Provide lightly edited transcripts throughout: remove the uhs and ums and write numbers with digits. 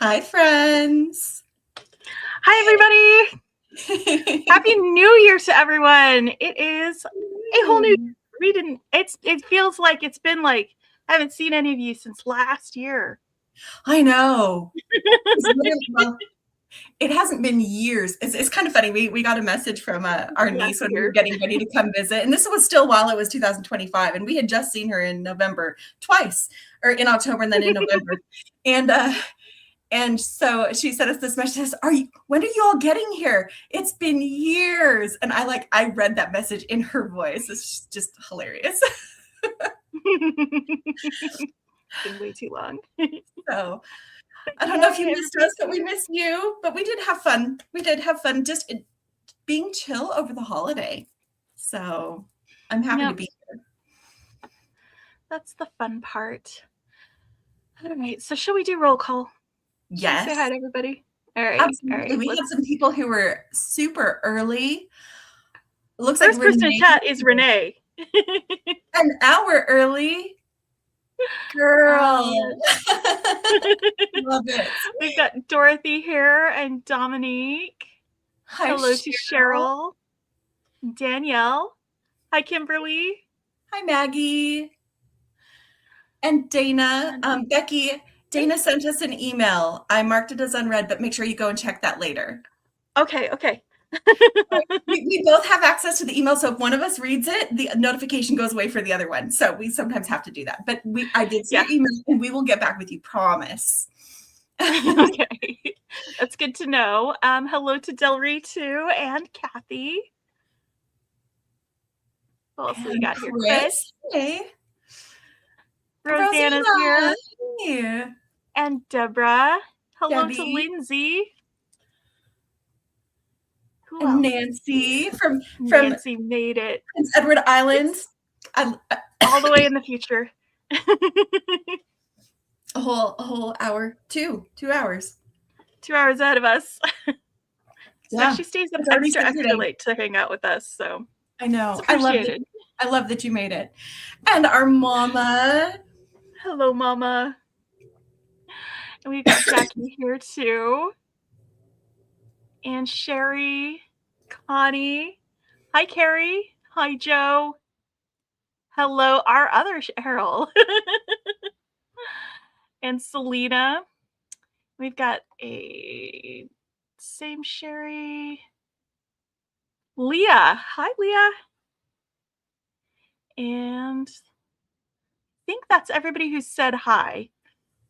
Hi, friends. Hi, everybody. Happy New Year to everyone. It is a whole new year. It feels like it's been I haven't seen any of you since last year. I know. Well, it hasn't been years. It's kind of funny. We got a message from our niece when we were getting ready to come visit. And this was still while it was 2025. And we had just seen her in November twice, or in October and then in November. And so she sent us this message, says, when are you all getting here? It's been years. And I read that message in her voice. It's just hilarious. It's been way too long. So I don't know if you missed us, but we missed you. But we did have fun. We did have fun just being chill over the holiday. So I'm happy to be here. That's the fun part. All right. So shall we do roll call? Yes. Say hi to everybody. All right. Absolutely. All right. We had some people who were super early. It looks First like person in chat is Renee. An hour early. Girl. Love it. We've got Dorothy here and Dominique. Hi, hello to Cheryl. Danielle. Hi, Kimberly. Hi, Maggie. And Dana. Beki, Dana sent us an email. I marked it as unread, but make sure you go and check that later. Okay. We both have access to the email, so if one of us reads it, the notification goes away for the other one. So we sometimes have to do that. But I did see your email, and we will get back with you, promise. Okay, that's good to know. Hello to Delry too, and Kathy. What else we got here? Chris. Hey. Rosanna's here. Hey. And Deborah. Hello Debbie. to Lindsay. And Nancy from Nancy made it. Prince Edward Island. All the way in the future. A whole hour. 2 hours. 2 hours ahead of us. Yeah. She stays up extra late to hang out with us. So I know. I love that you made it. And our mama. Hello, Mama. And we've got Jackie here too. And Sherry, Connie. Hi, Carrie. Hi, Joe. Hello, our other Cheryl. And Selena. We've got a same Sherry. Leah. Hi, Leah. And I think that's everybody who said hi.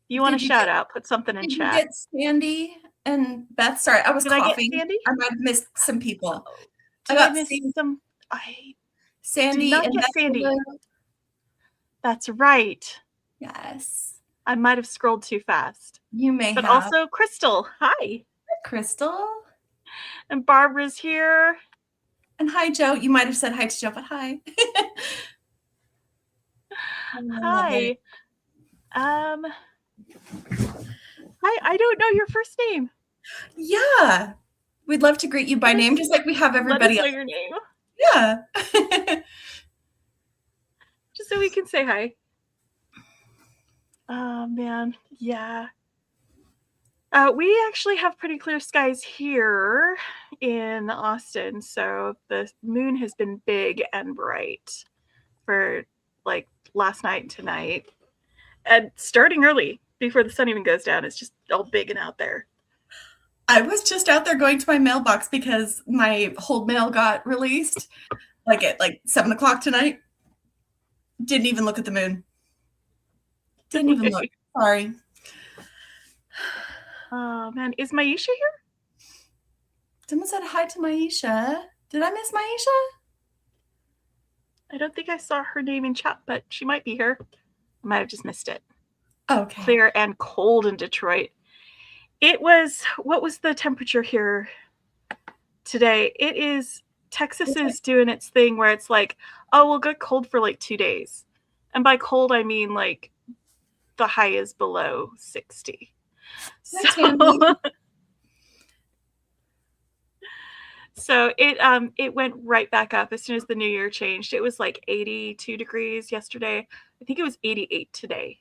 You want to shout out, put something in chat. Did you get Sandy and Beth? Sorry, I was coughing. I get Sandy? I might have missed some people. I missed some. Sandy did not get Sandy. That's right. Yes. I might have scrolled too fast. You may have. But also Crystal. Hi. Hi, Crystal. And Barbara's here. And hi, Joe. You might have said hi to Joe, but hi. Hi. Hi, I don't know your first name. Yeah. We'd love to greet you by name, just like we have everybody else. Let us know your name. Yeah. Just so we can say hi. Oh, man. Yeah. We actually have pretty clear skies here in Austin. So the moon has been big and bright for last night and tonight. And starting early before the sun even goes down. It's just all big and out there. I was just out there going to my mailbox because my whole mail got released at 7 o'clock tonight. Didn't even look at the moon. Didn't even look. Sorry. Oh, man. Is Maisha here? Someone said hi to Maisha. Did I miss Maisha? I don't think I saw her name in chat, but she might be here. I might have just missed it. Okay. Clear and cold in Detroit. What was the temperature here today? Texas is doing its thing where it's we'll get cold for 2 days. And by cold, I mean the high is below 60. So it went right back up as soon as the new year changed. It was 82 degrees yesterday. I think it was 88 today.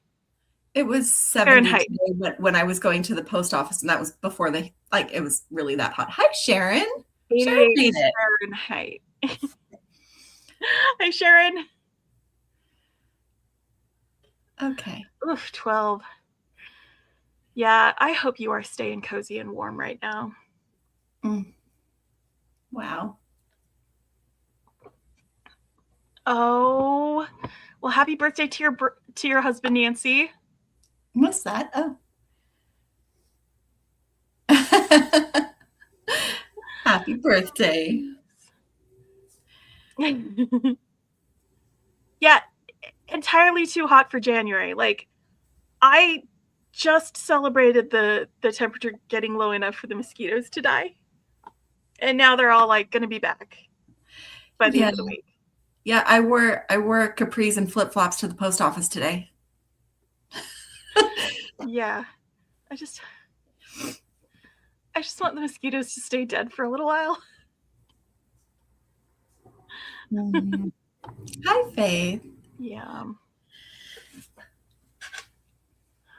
It was 70 Fahrenheit. today when I was going to the post office, and that was before it was really that hot. Hi, Sharon. Sharon 88 made it. Fahrenheit. Hi, Sharon. Okay. Oof, 12. Yeah, I hope you are staying cozy and warm right now. Wow. Oh, well, happy birthday to your husband, Nancy. What's that? Oh. Happy birthday. Yeah, entirely too hot for January. Like, I just celebrated the temperature getting low enough for the mosquitoes to die. And now they're all like going to be back by the end of the week. Yeah, I wore capris and flip-flops to the post office today. Yeah. I just want the mosquitoes to stay dead for a little while. Hi, Faith. Yeah.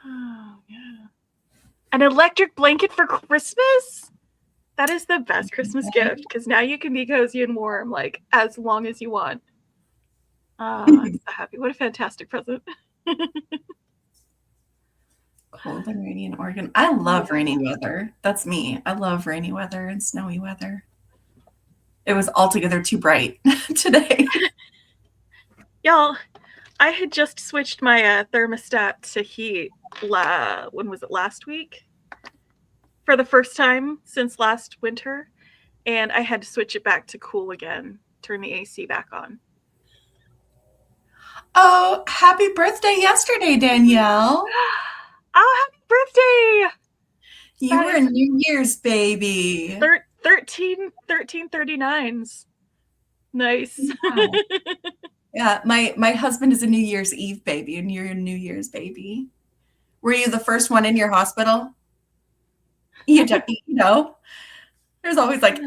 Oh, yeah. An electric blanket for Christmas? That is the best Christmas gift, because now you can be cozy and warm, like, as long as you want. I'm so happy. What a fantastic present. Cold and rainy in Oregon. I love rainy weather. That's me. I love rainy weather and snowy weather. It was altogether too bright today. Y'all, I had just switched my thermostat to heat, when was it, last week? For the first time since last winter. And I had to switch it back to cool again, turn the AC back on. Oh, happy birthday yesterday, Danielle. Oh, happy birthday! You were a New Year's baby. 1339s. Nice. Wow. Yeah, my husband is a New Year's Eve baby, and you're a New Year's baby. Were you the first one in your hospital? You know, there's always like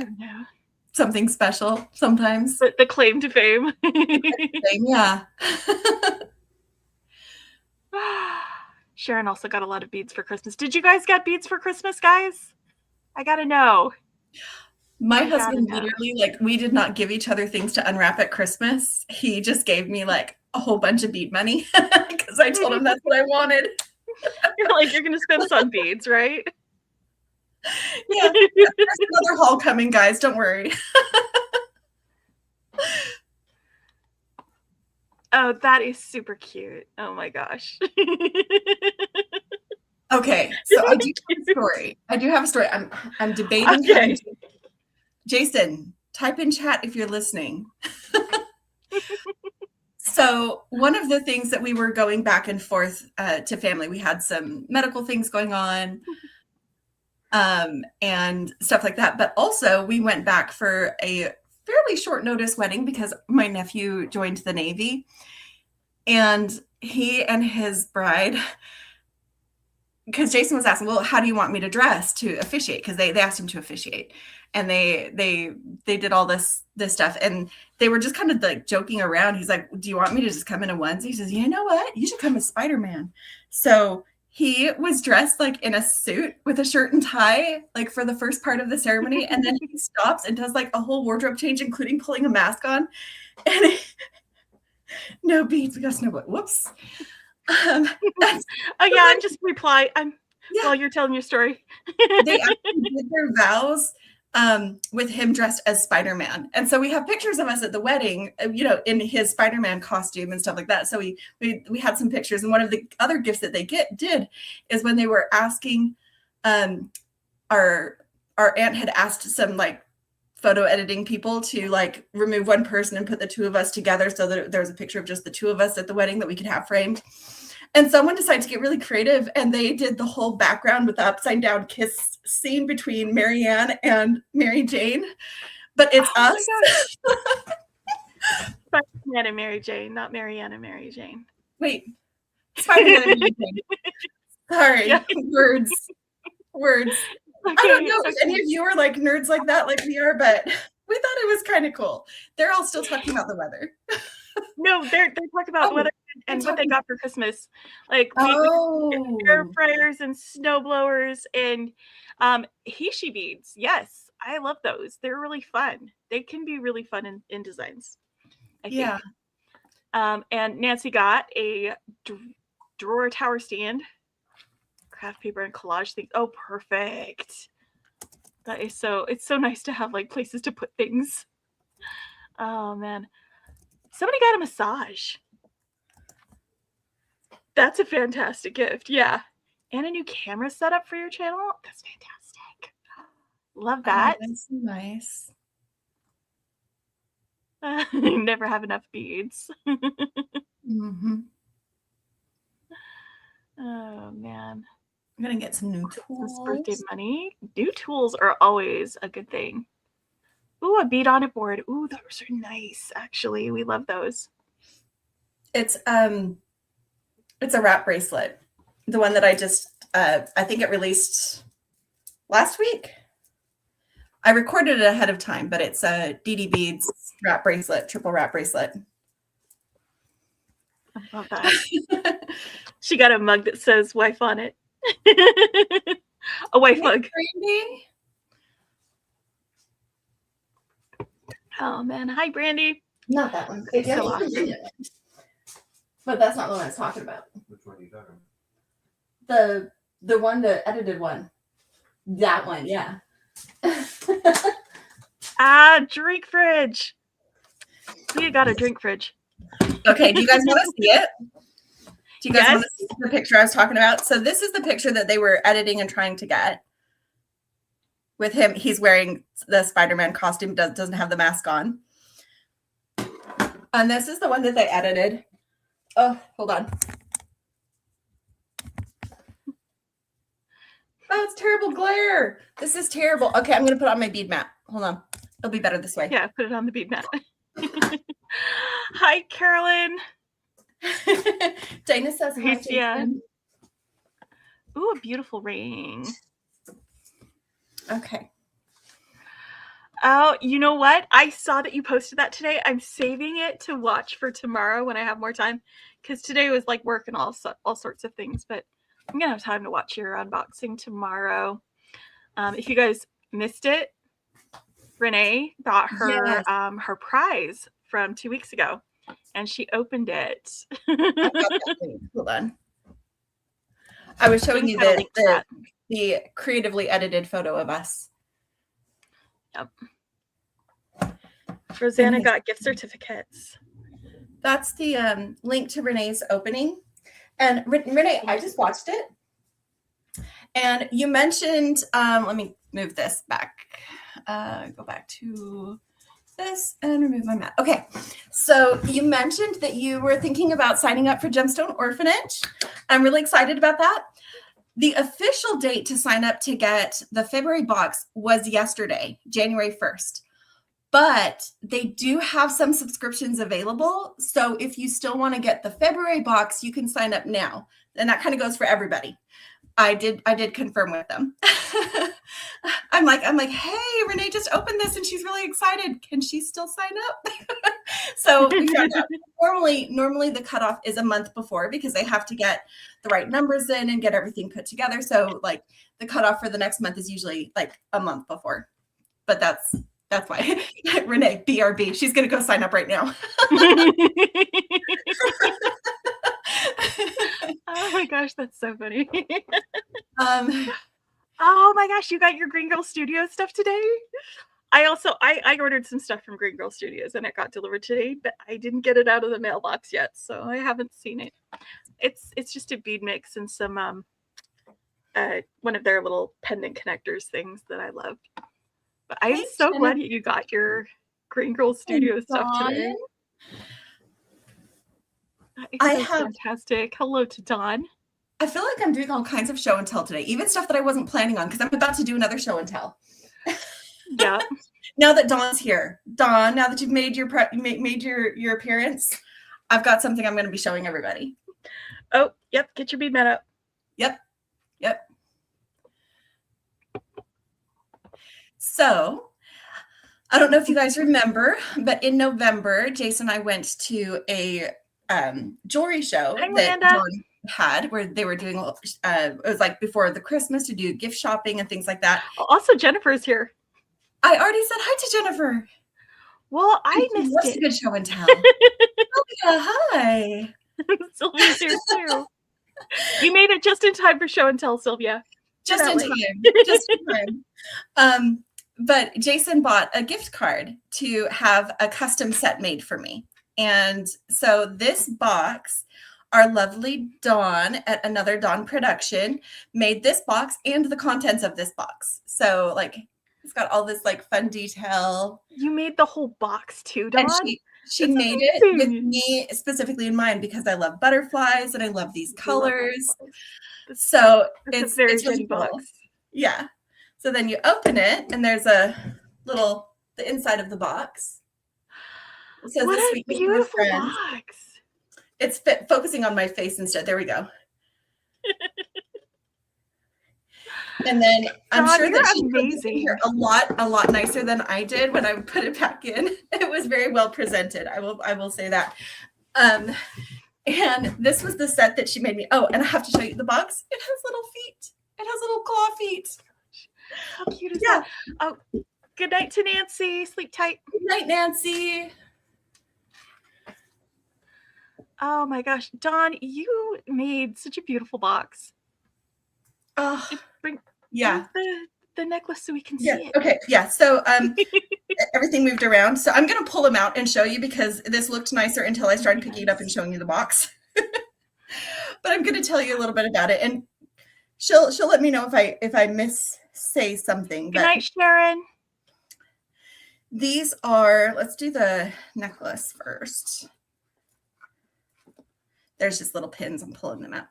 something special sometimes. The claim to fame. Yeah. Sharon also got a lot of beads for Christmas. Did you guys get beads for Christmas, guys? I gotta know. My husband literally, like, we did not give each other things to unwrap at Christmas. He just gave me like a whole bunch of bead money because I told him that's what I wanted. You're like, you're gonna spend this on beads, right? Yeah, there's another haul coming, guys. Don't worry. Oh, that is super cute. Oh my gosh. Okay, so I do have a story. I'm debating. Okay. Jason, type in chat if you're listening. So one of the things that we were going back and forth to family, we had some medical things going on and stuff like that. But also we went back for a fairly short notice wedding because my nephew joined the Navy, and he and his bride, because Jason was asking, well, how do you want me to dress to officiate? Because they asked him to officiate, and they did all this stuff, and they were just kind of like joking around. He's like, do you want me to just come in a onesie? He says, you know what? You should come as Spider-Man. So he was dressed like in a suit with a shirt and tie, like for the first part of the ceremony. And then he stops and does like a whole wardrobe change, including pulling a mask on. And no beads. We got snow. Whoops. Oh yeah, I'm just reply. While you're telling your story. They actually did their vows with him dressed as Spider-Man. And so we have pictures of us at the wedding, in his Spider-Man costume and stuff like that. So we had some pictures. And one of the other gifts that they did is when they were asking, our aunt had asked some like photo editing people to like remove one person and put the two of us together so that there was a picture of just the two of us at the wedding that we could have framed. And someone decided to get really creative, and they did the whole background with the upside down kiss scene between Marianne and Mary Jane. But it's us. Spider-Man and Mary Jane, not Marianne and Mary Jane. Wait. Spider-Man and Mary Jane. Sorry. Yeah. Words. Okay, I don't know if any of you are like nerds like that, like we are, but we thought it was kind of cool. They're all still talking about the weather. No, they're talking about the weather and what they got for Christmas. Like we air Oh, fryers and snow blowers and Hishi beads. Yes, I love those. They're really fun. They can be really fun in designs, I think. yeah. And Nancy got a drawer tower stand, craft paper and collage things. Oh, perfect. That is so, it's so nice to have like places to put things. Oh man. Somebody got a massage. That's a fantastic gift. Yeah. And a new camera setup for your channel. That's fantastic. Love that. Oh, that's nice. Never have enough beads. Mm-hmm. Oh man. I'm gonna get some new tools. Birthday money. New tools are always a good thing. Ooh, a bead on a board. Ooh, those are nice. Actually, we love those. It's a wrap bracelet. The one that I just I think it released last week. I recorded it ahead of time, but it's a DD Beads wrap bracelet, triple wrap bracelet. I love that. She got a mug that says wife on it. A wife mug. Brandy? Oh man. Hi, Brandy. Not that one. It's so awesome. But that's not the one I was talking about. Which one are you talking about? The one, the edited one. That one, yeah. Drink fridge. We got a drink fridge. Okay, do you guys want to see it? Do you guys want to Yes. see the picture I was talking about? So this is the picture that they were editing and trying to get. With him, he's wearing the Spider-Man costume, doesn't have the mask on. And this is the one that they edited. Oh, hold on. Oh, it's terrible glare. This is terrible. Okay, I'm going to put on my bead mat. Hold on. It'll be better this way. Yeah, put it on the bead mat. Hi, Carolyn. Dana says hi. Hey, Sia. Jason. Ooh, a beautiful ring. Okay. Oh, you know what? I saw that you posted that today. I'm saving it to watch for tomorrow when I have more time, because today was like work and all sorts of things. But I'm gonna have time to watch your unboxing tomorrow. If you guys missed it, Renee got her Yes. her prize from 2 weeks ago, and she opened it. I got that link. Hold on. I was showing you Have a link to that. the creatively edited photo of us. Yep. Rosanna Goodness. got gift certificates. That's the link to Renee's opening. And Renee, I just watched it. And you mentioned, let me move this back. Go back to this and remove my mat. Okay. So you mentioned that you were thinking about signing up for Gemstone Orphanage. I'm really excited about that. The official date to sign up to get the February box was yesterday, January 1st. But they do have some subscriptions available. So if you still want to get the February box, you can sign up now. And that kind of goes for everybody. I did confirm with them. I'm like, hey, Renee just opened this and she's really excited. Can she still sign up? So we found out. Normally the cutoff is a month before, because they have to get the right numbers in and get everything put together. So like the cutoff for the next month is usually like a month before. But that's why. Renee, BRB, she's gonna go sign up right now. Oh my gosh, that's so funny. Um, Oh my gosh, you got your Green Girl Studios stuff today? I ordered some stuff from Green Girl Studios and it got delivered today, but I didn't get it out of the mailbox yet, so I haven't seen it. It's just a bead mix and some one of their little pendant connectors things that I love. But I'm Thanks, so Jenna. glad that you got your Green Girl Studios stuff today. That is I so have- fantastic. Hello to Dawn. I feel like I'm doing all kinds of show and tell today, even stuff that I wasn't planning on, because I'm about to do another show and tell. Yeah. Now that Dawn's here, Dawn, now that you've made your appearance, I've got something I'm going to be showing everybody. Oh, yep. Get your bead mat up. Yep. So, I don't know if you guys remember, but in November, Jason and I went to a jewelry show Hi, that Amanda. Dawn had, where they were doing, it was like before the Christmas to do gift shopping and things like that. Also, Jennifer's here. I already said hi to Jennifer. Well, I She missed loves it. a good show and tell. Sylvia, hi. Sylvia's here too. You made it just in time for show and tell, Sylvia. Just in time. Just in time. But Jason bought a gift card to have a custom set made for me. And so this box, our lovely Dawn at Another Dawn Production made this box and the contents of this box. So like it's got all this like fun detail. You made the whole box too, Dawn? And she That's made it with amazing. me specifically in mind because I love butterflies and I love these I love colors. butterflies. So It's a very it's really Jenny cool. box. Yeah. So then you open it and there's a little, the inside of the box. It says What this a week with my beautiful friends. box. It's focusing on my face instead. There we go. And then I'm Dawn, sure you're that she put this in amazing. here a lot nicer than I did when I put it back in. It was very well presented. I will say that. And this was the set that she made me. Oh, and I have to show you the box. It has little feet. It has little claw feet. How cute is Yeah. that? Oh, good night to Nancy. Sleep tight. Good night, Nancy. Oh my gosh, Dawn, you made such a beautiful box. Oh, Bring yeah. the necklace so we can Yeah. see it. Okay. Yeah. So everything moved around. So I'm gonna pull them out and show you because this looked nicer until I started picking it up and showing you the box. But I'm gonna tell you a little bit about it, and she'll let me know if I say something. Good night, Sharon. These are, let's do the necklace first. There's just little pins. I'm pulling them out.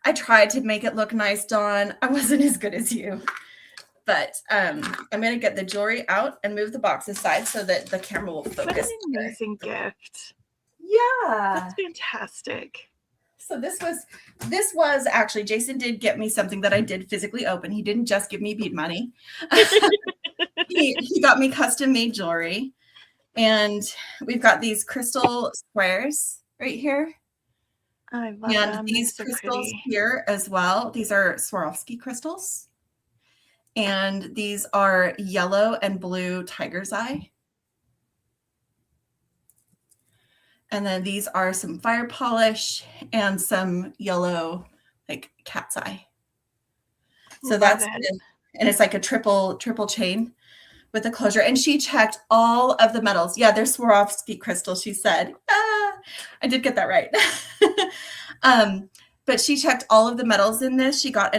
I tried to make it look nice, Dawn. I wasn't as good as you. But I'm going to get the jewelry out and move the box aside so that the camera will focus. What an amazing gift. Yeah. That's fantastic. So this was actually, Jason did get me something that I did physically open. He didn't just give me bead money. He got me custom made jewelry. And we've got these crystal squares right here. I love And them. these So crystals pretty. here as well. These are Swarovski crystals. And these are yellow and blue tiger's eye. And then these are some fire polish and some yellow, like cat's eye. So Love that's it. and it's like a triple chain with a closure. And she checked all of the metals. Yeah, they're Swarovski crystals, she said. I did get that right. But she checked all of the metals in this. She got a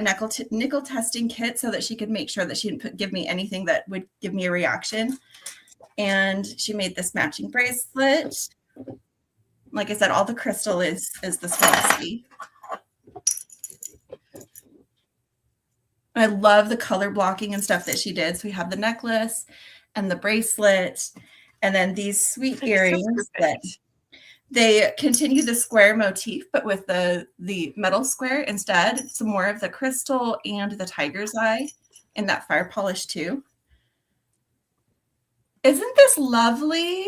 nickel testing kit so that she could make sure that she didn't give me anything that would give me a reaction. And she made this matching bracelet. Like I said, all the crystal is the Swarovski. I love the color blocking and stuff that she did. So we have the necklace and the bracelet, and then these sweet earrings that they continue the square motif, but with the metal square instead. Some more of the crystal and the tiger's eye in that fire polish too. Isn't this lovely?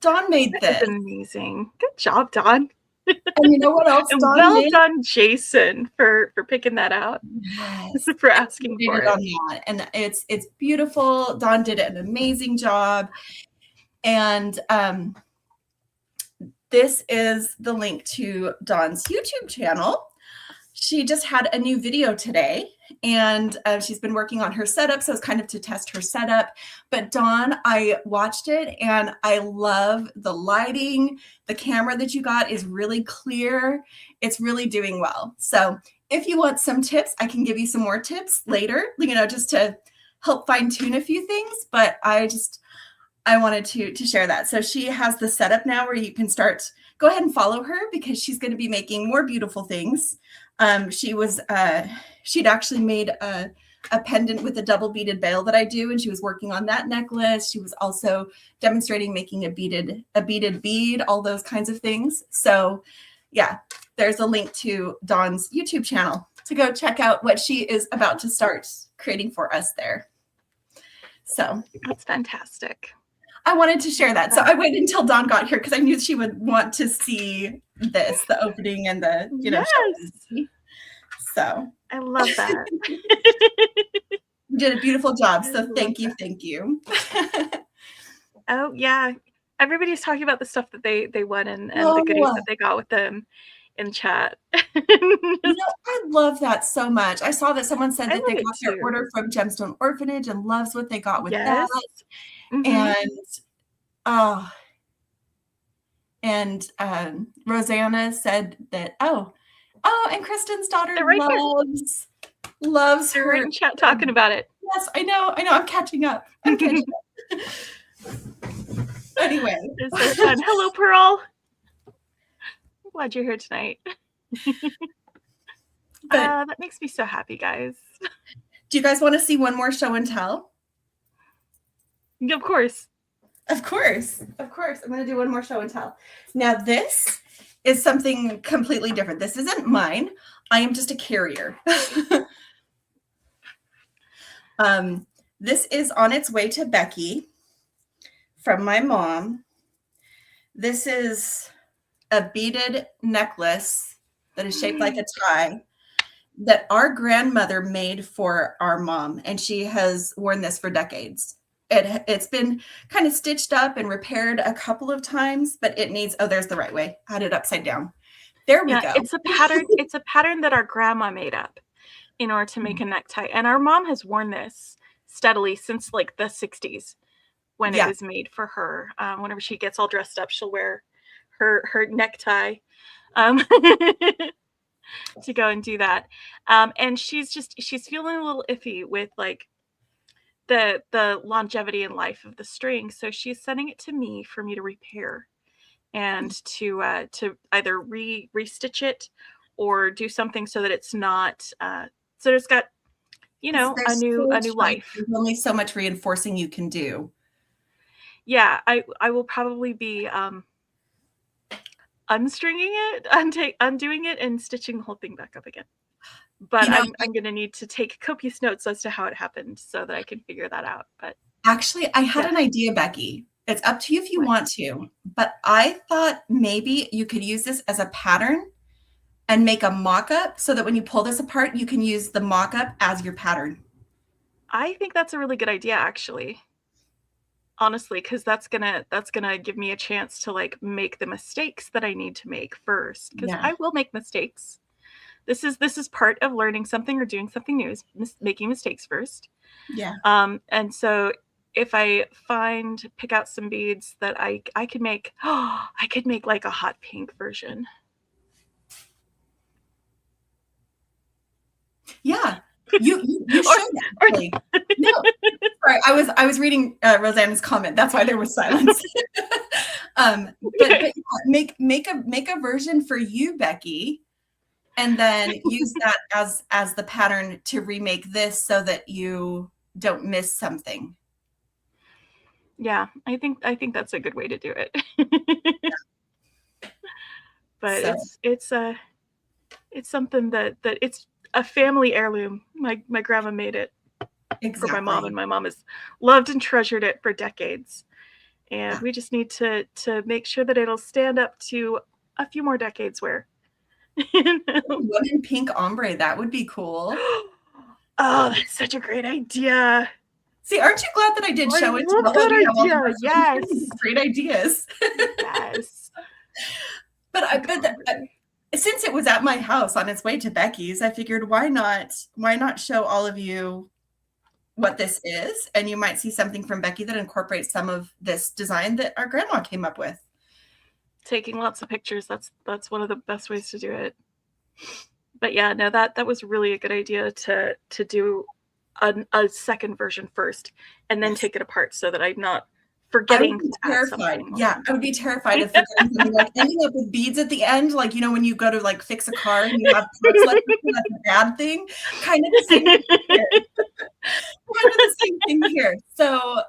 Dawn made this. That's amazing. Good job, Dawn. And you know what else? And Dawn well made? done, Jason, for picking that out. Yes. For asking for it. On that. And it's beautiful. Dawn did an amazing job. And this is the link to Dawn's YouTube channel. She just had a new video today, and she's been working on her setup, so it's kind of to test her setup. But Dawn, I watched it, and I love the lighting. The camera that you got is really clear. It's really doing well. So if you want some tips, I can give you some more tips later, just to help fine tune a few things. But I wanted to share that. So she has the setup now where you can go ahead and follow her because she's going to be making more beautiful things. She'd actually made a pendant with a double beaded bail that I do, and she was working on that necklace. She was also demonstrating making a beaded bead, all those kinds of things. So yeah, there's a link to Dawn's YouTube channel to go check out what she is about to start creating for us there. So That's fantastic. I wanted to share that. So I waited until Dawn got here because I knew she would want to see this, the opening and the, Yes. So I love that. you did a beautiful job. I So love thank you. that. Thank you. Oh yeah. Everybody's talking about the stuff that they won and the goodies that they got with them in chat. I love that so much. I saw that someone said I that they love got it their too. order from Gemstone Orphanage and loves what they got with Yes. that. And Rosanna said that, oh, and Kristen's daughter They're right here. loves They're her. right in chat talking about it. Yes, I know. I'm catching up. Anyway. It's so fun. Hello, Pearl. I'm glad you're here tonight. That makes me so happy, guys. Do you guys want to see one more show and tell? Of course. Of course. I'm going to do one more show and tell. Now, this is something completely different. This isn't mine. I am just a carrier. This is on its way to Beki from my mom. This is a beaded necklace that is shaped like a tie that our grandmother made for our mom, and she has worn this for decades. It's been kind of stitched up and repaired a couple of times, but it needs, there's the right way. I had it upside down. There we go. It's a pattern. It's a pattern that our grandma made up in order to make a necktie. And our mom has worn this steadily since like the 60s when it was made for her. Whenever she gets all dressed up, she'll wear her necktie to go and do that. And she's feeling a little iffy with like the longevity and life of the string. So she's sending it to me for me to repair and to either restitch it or do something so that it's not so it's got a new life. There's only so much reinforcing you can do. Yeah, I will probably be unstringing it, undoing it, and stitching the whole thing back up again. But I'm going to need to take copious notes as to how it happened so that I can figure that out. But actually, I had an idea, Becky. It's up to you if you want to, but I thought maybe you could use this as a pattern and make a mock-up so that when you pull this apart, you can use the mock-up as your pattern. I think that's a really good idea, actually. Honestly, because that's gonna give me a chance to like make the mistakes that I need to make first. Because I will make mistakes. This is part of learning something or doing something new, is making mistakes first. Yeah. And so if I pick out some beads that I could make, I could make like a hot pink version. Yeah. You should actually. No, sorry, I was reading Rosanna's comment. That's why there was silence. But yeah, make a version for you, Becky, and then use that as the pattern to remake this so that you don't miss something. Yeah, I think that's a good way to do it. But so. It's something that it's a family heirloom. My grandma made it for my mom, and my mom has loved and treasured it for decades. And we just need to make sure that it'll stand up to a few more decades wear. One in pink ombre, that would be cool. Oh, that's such a great idea. See, aren't you glad that I did show it? Love that idea. Yes. Great ideas. Yes. But since it was at my house on its way to Becky's, I figured why not show all of you what this is, and you might see something from Beki that incorporates some of this design that our grandma came up with. Taking lots of pictures, that's one of the best ways to do it. But yeah, no, that was really a good idea to do a second version first and then take it apart so that I'm not forgetting. Terrified. Yeah, I would be terrified of forgetting something, like ending up with beads at the end, like when you go to like fix a car and you have parts left, that's a bad thing. Kind of the same thing here. So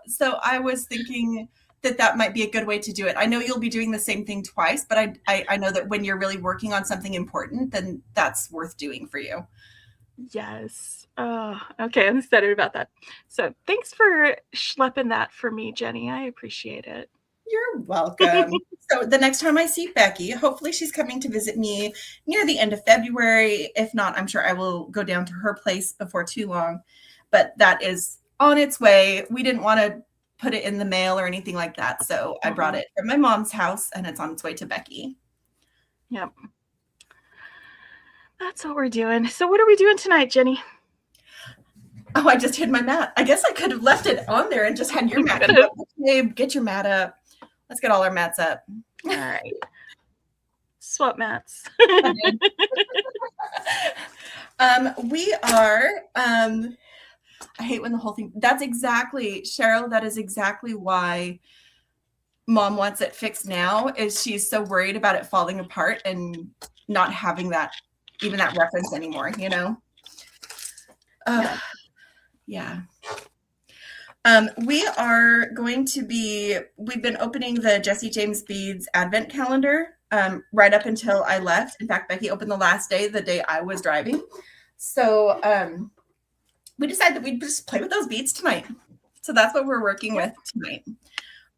I was thinking that might be a good way to do it. I know you'll be doing the same thing twice, but I know that when you're really working on something important, then that's worth doing for you. Yes. Oh, okay. I'm excited about that. So thanks for schlepping that for me, Jenny. I appreciate it. You're welcome. So the next time I see Becky, hopefully she's coming to visit me near the end of February. If not, I'm sure I will go down to her place before too long. But that is on its way. We didn't want to put it in the mail or anything like that. So I brought it from my mom's house and it's on its way to Becky. Yep. That's what we're doing. So what are we doing tonight, Jenny? Oh, I just hid my mat. I guess I could have left it on there and just had your mat. Babe, get your mat up. Let's get all our mats up. All right. Swap mats. We are, I hate when the whole thing, that's exactly, Cheryl, that is exactly why Mom wants it fixed now, is she's so worried about it falling apart and not having that, even that reference anymore, you know? Yeah. We are going to be, we've been opening the Jesse James Beads Advent Calendar right up until I left. In fact, Becky opened the last day, the day I was driving. So we decided that we'd just play with those beads tonight. So that's what we're working with tonight.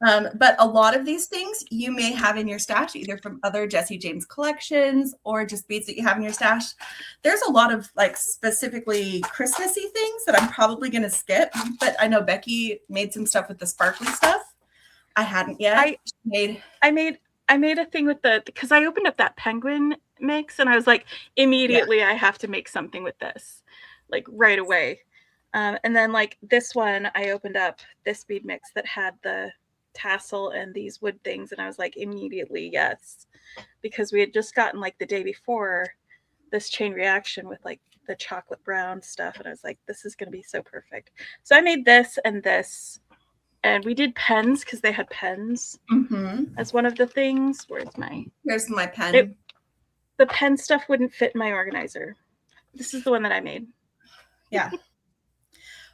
But a lot of these things you may have in your stash, either from other Jesse James collections or just beads that you have in your stash. There's a lot of like specifically Christmassy things that I'm probably going to skip, but I know Becky made some stuff with the sparkly stuff. I hadn't yet. I made a thing with because I opened up that penguin mix and I was like, immediately I have to make something with this, like right away. And then like this one, I opened up this bead mix that had the tassel and these wood things, and I was like, immediately yes, because we had just gotten like the day before this chain reaction with like the chocolate brown stuff, and I was like, this is going to be so perfect. So I made this and this, and we did pens because they had pens as one of the things. Here's my pen. The pen stuff wouldn't fit in my organizer. This is the one that I made. Yeah.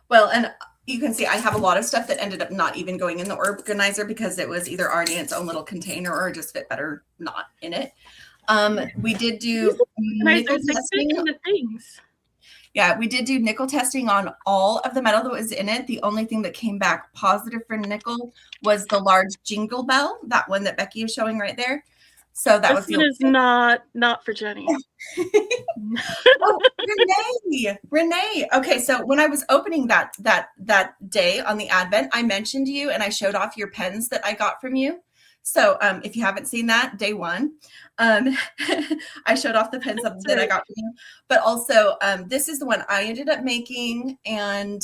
Well, and you can see I have a lot of stuff that ended up not even going in the organizer because it was either already in its own little container or just fit better not in it. We did do nickel testing. Yeah, we did do nickel testing on all of the metal that was in it. The only thing that came back positive for nickel was the large jingle bell, that one that Becky is showing right there. So that was is not for Jenny. Oh, Renee. Okay, so when I was opening that day on the Advent, I mentioned you and I showed off your pens that I got from you. So if you haven't seen that, day one, I showed off the pens that I got from you. But also, this is the one I ended up making, and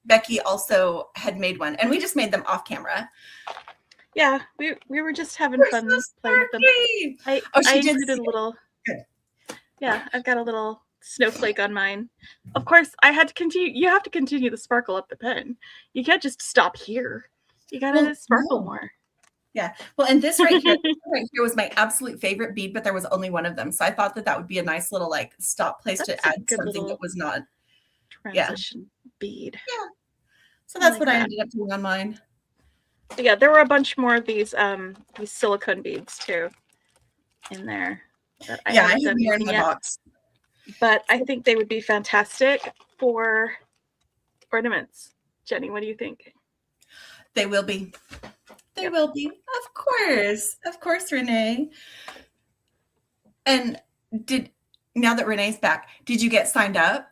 Becky also had made one, and we just made them off camera. Yeah, we were just having fun playing with them. I did a little. Good. Yeah, I've got a little snowflake on mine. Of course, I had to continue. You have to continue the sparkle up the pen. You can't just stop here. You gotta sparkle more. Yeah. Well, and this right here was my absolute favorite bead, but there was only one of them. So I thought that would be a nice little like stop place to add something that was not transition bead. Yeah. So that's what I ended up doing on mine. Yeah, there were a bunch more of these silicone beads too in there. I have more in my box. But I think they would be fantastic for ornaments. Jenny, what do you think? They will be. They will be. Of course, Renee. And now that Renee's back, did you get signed up?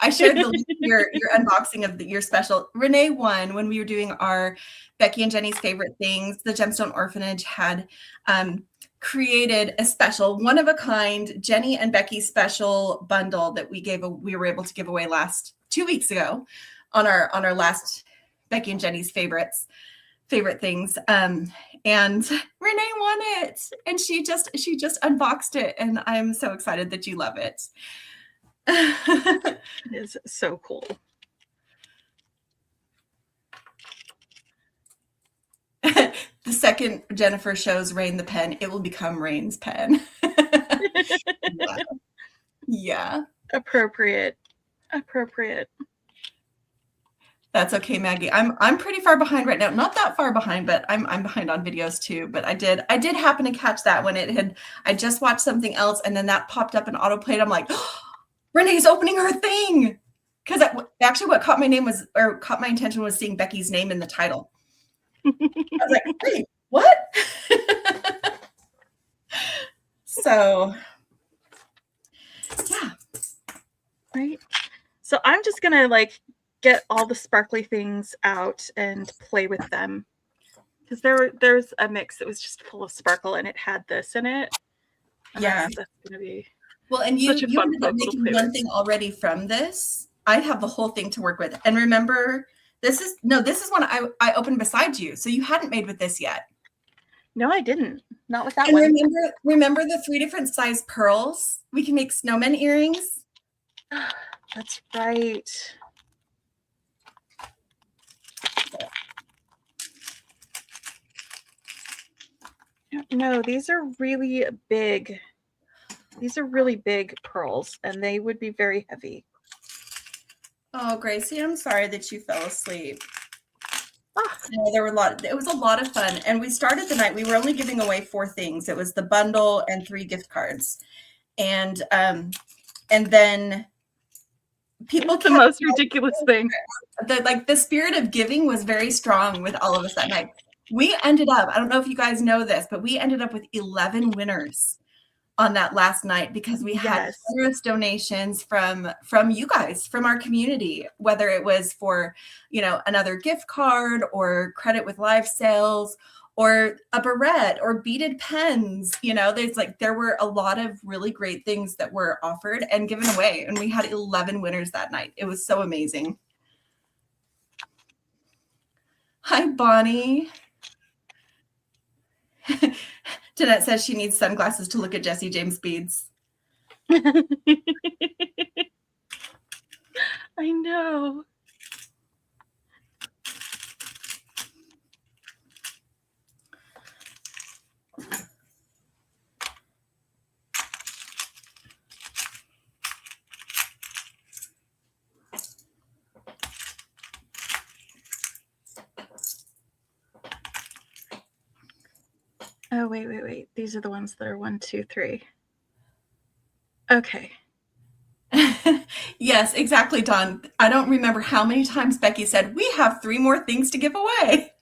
I shared your unboxing of your special. Renee won when we were doing our Becky and Jenny's favorite things. The Gemstone Orphanage had created a special, one of a kind Jenny and Becky special bundle that we were able to give away 2 weeks ago on our last Becky and Jenny's favorite things. And Renee won it, and she just unboxed it, and I'm so excited that you love it. It is so cool. The second Jennifer shows Rain the pen, it will become Rain's pen. Yeah. Appropriate. That's okay, Maggie. I'm pretty far behind right now. Not that far behind, but I'm behind on videos too. But I did happen to catch that when I just watched something else, and then that popped up and autoplayed. I'm like, oh, Renee's opening her thing. Because actually what caught my attention was seeing Becky's name in the title. I was like, wait, what? So, yeah. Right. So I'm just going to like get all the sparkly things out and play with them. Because there's a mix that was just full of sparkle and it had this in it. And Yeah. that's going to be well, and you such a fun ended up puzzle to making play one with. thing already from this. I have the whole thing to work with. And remember, this is one I opened beside you. So you hadn't made with this yet. No, I didn't. Not with that And one. remember the 3 different size pearls? We can make snowman earrings. That's right. No, these are really big. These are really big pearls, and they would be very heavy. Oh, Gracie, I'm sorry that you fell asleep. Oh. No, it was a lot of fun. And we started the night, we were only giving away 4 things. It was the bundle and 3 gift cards. And then people the most ridiculous thing. The spirit of giving was very strong with all of us that night. We ended up, I don't know if you guys know this, but we ended up with 11 winners on that last night because we had generous donations from you guys, from our community, whether it was for, another gift card or credit with live sales or a barrette or beaded pens. There were a lot of really great things that were offered and given away. And we had 11 winners that night. It was so amazing. Hi, Bonnie. Jeanette says she needs sunglasses to look at Jesse James beads. I know. Oh, wait. These are the ones that are 1, 2, 3. Okay. Yes, exactly, Dawn. I don't remember how many times Becky said, we have 3 more things to give away.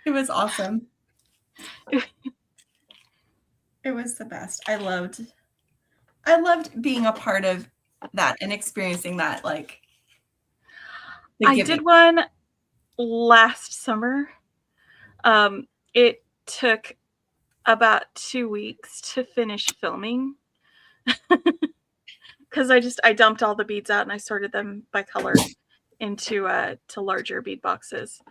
It was awesome. It was the best. I loved being a part of that and experiencing that. I did one last summer. It took about 2 weeks to finish filming because I dumped all the beads out and I sorted them by color into to larger bead boxes.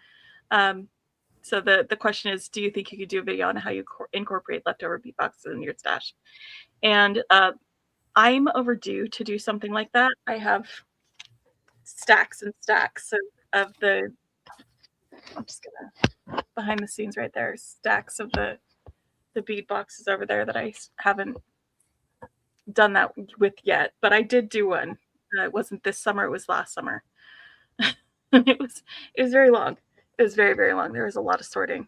So the question is, do you think you could do a video on how you incorporate leftover bead boxes in your stash? And I'm overdue to do something like that. I have stacks and stacks of the, I'm just gonna, behind the scenes right there, stacks of the bead boxes over there that I haven't done that with yet, but I did do one. It wasn't this summer, it was last summer. It was very long. It was very, very long. There was a lot of sorting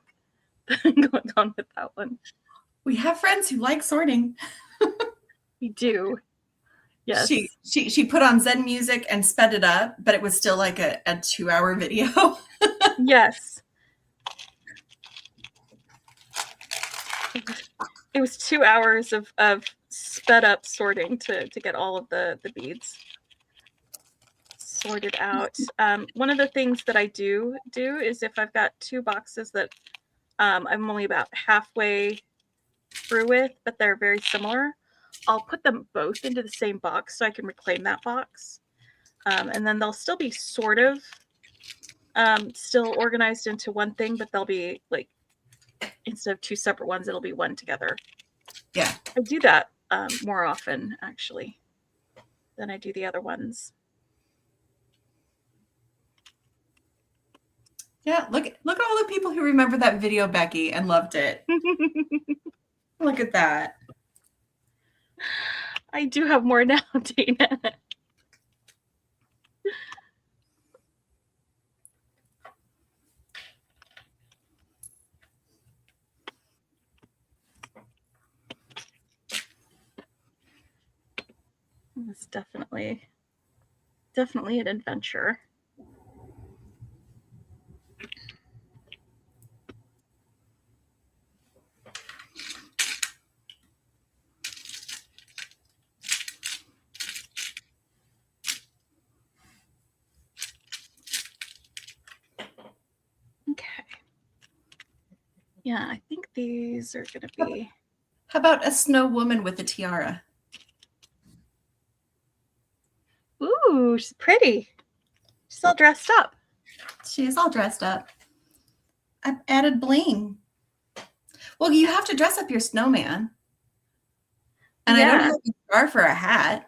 going on with that one. We have friends who like sorting. We do. Yes. She put on Zen music and sped it up, but it was still like a 2-hour video. Yes. It was 2 hours of sped up sorting to get all of the beads sorted out. One of the things that I do is if I've got 2 boxes that I'm only about halfway through with, but they're very similar, I'll put them both into the same box so I can reclaim that box. And then they'll still be sort of still organized into one thing, but they'll be like, instead of 2 separate ones, it'll be one together. Yeah. I do that more often, actually, than I do the other ones. Yeah, look at all the people who remember that video, Becky, and loved it. Look at that. I do have more now, Dana. It's definitely an adventure. Okay. Yeah, I think these are going to be... How about a snow woman with a tiara? Ooh, she's pretty. She's all dressed up. She is all dressed up. I've added bling. Well, you have to dress up your snowman. And I don't have a scarf for a hat.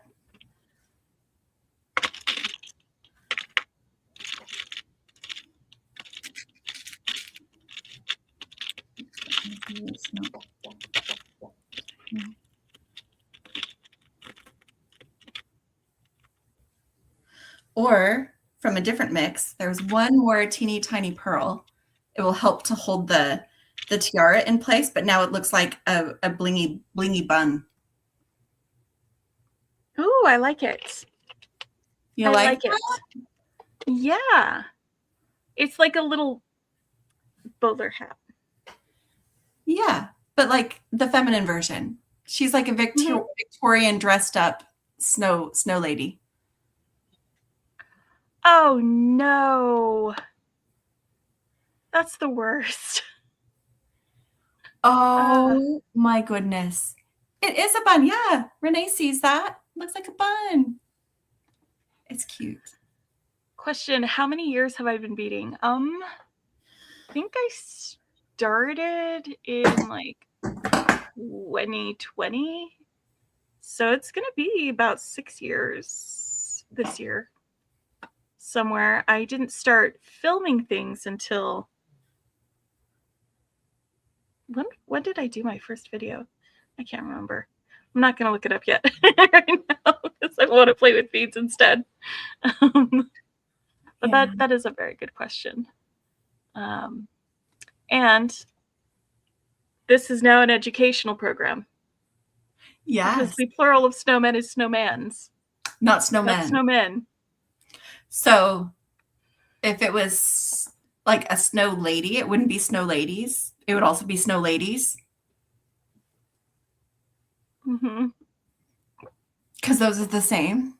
Or from a different mix, there's one more teeny tiny pearl. It will help to hold the tiara in place, but now it looks like a blingy bun. Ooh, I like it. You like it? Yeah. It's like a little bowler hat. Yeah, but like the feminine version. She's like a Victorian dressed up snow lady. Oh no. That's the worst. Oh my goodness. It is a bun. Yeah. Renee sees that. Looks like a bun. It's cute. Question, how many years have I been beading? I think I started in like 2020. So it's going to be about 6 years this year. Somewhere. I didn't start filming things until... When did I do my first video? I can't remember. I'm not going to look it up yet right now because I want to play with beads instead. But that is a very good question. And this is now an educational program. Yes. Because the plural of snowmen is snowmans. Not snowmen. Not snowmen. So if it was like a snow lady, it wouldn't be snow ladies. It would also be snow ladies. Mm-hmm. Because those are the same.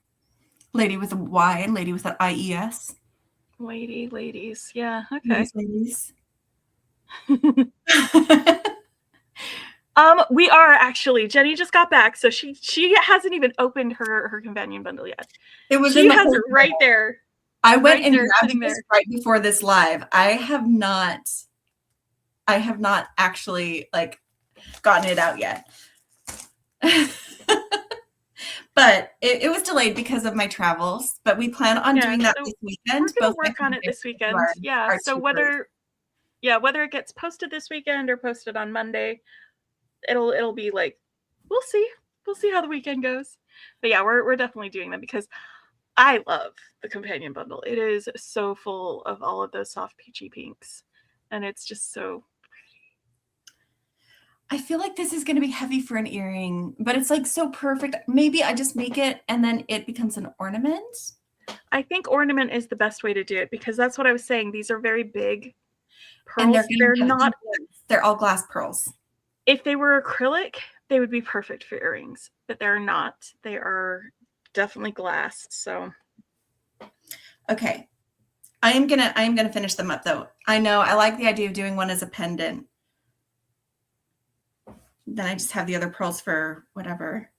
Lady with a Y and lady with an IES. Ladies. Yeah, okay. Ladies. We are actually. Jenny just got back, so she hasn't even opened her companion bundle yet. She has it right there. I went and grabbed this right before this live. I have not actually like gotten it out yet. But it was delayed because of my travels. But we plan on doing that this weekend. We're going to work on it this weekend. So whether it gets posted this weekend or posted on Monday, it'll be like, we'll see how the weekend goes. But yeah, we're definitely doing that because I love the companion bundle. It is so full of all of those soft peachy pinks, and it's just so pretty. I feel like this is going to be heavy for an earring, but it's like so perfect. Maybe I just make it and then it becomes an ornament. I think ornament is the best way to do it because that's what I was saying. These are very big pearls. And they're all glass pearls. If they were acrylic, they would be perfect for earrings, but they're not. They are definitely glass. So okay. I am gonna finish them up though. I know I like the idea of doing one as a pendant. Then I just have the other pearls for whatever.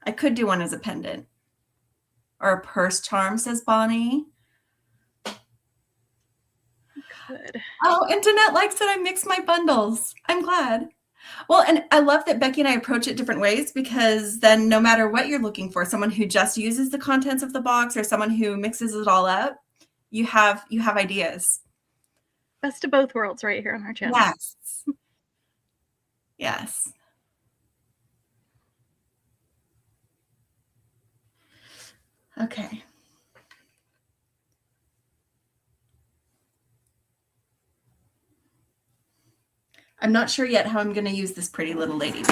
I could do one as a pendant. Or a purse charm, says Bonnie. Good. Oh, and Danette likes that I mix my bundles. I'm glad. Well, and I love that Becky and I approach it different ways because then no matter what you're looking for, someone who just uses the contents of the box or someone who mixes it all up, you have ideas. Best of both worlds right here on our channel. Yes. Yes. Okay. I'm not sure yet how I'm going to use this pretty little lady.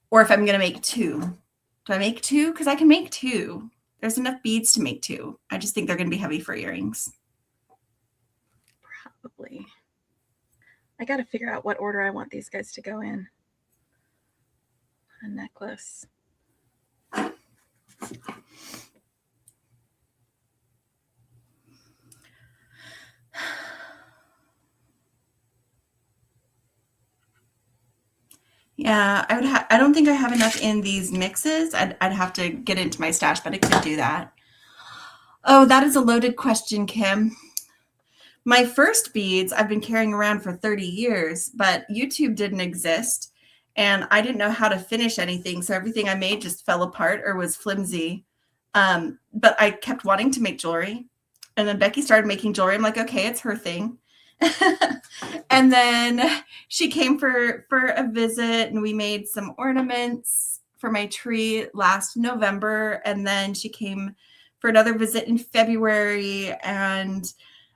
Or if I'm going to make two. Do I make 2? Because I can make 2. There's enough beads to make 2. I just think they're going to be heavy for earrings. Probably. I got to figure out what order I want these guys to go in. A necklace. Yeah, I don't think I have enough in these mixes. I'd have to get into my stash, but I could do that. Oh, that is a loaded question, Kim. My first beads I've been carrying around for 30 years, but YouTube didn't exist and I didn't know how to finish anything. So everything I made just fell apart or was flimsy. But I kept wanting to make jewelry. And then Becky started making jewelry. I'm like, okay, it's her thing. And then she came for a visit and we made some ornaments for my tree last November. And then she came for another visit in February and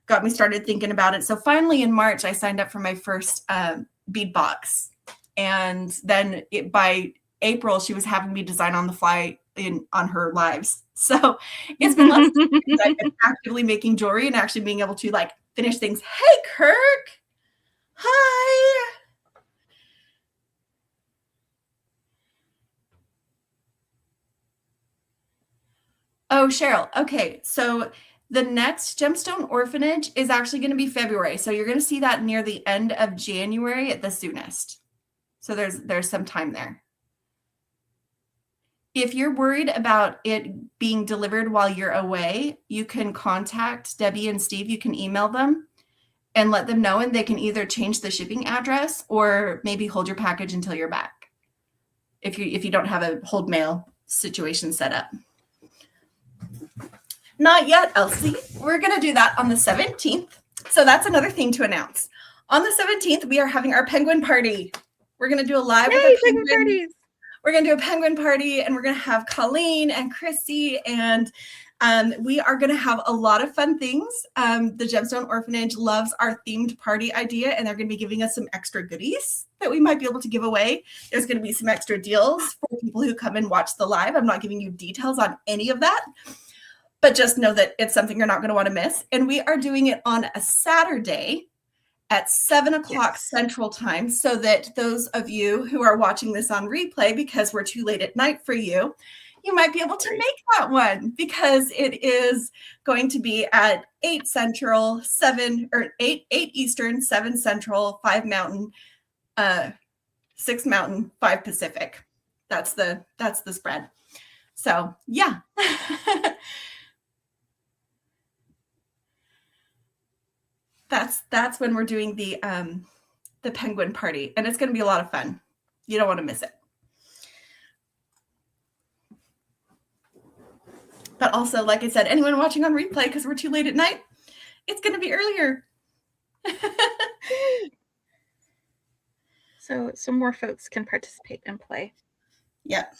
got me started thinking about it. So finally in March, I signed up for my first bead box. And then by April, she was having me design on the fly on her lives. So it's been lots of years I've been actively making jewelry and actually being able to like finish things. Hey, Kirk. Hi. Oh, Cheryl. Okay. So the next Gemstone Orphanage is actually going to be February. So you're going to see that near the end of January at the soonest. So there's some time there. If you're worried about it being delivered while you're away, you can contact Debbie and Steve. You can email them and let them know, and they can either change the shipping address or maybe hold your package until you're back. If you don't have a hold mail situation set up. Not yet, Elsie. We're going to do that on the 17th. So that's another thing to announce. On the 17th, we are having our penguin party. We're going to do a live with a penguin parties. We're going to do a penguin party, and we're going to have Colleen and Chrissy, and we are going to have a lot of fun things. The Gemstone Orphanage loves our themed party idea, and they're going to be giving us some extra goodies that we might be able to give away. There's going to be some extra deals for people who come and watch the live. I'm not giving you details on any of that, but just know that it's something you're not going to want to miss. And we are doing it on a Saturday at 7 o'clock Central Time, so that those of you who are watching this on replay, because we're too late at night for you, you might be able to make that one, because it is going to be at 8 Central, 8 Eastern, 7 Central, 5 Mountain, 6 Mountain, 5 Pacific. That's the spread. So yeah. That's when we're doing the penguin party, and it's going to be a lot of fun. You don't want to miss it. But also, like I said, anyone watching on replay, because we're too late at night, it's going to be earlier. So more folks can participate and play. Yep.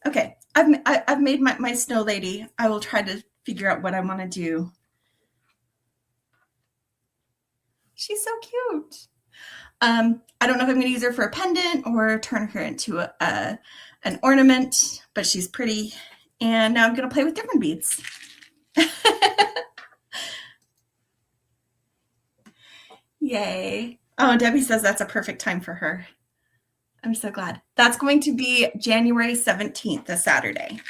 Okay, I've made my snow lady. I will try to figure out what I want to do. She's so cute. I don't know if I'm going to use her for a pendant or turn her into an ornament, but she's pretty. And now I'm going to play with different beads. Yay. Oh, Debbie says that's a perfect time for her. I'm so glad. That's going to be January 17th, a Saturday,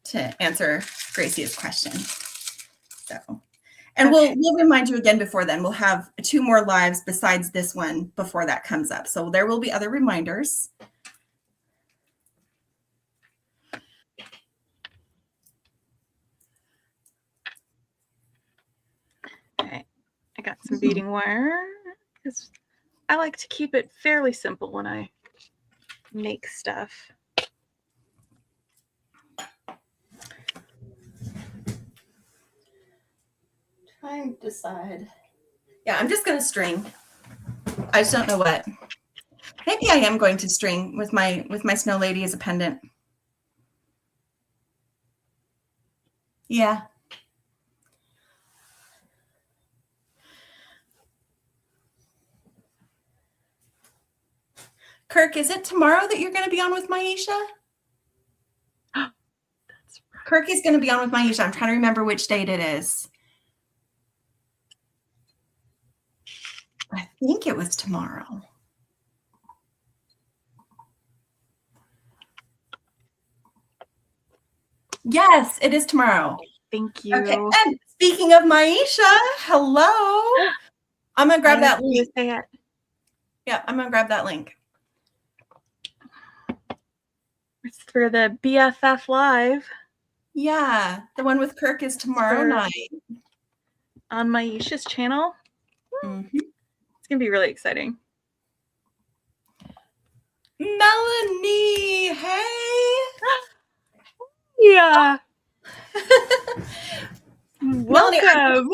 to answer Gracie's question. So. And we'll remind you again before then. We'll have 2 more lives besides this one before that comes up. So there will be other reminders. Okay, I got some beading wire because I like to keep it fairly simple when I make stuff. Trying to decide. Yeah, I'm just going to string. I just don't know what. Maybe I am going to string with my snow lady as a pendant. Yeah. Kirk, is it tomorrow that you're going to be on with Maisha? That's right. Kirk is going to be on with Maisha. I'm trying to remember which date it is. I think it was tomorrow. Yes, it is tomorrow. Thank you. Okay. And speaking of Maisha, hello. I'm going to grab that link. Yeah, I'm going to grab that link. It's for the BFF Live. Yeah, the one with Kirk is tomorrow night. On Maisha's channel. Mm-hmm. It's going to be really exciting. Melanie, hey. Yeah. Melanie, Welcome.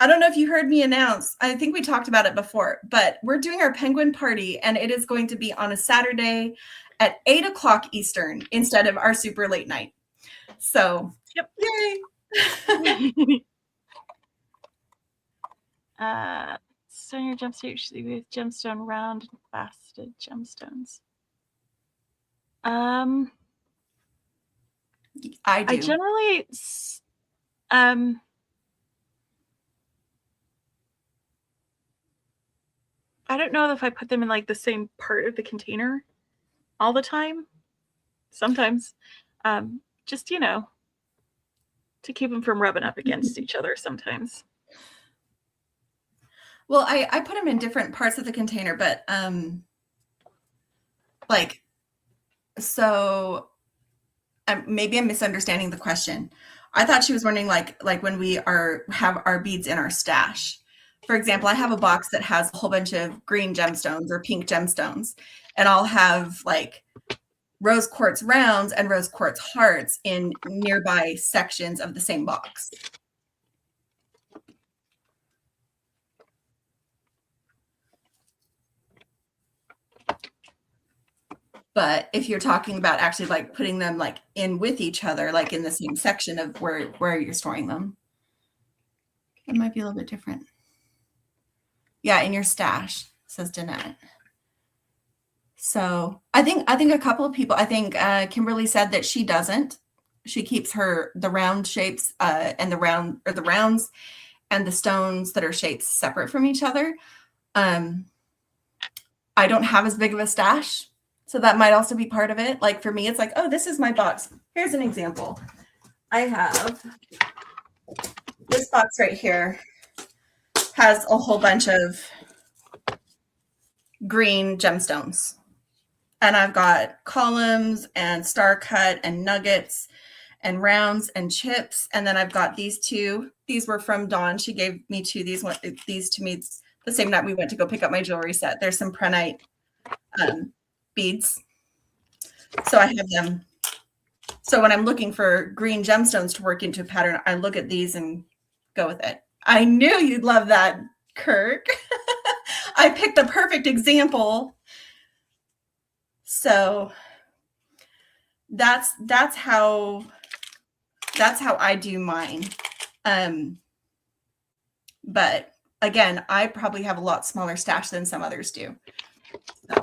I don't know if you heard me announce. I think we talked about it before, but we're doing our penguin party, and it is going to be on a Saturday at 8 o'clock Eastern instead of our super late night. So, yep. Yay. Stone your jumpsuit should be with gemstone round and faceted gemstones. I do. I generally I don't know if I put them in like the same part of the container all the time. Sometimes just, you know, to keep them from rubbing up against each other sometimes. Well, I put them in different parts of the container, but like, so maybe I'm misunderstanding the question. I thought she was wondering like when we have our beads in our stash. For example, I have a box that has a whole bunch of green gemstones or pink gemstones, and I'll have like rose quartz rounds and rose quartz hearts in nearby sections of the same box. But if you're talking about actually like putting them like in with each other, like in the same section of where you're storing them, it might be a little bit different. Yeah, in your stash, says Danette. So I think a couple of people, I think Kimberly said that she doesn't. She keeps the round shapes and the rounds and the stones that are shapes separate from each other. I don't have as big of a stash, so that might also be part of it. Like for me, it's like, oh, this is my box. Here's an example. I have this box right here. Has a whole bunch of green gemstones. And I've got columns and star cut and nuggets and rounds and chips. And then I've got these two. These were from Dawn. She gave me two. These to me the same night we went to go pick up my jewelry set. There's some prehnite beads. So I have them. So when I'm looking for green gemstones to work into a pattern, I look at these and go with it. I knew you'd love that, Kirk. I picked the perfect example. So that's how I do mine. But again, I probably have a lot smaller stash than some others do. So.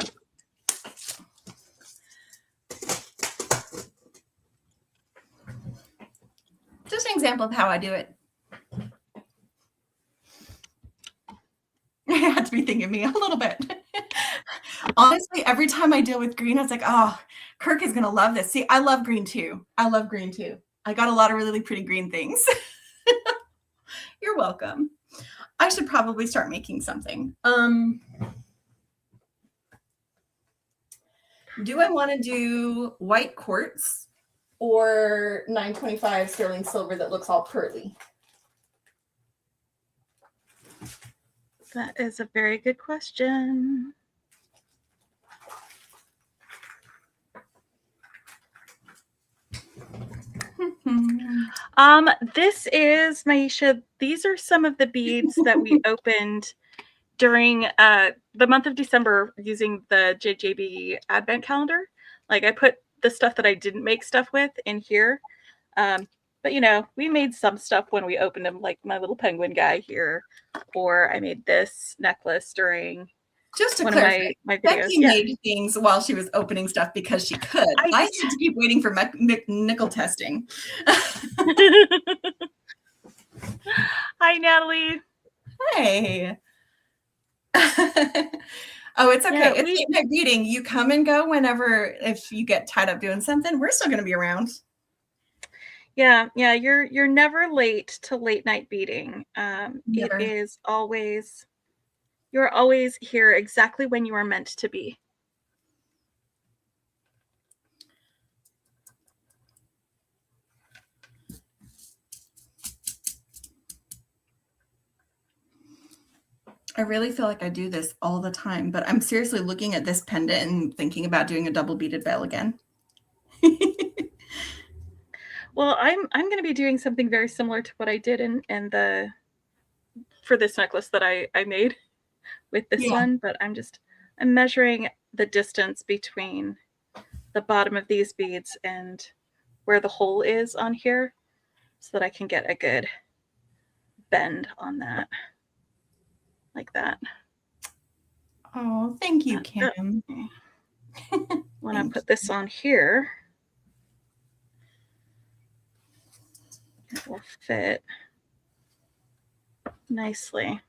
Just an example of how I do it. I had to be thinking me a little bit. Honestly, every time I deal with green, I was like, oh, Kirk is going to love this. See, I love green too. I got a lot of really pretty green things. You're welcome. I should probably start making something. Do I want to do white quartz or 925 sterling silver that looks all pearly? That is a very good question. This is Maisha. These are some of the beads that we opened during the month of December using the JJB Advent Calendar. Like I put the stuff that I didn't make stuff with in here. But you know, we made some stuff when we opened them, like my little penguin guy here, or I made this necklace during Just to one of clarify, my videos. Becky Yeah. made things while she was opening stuff because she could. I had to keep waiting for nickel testing. Hi, Natalie. Hey. Oh, it's okay. Yeah, it's late night beading. You come and go whenever, if you get tied up doing something, we're still going to be around. Yeah, you're never late to late night beading. It is always, you're always here exactly when you are meant to be. I really feel like I do this all the time, but I'm seriously looking at this pendant and thinking about doing a double beaded veil again. Well, I'm going to be doing something very similar to what I did for this necklace that I made with this one, but I'm measuring the distance between the bottom of these beads and where the hole is on here so that I can get a good bend on that, like that. Oh, thank you, Kim. When I put this on here, it will fit nicely.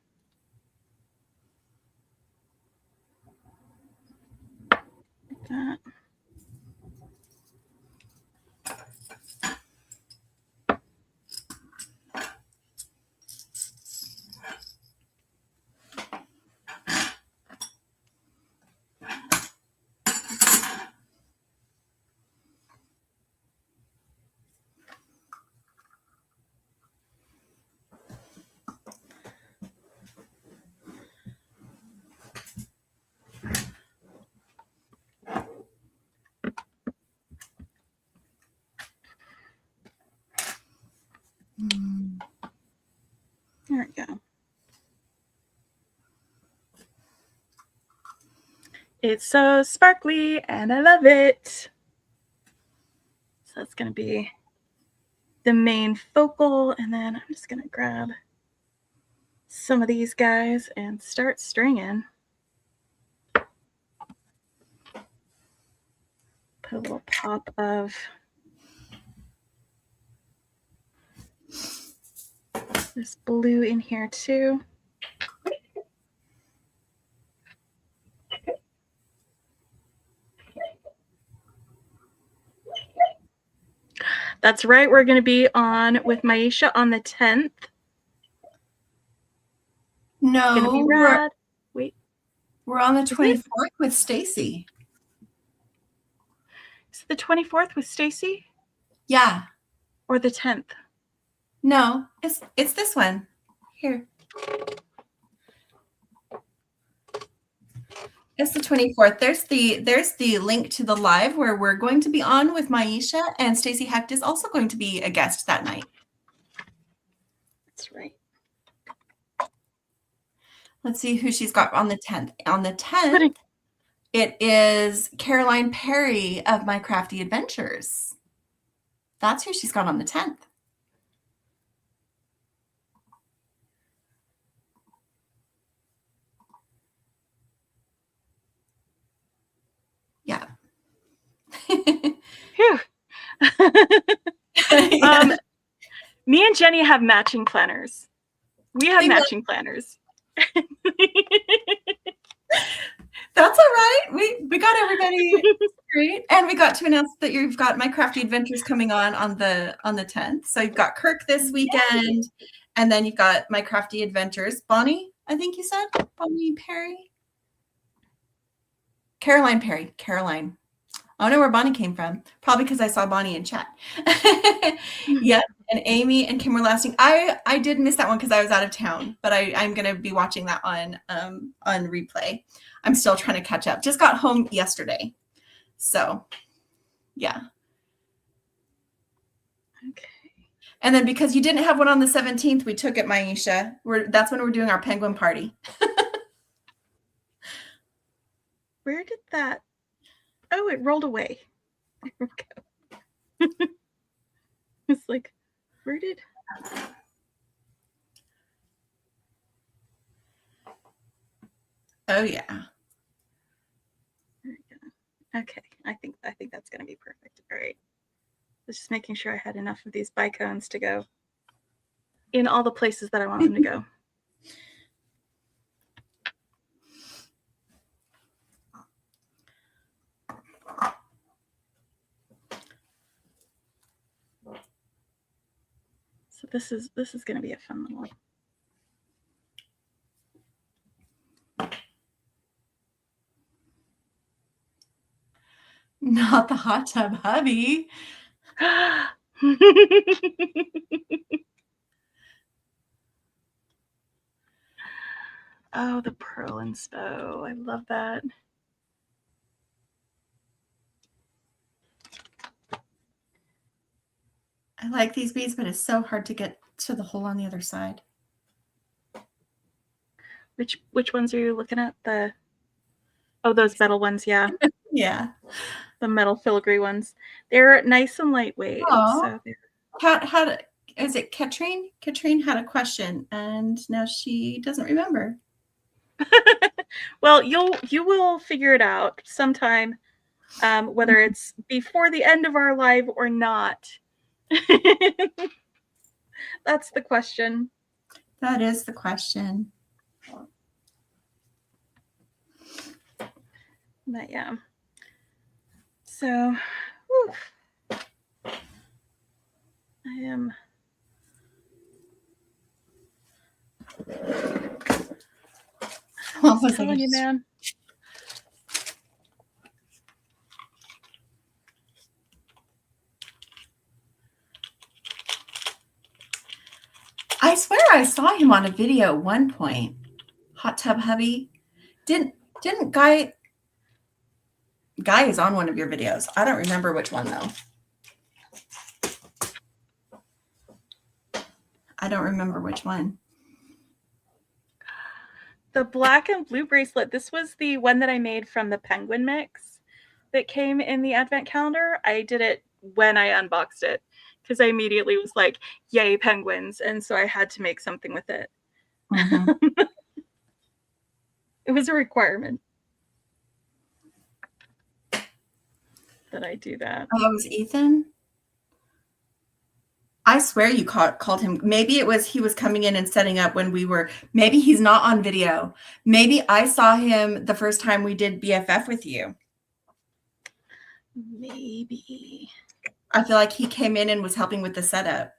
Like that. There we go. It's so sparkly and I love it. So that's going to be the main focal, and then I'm just going to grab some of these guys and start stringing. Put a little pop of this blue in here too. That's right. We're going to be on with Maisha on the 10th. No, it's going to be rad. Wait, we're on the 24th with Stacy. Is it the 24th with Stacy? Yeah. Or the 10th? No, it's this one. Here. It's the 24th. There's the link to the live where we're going to be on with Maisha, and Stacey Hecht is also going to be a guest that night. That's right. Let's see who she's got on the 10th. On the 10th, it is Caroline Perry of My Crafty Adventures. That's who she's got on the 10th. Yeah. Phew. Me and Jenny have matching planners. We have matching planners. That's all right. We got everybody great, and we got to announce that you've got My Crafty Adventures coming on the 10th. So you've got Kirk this weekend, and then you've got My Crafty Adventures. Bonnie, I think you said Bonnie Perry, Caroline Perry, Caroline. I don't know where Bonnie came from. Probably because I saw Bonnie in chat. Yeah, and Amy and Kim were lasting. I did miss that one because I was out of town, but I'm going to be watching that on replay. I'm still trying to catch up. Just got home yesterday. So, yeah. Okay. And then because you didn't have one on the 17th, we took it, Maisha. That's when we're doing our penguin party. Where did that? Oh, it rolled away. There we go. It's like, where did? Oh, yeah. Okay, I think that's going to be perfect. All right. Just making sure I had enough of these bicones to go in all the places that I want them to go. So this is going to be a fun little one. Not the hot tub hubby. Oh, the pearl inspo. I love that. I like these beads, but it's so hard to get to the hole on the other side. Which ones are you looking at? Those metal ones, yeah. Yeah. The metal filigree ones. They're nice and lightweight. Oh, So is it Katrine? Katrine had a question and now she doesn't remember. Well, you will figure it out sometime, whether it's before the end of our live or not. That's the question. That is the question. But yeah. So, whew. I am. I'm telling you, man. I swear I saw him on a video at one point. Hot tub hubby. Didn't Guy is on one of your videos. I don't remember which one though. I don't remember which one. The black and blue bracelet. This was the one that I made from the penguin mix that came in the advent calendar. I did it when I unboxed it because I immediately was like, yay, penguins. And so I had to make something with it. Mm-hmm. It was a requirement that I do that. Oh, it was Ethan? I swear you called him. Maybe it was he was coming in and setting up when we were. Maybe he's not on video. Maybe I saw him the first time we did BFF with you. Maybe. I feel like he came in and was helping with the setup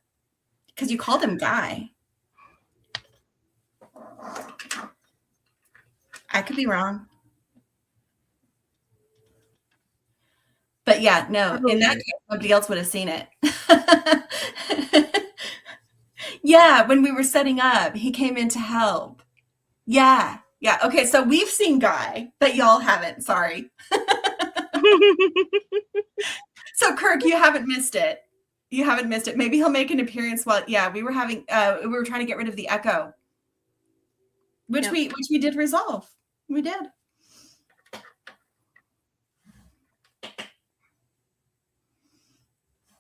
because you called him Guy. I could be wrong. But yeah, no, in that case, nobody else would have seen it. Yeah, when we were setting up, he came in to help. Yeah. Okay, so we've seen Guy, but y'all haven't. Sorry. So Kirk, you haven't missed it. Maybe he'll make an appearance while. Yeah, we were trying to get rid of the echo, which we did resolve. We did.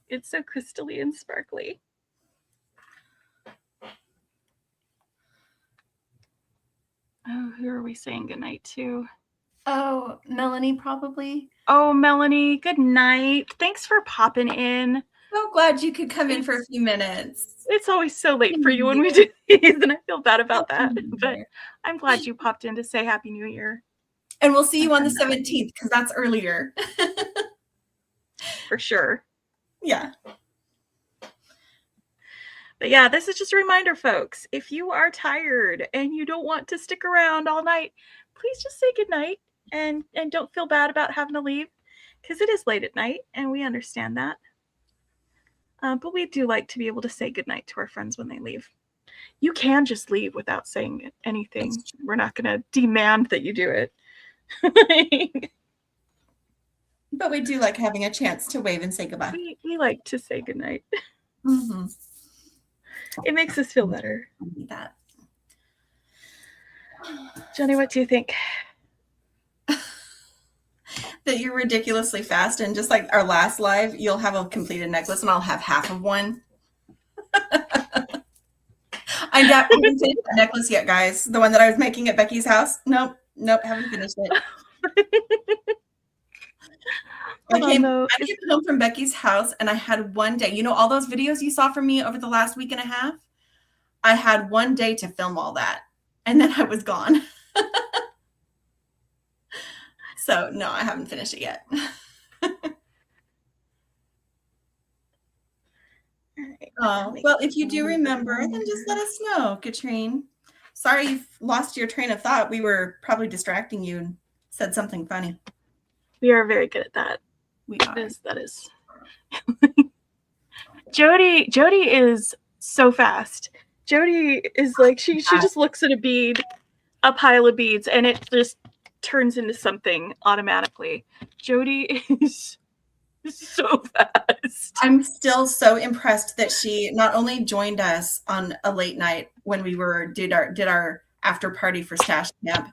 It's so crystally and sparkly. Oh, who are we saying goodnight to? Oh, Melanie, probably. Oh, Melanie, good night. Thanks for popping in. So glad you could come in for a few minutes. It's always so late for you when we do these, and I feel bad about that. But I'm glad you popped in to say Happy New Year. And we'll see you on the 17th because that's earlier. For sure. Yeah. But yeah, this is just a reminder, folks. If you are tired and you don't want to stick around all night, please just say goodnight and don't feel bad about having to leave because it is late at night and we understand that. But we do like to be able to say goodnight to our friends when they leave. You can just leave without saying anything. We're not going to demand that you do it. But we do like having a chance to wave and say goodbye. We like to say goodnight. Mm-hmm. It makes us feel better. I need that. Johnny, what do you think? That you're ridiculously fast, and just like our last live, you'll have a completed necklace and I'll have half of one. I haven't finished the necklace yet, guys. The one that I was making at Becky's house. Nope, haven't finished it. I came no. home from Becky's house and I had one day, all those videos you saw from me over the last week and a half? I had one day to film all that and then I was gone. So no, I haven't finished it yet. Well, if you do remember, then just let us know, Katrine. Sorry you've lost your train of thought. We were probably distracting you and said something funny. We are very good at that. We are. That is. Jody is so fast. Jody is like, she just looks at a pile of beads, and it just turns into something automatically. Jody is so fast. I'm still so impressed that she not only joined us on a late night when we did our after party for Stash Camp.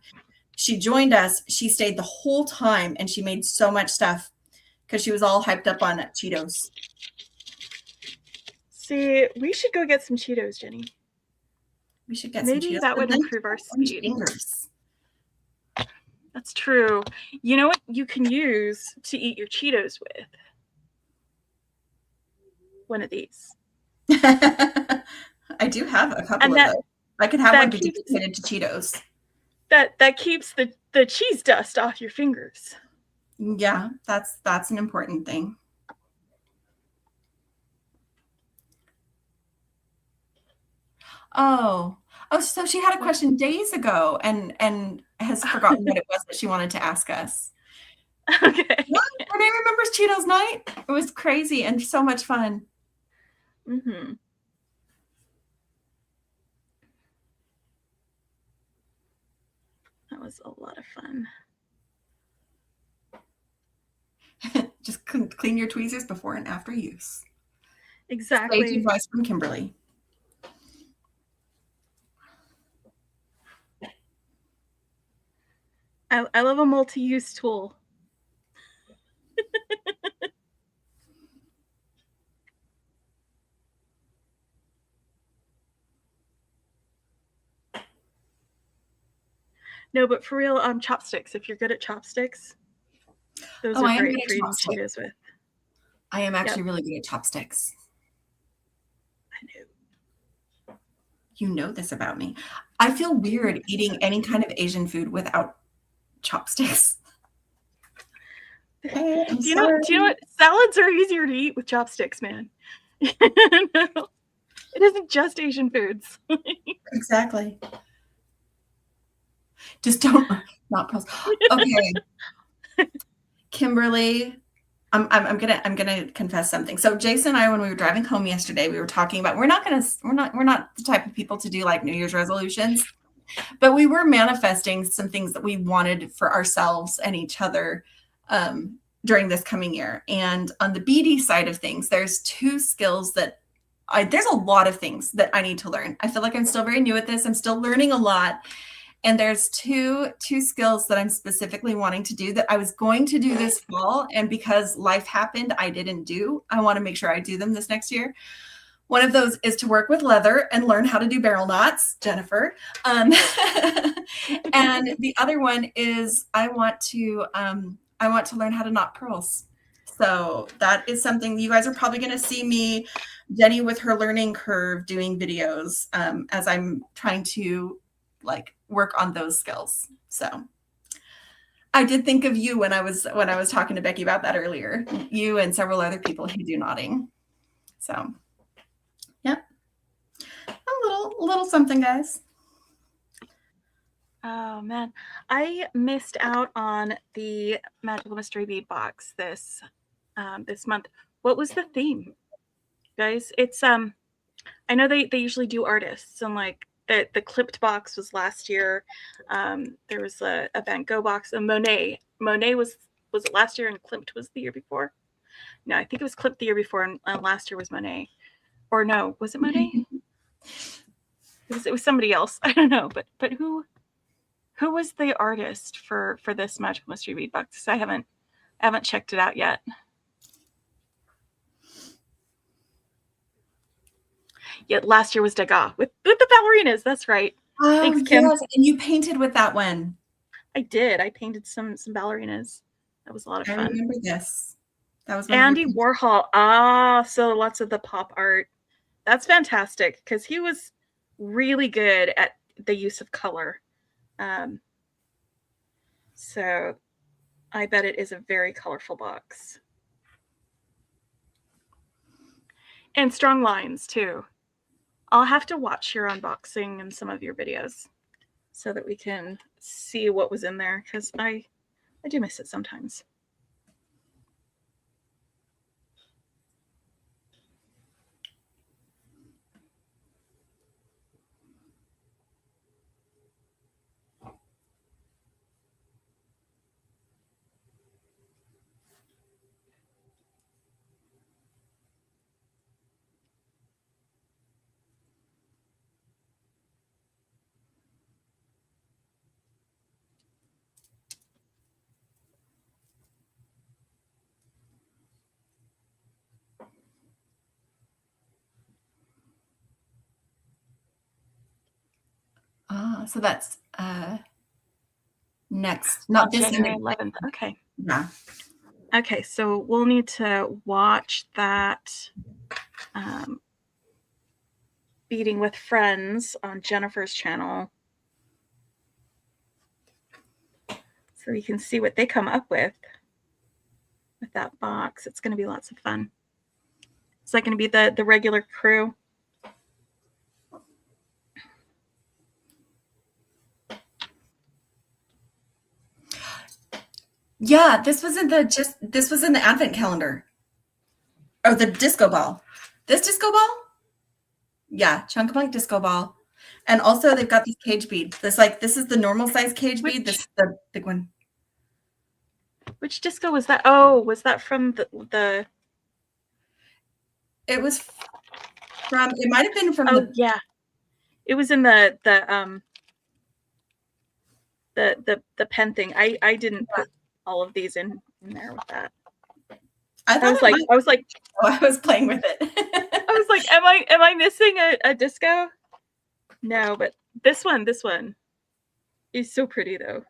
She joined us. She stayed the whole time, and she made so much stuff because she was all hyped up on Cheetos. See, we should go get some Cheetos, Jenny. We should get some Cheetos. Maybe that would improve our speed. Fingers. That's true. You know what you can use to eat your Cheetos with? One of these. I do have a couple of those. I could have one dedicated to Cheetos. That keeps the cheese dust off your fingers. Yeah, that's an important thing. Oh, so she had a question days ago and has forgotten what it was that she wanted to ask us. Okay. Renee remembers Cheetos night. It was crazy and so much fun. Mm-hmm. That was a lot of fun. Just clean your tweezers before and after use. Exactly. Sage advice from Kimberly. I love a multi-use tool. No, but for real, chopsticks. If you're good at chopsticks, those are great for eating Cheetos with. I am actually really good at chopsticks. I know. You know this about me. I feel weird eating any kind of Asian food without chopsticks. Do you know what? Salads are easier to eat with chopsticks, man. No, it isn't just Asian foods. Exactly. Just not pearls. Okay. Kimberly, I'm gonna confess something. So Jason and I, when we were driving home yesterday, we were talking about we're not the type of people to do like New Year's resolutions, but we were manifesting some things that we wanted for ourselves and each other during this coming year. And on the BD side of things, there's two skills that there's a lot of things that I need to learn. I feel like I'm still very new at this. I'm still learning a lot. And there's two skills that I'm specifically wanting to do that I was going to do this fall. And because life happened, I didn't do. I want to make sure I do them this next year. One of those is to work with leather and learn how to do barrel knots, Jennifer. And the other one is I want to learn how to knot pearls. So that is something you guys are probably going to see me, Jenny, with her learning curve, doing videos as I'm trying to work on those skills. So I did think of you when I was talking to Becky about that earlier. You and several other people who do knotting. So, yep, a little something, guys. Oh man, I missed out on the Magical Mystery Bead box this month. What was the theme, guys? It's I know they usually do artists, and the clipped box was last year. There was a Van Gogh box, a Monet. Monet was it last year, and clipped was the year before? No, I think it was clipped the year before, and last year was Monet. Or no, was it Monet? It was somebody else. I don't know, but who was the artist for this Magical Mystery Bead box? I haven't checked it out yet. Yeah, last year was Degas with the ballerinas. That's right. Oh, thanks, Kim. Yes. And you painted with that one. I did. I painted some ballerinas. That was a lot of I fun. remember this. That was one Andy of your Warhol. Ah, so lots of the pop art. That's fantastic because he was really good at the use of color. So I bet it is a very colorful box. And strong lines too. I'll have to watch your unboxing and some of your videos so that we can see what was in there because I do miss it sometimes. so that's next, not this January 11th. Okay. Yeah. Okay, so we'll need to watch that Beading with Friends on Jennifer's channel so we can see what they come up with that box. It's going to be lots of fun. Is that going to be the regular crew? Yeah, this was in the Advent calendar. Oh, the disco ball. This disco ball? Yeah, Chunk-a-Punk disco ball. And also they've got these cage beads. This is the normal size cage bead. This is the big one. Which disco was that? Oh, was that from the It was from, it might have been from yeah. It was in the pen thing. I didn't put all of these in there with that. I was playing with it. I was like, am I missing a disco? No, but this one is so pretty though.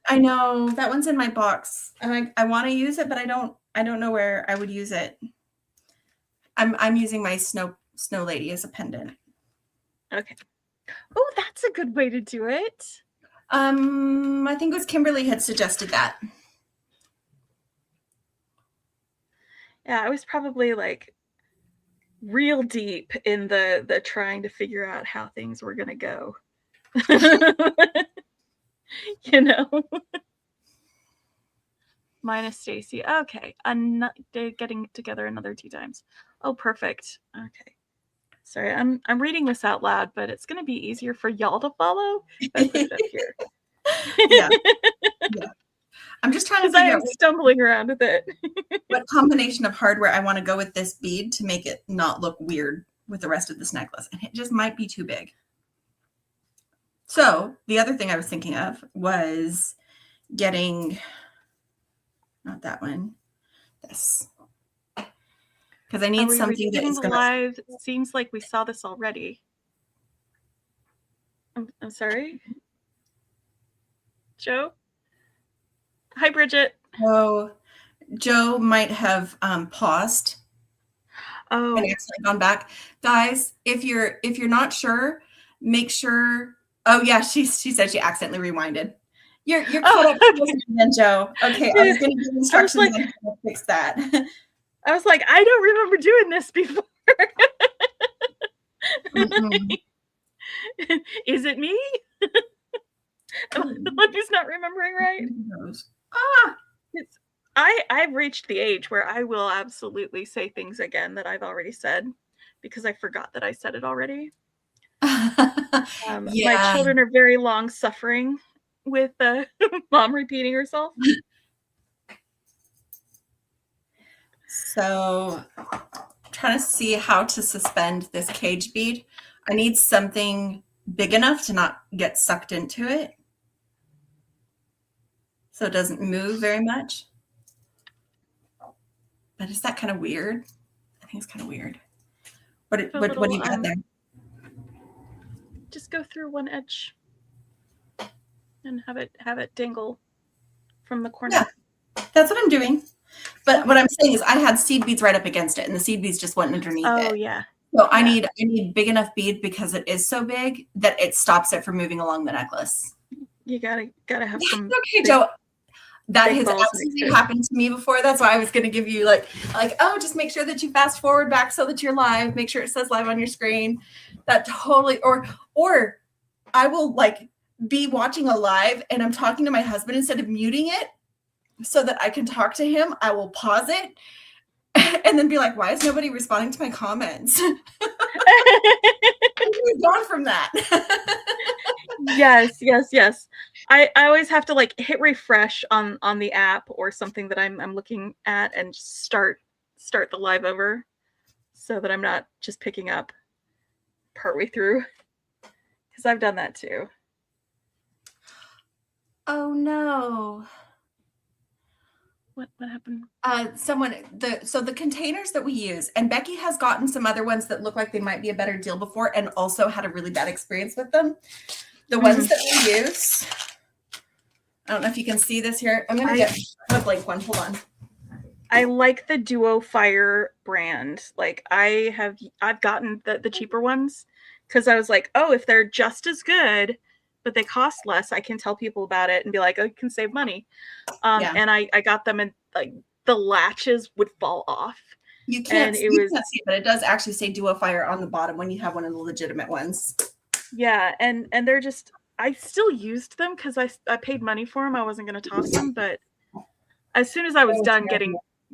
I know that one's in my box, and I want to use it, but I don't know where I would use it. I'm using my snow lady as a pendant. Okay. Oh, that's a good way to do it. I think it was Kimberly had suggested that. Yeah, I was probably like real deep in the trying to figure out how things were gonna go. You know. Minus Stacy. Okay. They're getting together another 2 times. Oh, perfect. Okay. Sorry, I'm reading this out loud, but it's gonna be easier for y'all to follow if I put it up here. Yeah. Yeah. I'm just trying to figure out stumbling around with it. What combination of hardware I want to go with this bead to make it not look weird with the rest of this necklace. And it just might be too big. So the other thing I was thinking of was getting, not that one, this. Because I need something that is going to... live. It seems like we saw this already. I'm sorry. Joe? Hi, Bridget. Oh, Joe might have paused. Oh. And accidentally gone back. Guys, if you're not sure, make sure... Oh yeah, she said she accidentally rewinded. You're caught up then, Joe. Okay, I was going to give instructions on how to fix that. I was like, I don't remember doing this before. Is it me? Am I the one who's not remembering right? I've reached the age where I will absolutely say things again that I've already said because I forgot that I said it already. My children are very long suffering with mom repeating herself. So I'm trying to see how to suspend this cage bead. I need something big enough to not get sucked into it so it doesn't move very much. But is that kind of weird? I think it's kind of weird. What do you got there? Just go through one edge and have it dangle from the corner. Yeah, That's what I'm doing. But what I'm saying is I had seed beads right up against it, and the seed beads just went underneath it. Oh yeah. So I need big enough bead because it is so big that it stops it from moving along the necklace. You gotta have some. Okay, Joe. That has absolutely happened to me before. That's why I was going to give you like, oh, just make sure that you fast forward back so that you're live. Make sure it says live on your screen. That totally, or I will like be watching a live and I'm talking to my husband instead of muting it so that I can talk to him. I will pause it and then be like, why is nobody responding to my comments? Moved on from that. Yes. I always have to like hit refresh on the app or something that I'm looking at and start the live over so that I'm not just picking up partway through, because I've done that too. Oh no. What happened? So the containers that we use, and Becky has gotten some other ones that look like they might be a better deal before and also had a really bad experience with them. The ones that we use, I don't know if you can see this here. I'm going to get a blank one. Hold on. I like the Duo Fire brand. Like I've gotten the cheaper ones because I was like, oh, if they're just as good, but they cost less, I can tell people about it and be like, oh, you can save money. And I got them and like the latches would fall off. You can't see it, but it does actually say Duo Fire on the bottom when you have one of the legitimate ones. Yeah, and they're just, I still used them because I paid money for them. I wasn't going to toss them, but as soon as I was done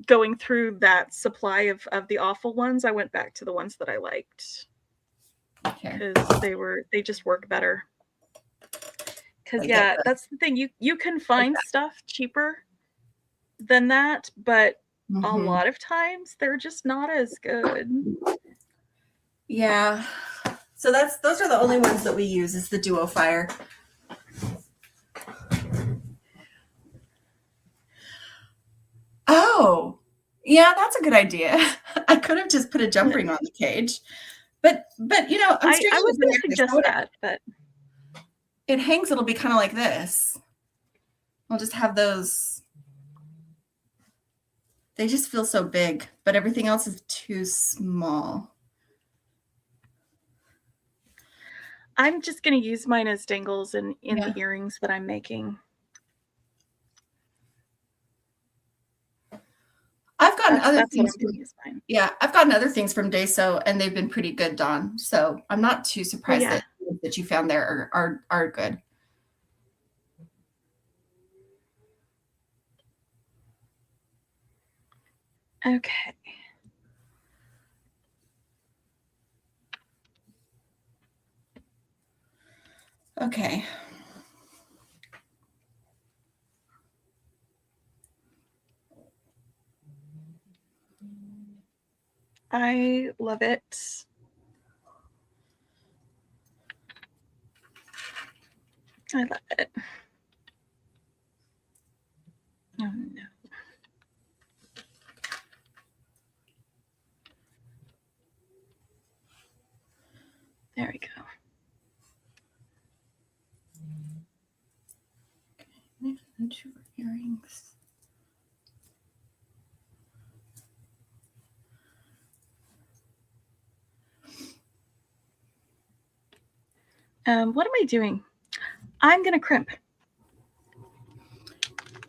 going through that supply of the awful ones, I went back to the ones that I liked because they just work better. Because that's the thing, you can find stuff cheaper than that, but a lot of times they're just not as good. Yeah. So those are the only ones that we use is the Duo Fire. Oh, yeah, that's a good idea. I could have just put a jump ring on the cage, but you know, I was going to suggest that, but it hangs. It'll be kind of like this. I'll just have those. They just feel so big, but everything else is too small. I'm just going to use mine as dangles in the earrings that I'm making. I've gotten other things. I've gotten other things from Dayso, and they've been pretty good, Dawn. So I'm not too surprised that you found there are good. Okay. Okay. I love it. I love it. Oh no. There we go. Two earrings. What am I doing? I'm going to crimp.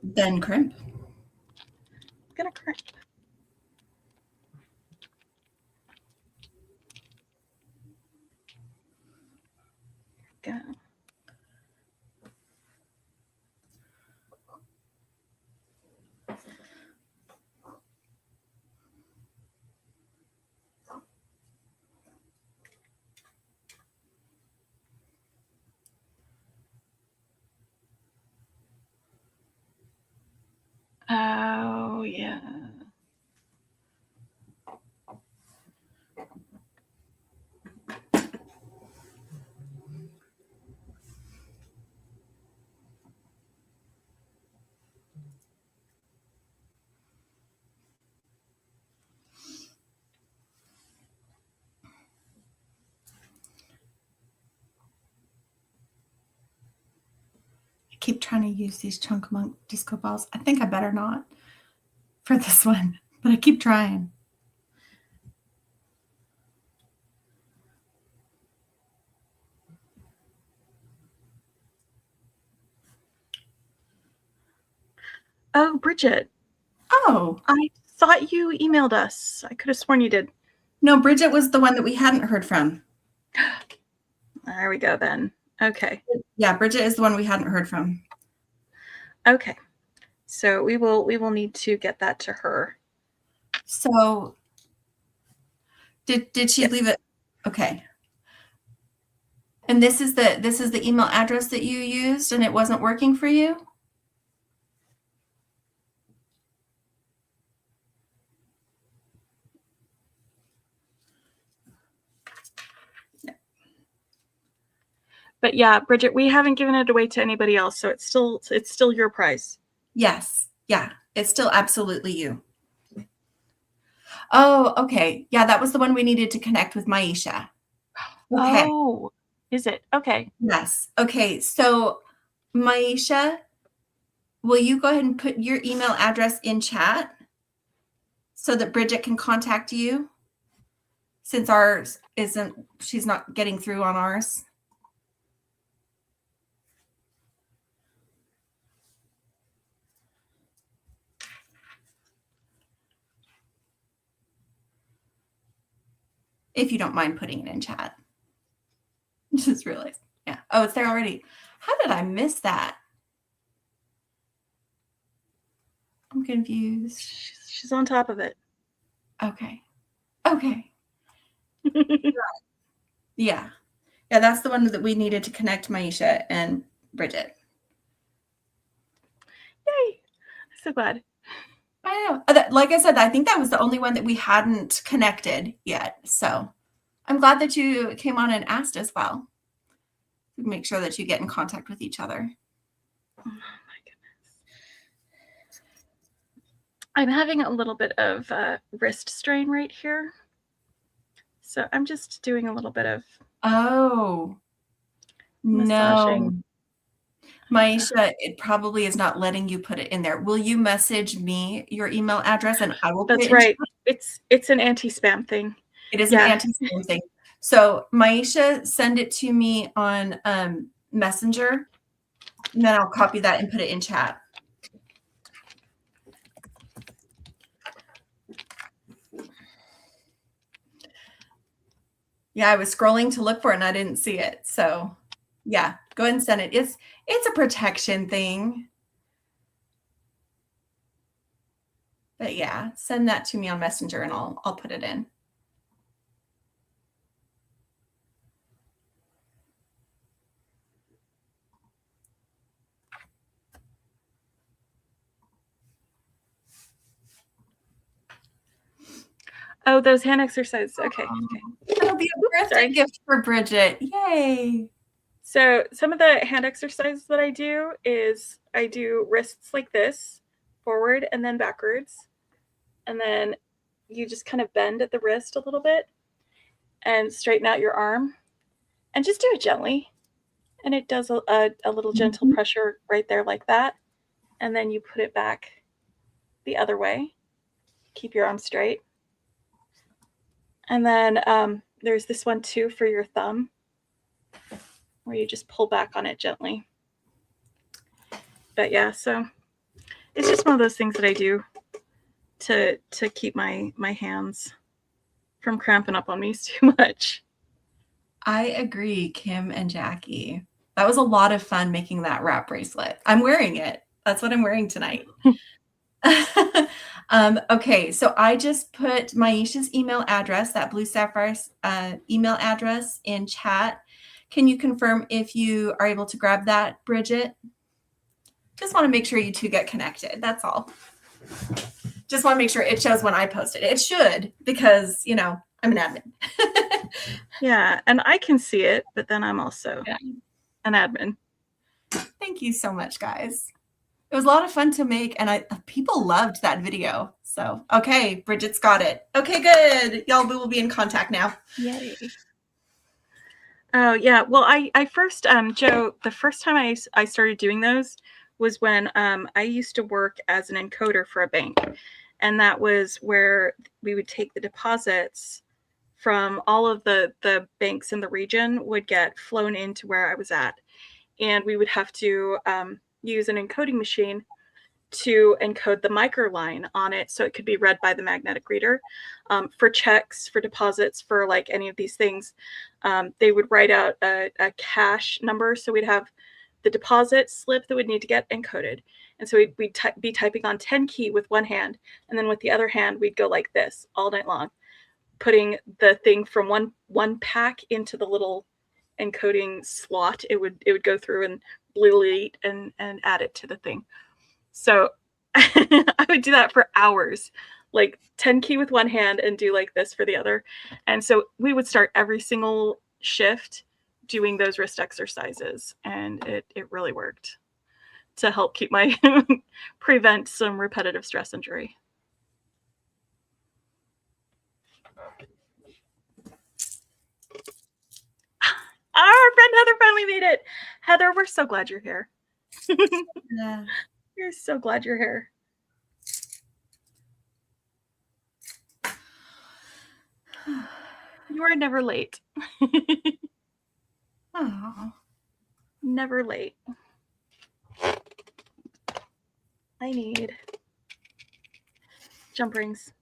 Then crimp. I'm going to crimp. Go. Oh, yeah. I keep trying to use these Chunk Monk disco balls. I think I better not. for this one, but I keep trying. Oh, Bridget. Oh. I thought you emailed us. I could have sworn you did. No, Bridget was the one that we hadn't heard from. There we go then. Okay. Yeah, Bridget is the one we hadn't heard from. Okay. So we will need to get that to her. So did she leave it? Okay. And this is the email address that you used and it wasn't working for you? But yeah, Bridget, we haven't given it away to anybody else, so it's still your prize. Yes. Yeah. It's still absolutely you. Oh, okay. Yeah, that was the one we needed to connect with Maisha. Okay. Oh, is it? Okay. Yes. Okay. So Maisha, will you go ahead and put your email address in chat so that Bridget can contact you? Since ours isn't, she's not getting through on ours. If you don't mind putting it in chat. Just realized. Yeah. Oh, it's there already. How did I miss that? I'm confused. She's on top of it. Okay. Okay. Yeah. Yeah, that's the one that we needed to connect Maisha and Bridget. Yay. I'm so glad. I know. Like I said, I think that was the only one that we hadn't connected yet. So I'm glad that you came on and asked as well. Make sure that you get in contact with each other. Oh my goodness. I'm having a little bit of wrist strain right here. So I'm just doing a little bit of massaging. No. Maisha, it probably is not letting you put it in there. Will you message me your email address and I will put That's it in right. chat? It's an anti-spam thing. It is an anti-spam thing. So Maisha, send it to me on Messenger, and then I'll copy that and put it in chat. Yeah, I was scrolling to look for it and I didn't see it. So yeah, go ahead and send it. It's a protection thing. But yeah, send that to me on Messenger and I'll put it in. Oh, those hand exercises. Okay. It'll be a birthday gift for Bridget. Yay. So some of the hand exercises that I do is I do wrists like this, forward and then backwards. And then you just kind of bend at the wrist a little bit and straighten out your arm and just do it gently. And it does a little gentle pressure right there like that. And then you put it back the other way. Keep your arm straight. And then there's this one too for your thumb where you just pull back on it gently. But yeah, so it's just one of those things that I do to keep my hands from cramping up on me too much. I agree, Kim and Jackie. That was a lot of fun making that wrap bracelet. I'm wearing it. That's what I'm wearing tonight. Okay, so I just put Maisha's email address, that Blue Sapphire's email address in chat. Can you confirm if you are able to grab that, Bridget? Just want to make sure you two get connected. That's all. Just want to make sure it shows when I post it. It should, because, you know, I'm an admin. Yeah, and I can see it, but then I'm also an admin. Thank you so much, guys. It was a lot of fun to make, and people loved that video. So, okay, Bridget's got it. Okay, good. Y'all, we will be in contact now. Yay. Oh, yeah. Well, I first, Joe, the first time I started doing those was when I used to work as an encoder for a bank. And that was where we would take the deposits from all of the banks in the region would get flown into where I was at. And we would have to use an encoding machine to encode the microline on it so it could be read by the magnetic reader. For checks, for deposits, for like any of these things, they would write out a cash number. So we'd have the deposit slip that would need to get encoded. And so we'd be typing on 10 key with one hand, and then with the other hand, we'd go like this all night long, putting the thing from one pack into the little encoding slot. It would go through and delete and add it to the thing. So I would do that for hours, like 10 key with one hand and do like this for the other. And so we would start every single shift doing those wrist exercises, and it really worked to help keep my prevent some repetitive stress injury. Our friend Heather finally made it. Heather, we're so glad you're here. Yeah. We're so glad you're here. You are never late. Oh. Never late. I need jump rings.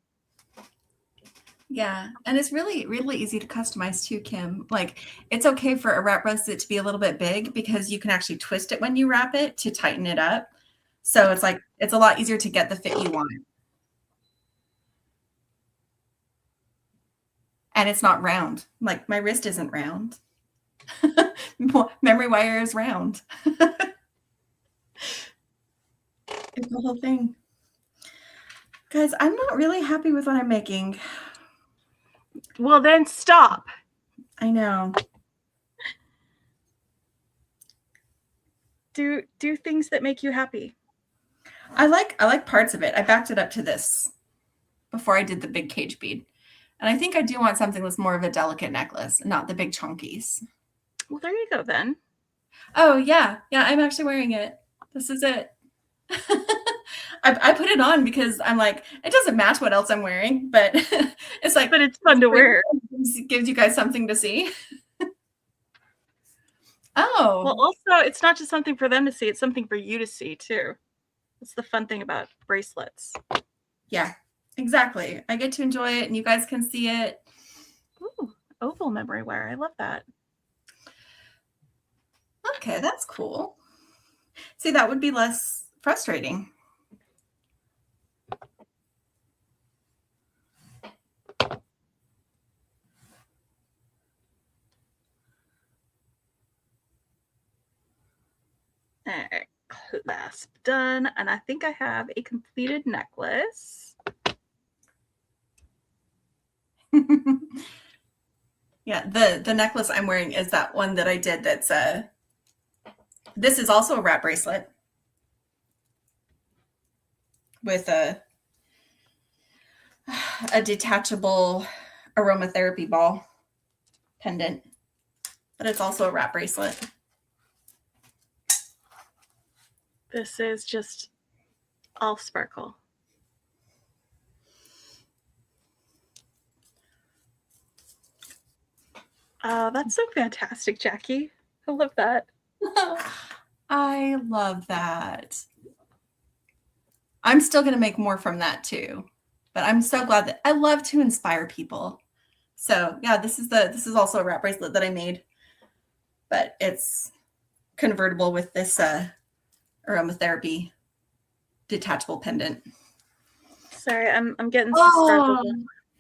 Yeah, and it's really, really easy to customize too, Kim. Like, it's okay for a wrap bracelet to be a little bit big because you can actually twist it when you wrap it to tighten it up. So it's like, it's a lot easier to get the fit you want. And it's not round. Like, my wrist isn't round. Memory wire is round. It's the whole thing. Guys, I'm not really happy with what I'm making. Well, then stop. I know. Do things that make you happy. I like parts of it. I backed it up to this before I did the big cage bead. And I think I do want something that's more of a delicate necklace, not the big chunkies. Well, there you go then. Oh, yeah. Yeah, I'm actually wearing it. This is it. I put it on because I'm like, it doesn't match what else I'm wearing, but it's like, but it's fun to wear. It gives you guys something to see. Oh. Well, also, it's not just something for them to see. It's something for you to see, too. That's the fun thing about bracelets. Yeah, exactly. I get to enjoy it, and you guys can see it. Ooh, oval memory wire. I love that. Okay, that's cool. See, that would be less frustrating. All right, clasp done, and I think I have a completed necklace. Yeah, the necklace I'm wearing is that one that I did that's this is also a wrap bracelet with a detachable aromatherapy ball pendant, but it's also a wrap bracelet. This is just all sparkle. Oh, that's so fantastic, Jackie. I love that. I love that. I'm still going to make more from that too, but I'm so glad that I love to inspire people. So yeah, this is also a wrap bracelet that I made, but it's convertible with this aromatherapy detachable pendant. Sorry, I'm getting some sparkle.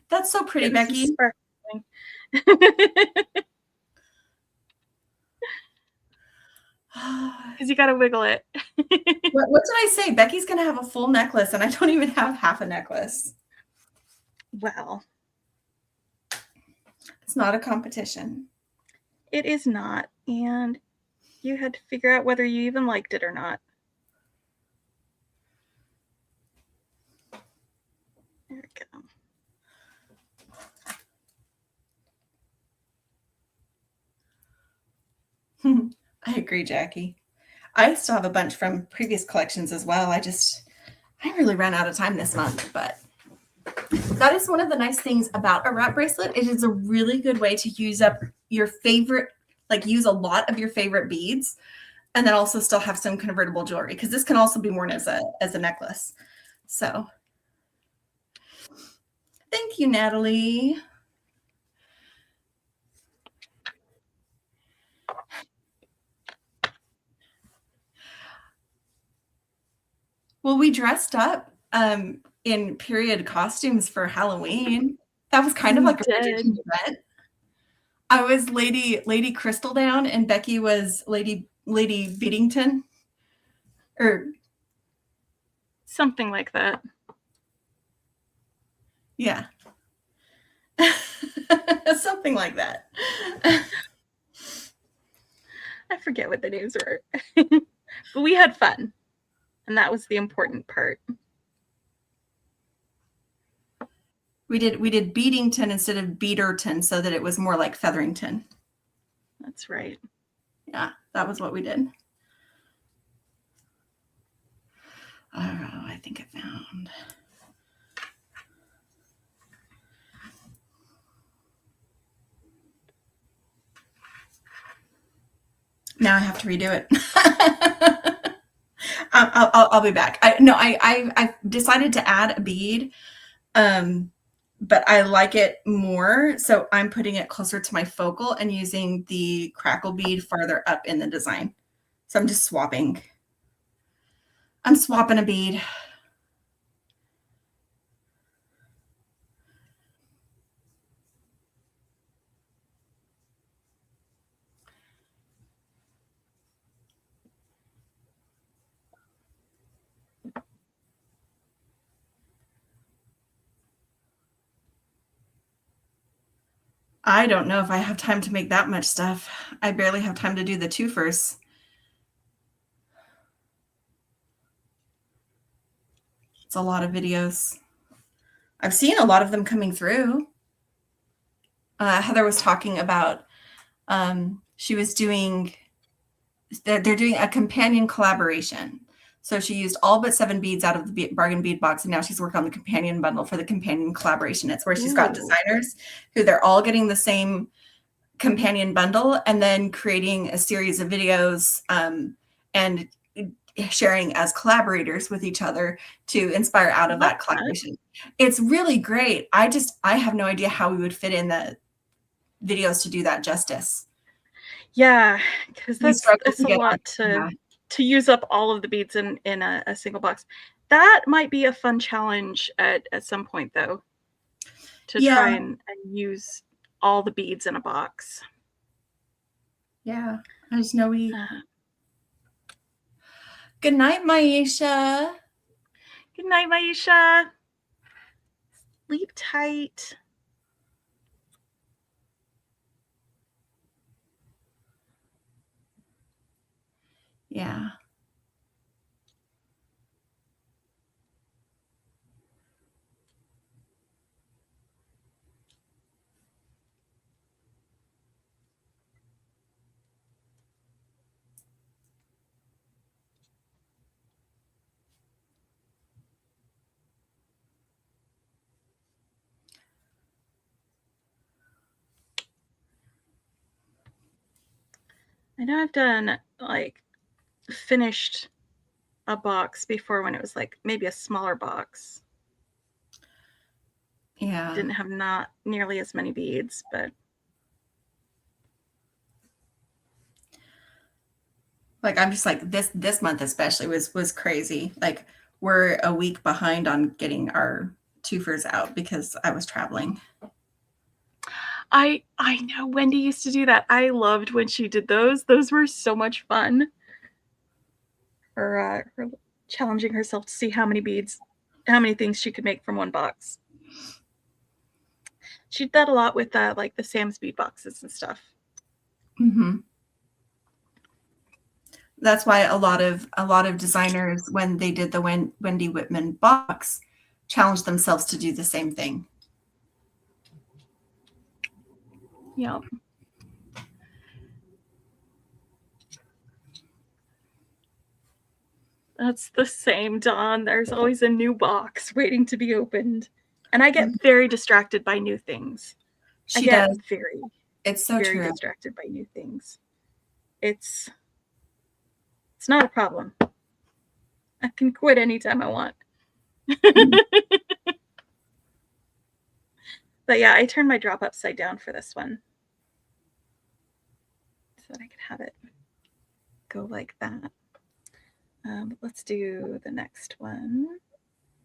That's so pretty, Becky. Because you gotta wiggle it. What did I say? Becky's gonna have a full necklace, and I don't even have half a necklace. Well, it's not a competition. It is not, and you had to figure out whether you even liked it or not. There we go. I agree, Jackie. I still have a bunch from previous collections as well. I really ran out of time this month, but that is one of the nice things about a wrap bracelet. It is a really good way to use up your favorite, like use a lot of your favorite beads, and then also still have some convertible jewelry, because this can also be worn as a necklace. So thank you, Natalie. Well, we dressed up in period costumes for Halloween. That was kind of like a predicting event. I was Lady Crystal Down, and Becky was Lady Beadington, or something like that. Yeah. Something like that. I forget what the names were. But we had fun. And that was the important part. We did Beadington instead of Beaterton, so that it was more like Featherington. That's right. Yeah, that was what we did. Oh, I think I found. Now I have to redo it. I'll be back. I decided to add a bead, but I like it more, so I'm putting it closer to my focal and using the crackle bead farther up in the design. So I'm just swapping. I'm swapping a bead. I don't know if I have time to make that much stuff. I barely have time to do the twofers. It's a lot of videos. I've seen a lot of them coming through. Heather was talking about, she was doing, they're doing a companion collaboration. So she used all but 7 beads out of the bargain bead box, and now she's working on the companion bundle for the companion collaboration. It's where she's got designers who they're all getting the same companion bundle and then creating a series of videos and sharing as collaborators with each other to inspire out of that collaboration. It's really great. I have no idea how we would fit in the videos to do that justice. Yeah, because that's a lot to use up all of the beads in a single box. That might be a fun challenge at some point, though, to try and use all the beads in a box. Yeah, I just know we... Good night, Maisha. Good night, Maisha. Sleep tight. Yeah. I know I've done finished a box before when it was maybe a smaller box. Yeah. Didn't have not nearly as many beads, but I'm just this month especially was crazy. We're a week behind on getting our twofers out because I was traveling. I know Wendy used to do that. I loved when she did those. Those were so much fun. Her challenging herself to see how many things she could make from one box. She did that a lot with the Sam's bead boxes and stuff. Mm-hmm. That's why a lot of designers, when they did the Wendy Whitman box, challenged themselves to do the same thing. Yep. That's the same, Dawn. There's always a new box waiting to be opened. And I get very distracted by new things. She does. It's so very true. distracted by new things. It's not a problem. I can quit anytime I want. But yeah, I turned my drop upside down for this one so that I could have it go like that. Let's do the next one.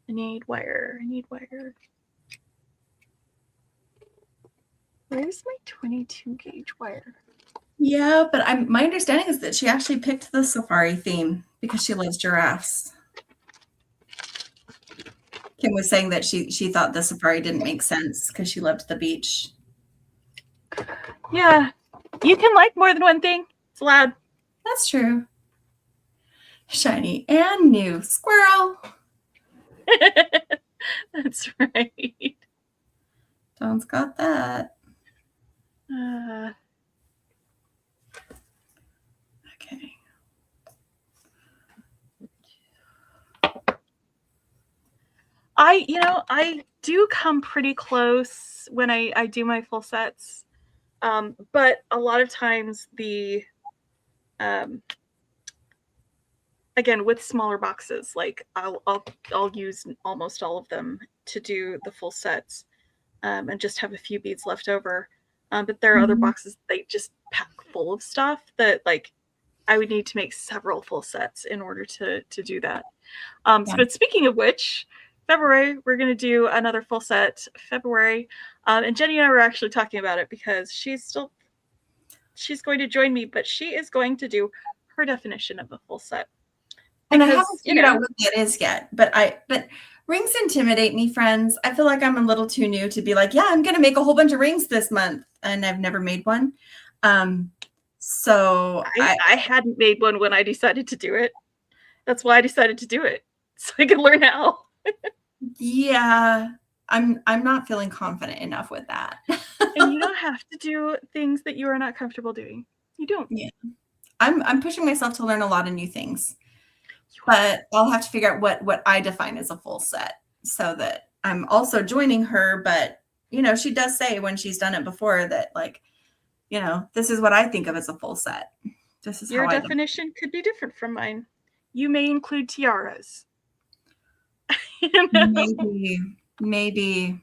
I need wire. Where's my 22 gauge wire? Yeah, but my understanding is that she actually picked the safari theme because she loves giraffes. Kim was saying that she thought the safari didn't make sense because she loved the beach. Yeah, you can like more than one thing. It's allowed. That's true. Shiny and new squirrel. That's right. Dawn's got that. Okay. I do come pretty close when I do my full sets. But a lot of times again, with smaller boxes, like I'll use almost all of them to do the full sets, and just have a few beads left over. But there are other boxes they just pack full of stuff that like I would need to make several full sets in order to do that. But speaking of which, February we're going to do another full set. February, and Jenny and I were actually talking about it because she's going to join me, but she is going to do her definition of a full set. And I haven't figured out what that is yet, but rings intimidate me, friends. I feel like I'm a little too new to be like, yeah, I'm going to make a whole bunch of rings this month, and I've never made one. So I hadn't made one when I decided to do it. That's why I decided to do it, so I could learn how. Yeah, I'm not feeling confident enough with that. And you don't have to do things that you are not comfortable doing. You don't. Yeah, I'm pushing myself to learn a lot of new things. But I'll have to figure out what I define as a full set so that I'm also joining her. But, she does say when she's done it before that, like, this is what I think of as a full set. This is your definition could be different from mine. You may include tiaras. Maybe.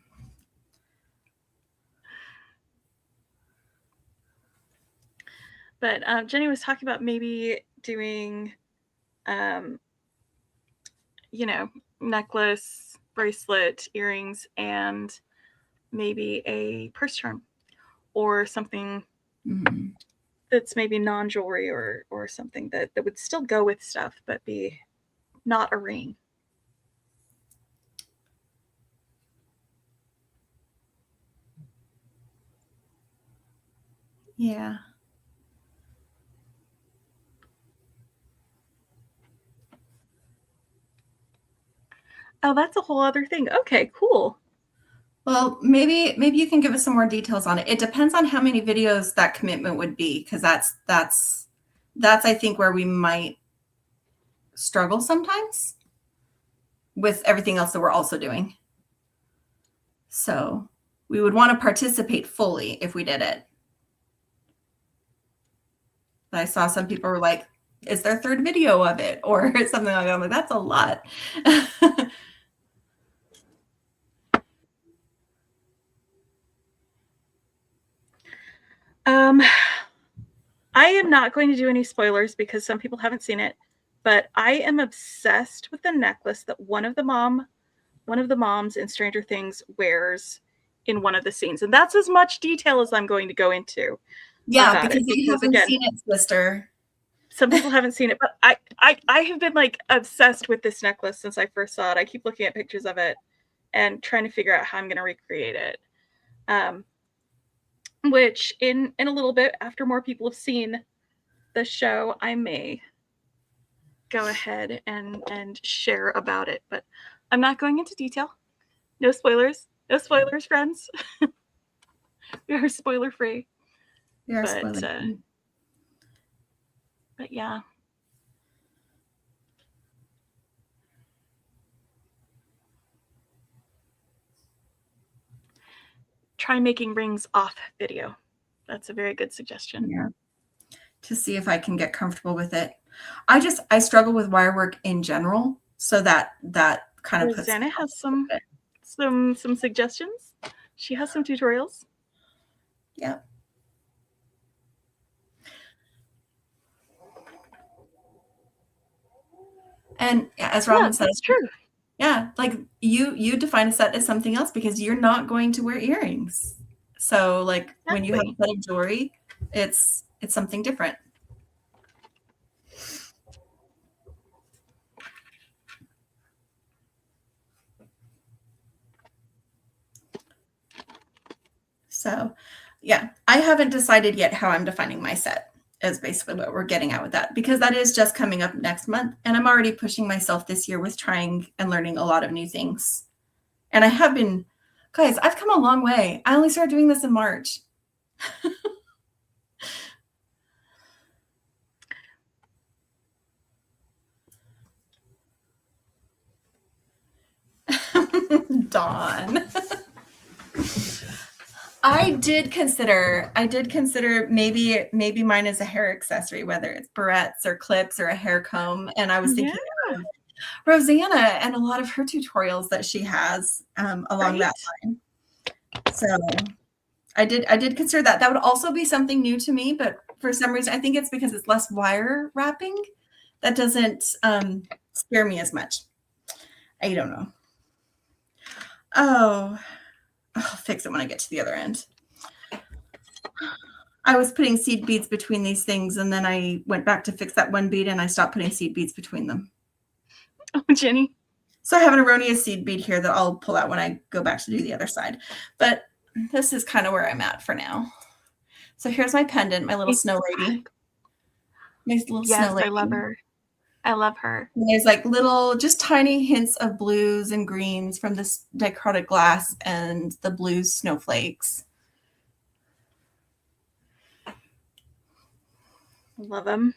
But Jenny was talking about maybe doing necklace, bracelet, earrings, and maybe a purse charm or something that's maybe non-jewelry or something that would still go with stuff but be not a ring. Yeah. Oh, that's a whole other thing. Okay, cool. Well, maybe you can give us some more details on it. It depends on how many videos that commitment would be, because that's I think where we might struggle sometimes with everything else that we're also doing. So we would want to participate fully if we did it. But I saw some people were like, is there a third video of it or something like that? I'm like, that's a lot. I am not going to do any spoilers because some people haven't seen it, but I am obsessed with the necklace that one of the moms in Stranger Things wears in one of the scenes. And that's as much detail as I'm going to go into. Yeah, because you haven't seen it, sister. Some people haven't seen it, but I have been like obsessed with this necklace since I first saw it. I keep looking at pictures of it and trying to figure out how I'm going to recreate it. Which in a little bit, after more people have seen the show, I may go ahead and share about it. But I'm not going into detail. No spoilers. No spoilers, friends. We are spoiler free. We are spoiler free. But yeah. try making rings off video. That's a very good suggestion. Yeah. To see if I can get comfortable with it. I struggle with wire work in general, so that kind of puts. Rosanna has some suggestions. She has some tutorials. Yeah. And as Robin said, that's true. Yeah, like you define a set as something else because you're not going to wear earrings. So like when you have a set of jewelry, it's something different. So yeah, I haven't decided yet how I'm defining my set is basically what we're getting at with that, because that is just coming up next month. And I'm already pushing myself this year with trying and learning a lot of new things. And I have been, guys, I've come a long way. I only started doing this in March. Dawn. I did consider maybe mine is a hair accessory, whether it's barrettes or clips or a hair comb. And I was thinking of Rosanna and a lot of her tutorials that she has along that line. So I did consider that. That would also be something new to me, but for some reason, I think it's because it's less wire wrapping that doesn't scare me as much. I don't know. Oh, I'll fix it when I get to the other end. I was putting seed beads between these things, and then I went back to fix that one bead, and I stopped putting seed beads between them. Oh, Jenny. So I have an erroneous seed bead here that I'll pull out when I go back to do the other side. But this is kind of where I'm at for now. So here's my pendant, my little snow lady. Nice little snow lady. I love her. I love her. And there's like little, just tiny hints of blues and greens from this dichrotic glass and the blue snowflakes. Love them.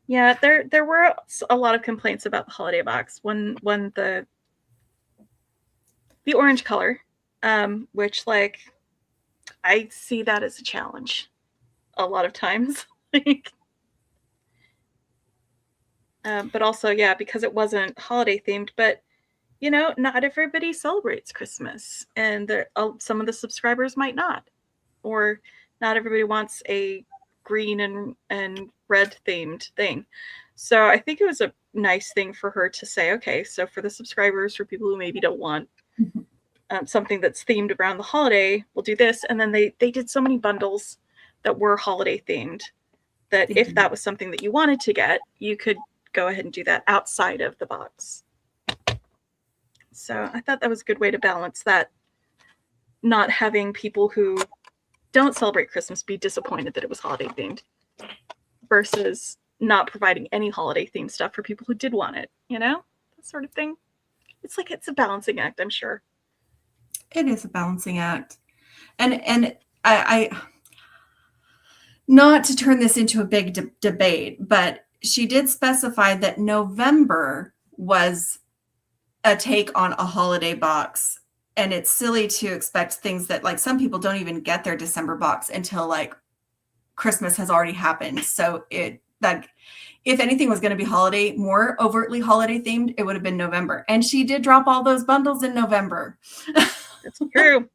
Yeah, there were a lot of complaints about the holiday box when the orange color, which like I see that as a challenge a lot of times. But also, yeah, because it wasn't holiday themed, but you know, not everybody celebrates Christmas, and some of the subscribers might not, or not everybody wants a green and red themed thing. So I think it was a nice thing for her to say, okay, so for the subscribers, for people who maybe don't want something that's themed around the holiday, we'll do this. And then they did so many bundles that were holiday themed that if that was something that you wanted to get, you could go ahead and do that outside of the box. So I thought that was a good way to balance that, not having people who don't celebrate Christmas be disappointed that it was holiday themed versus not providing any holiday themed stuff for people who did want it, you know, that sort of thing. It's like, it's a balancing act, I'm sure. It is a balancing act. And I not to turn this into a big debate, but she did specify that November was a take on a holiday box. And it's silly to expect things that, like, some people don't even get their December box until like Christmas has already happened. So that if anything was going to be more overtly holiday themed, it would have been November. And she did drop all those bundles in November. It's true.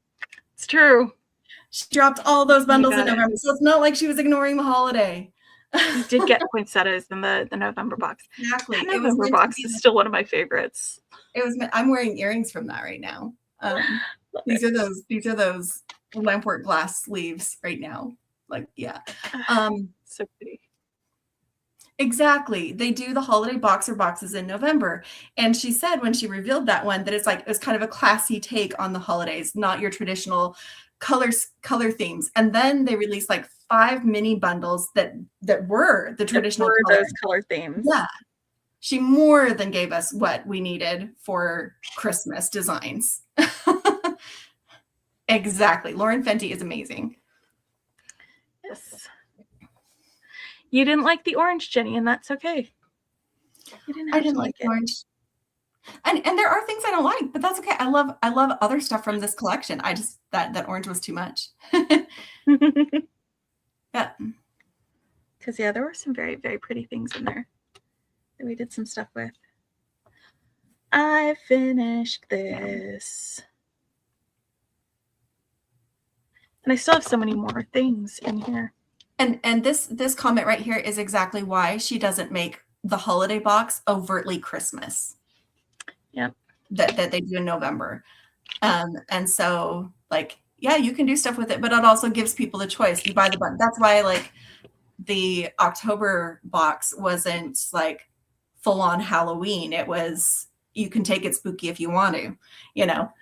It's true. She dropped all those bundles in November. So it's not like she was ignoring the holiday. You did get poinsettias in the November box. Exactly. The November box is still one of my favorites. I'm wearing earrings from that right now. These are those lampwork glass sleeves right now. Like, yeah. So pretty. Exactly. They do the holiday boxes in November. And she said when she revealed that one that it was kind of a classy take on the holidays, not your traditional color themes. And then they released like 5 mini bundles that were the traditional those color themes. Yeah. She more than gave us what we needed for Christmas designs. Exactly. Lauren Fenty is amazing. Yes. You didn't like the orange, Jenny, and that's okay. You didn't I have didn't to like like it. orange. And there are things I don't like, but that's okay. I love other stuff from this collection. I just that orange was too much. Yeah. Because yeah, there were some very, very pretty things in there that we did some stuff with. I finished this. And I still have so many more things in here. And this comment right here is exactly why she doesn't make the holiday box overtly Christmas. Yep. That they do in November. And so like, yeah, you can do stuff with it, but it also gives people the choice. You buy the button. That's why like the October box wasn't like full on Halloween. It was, you can take it spooky if you want to, you know.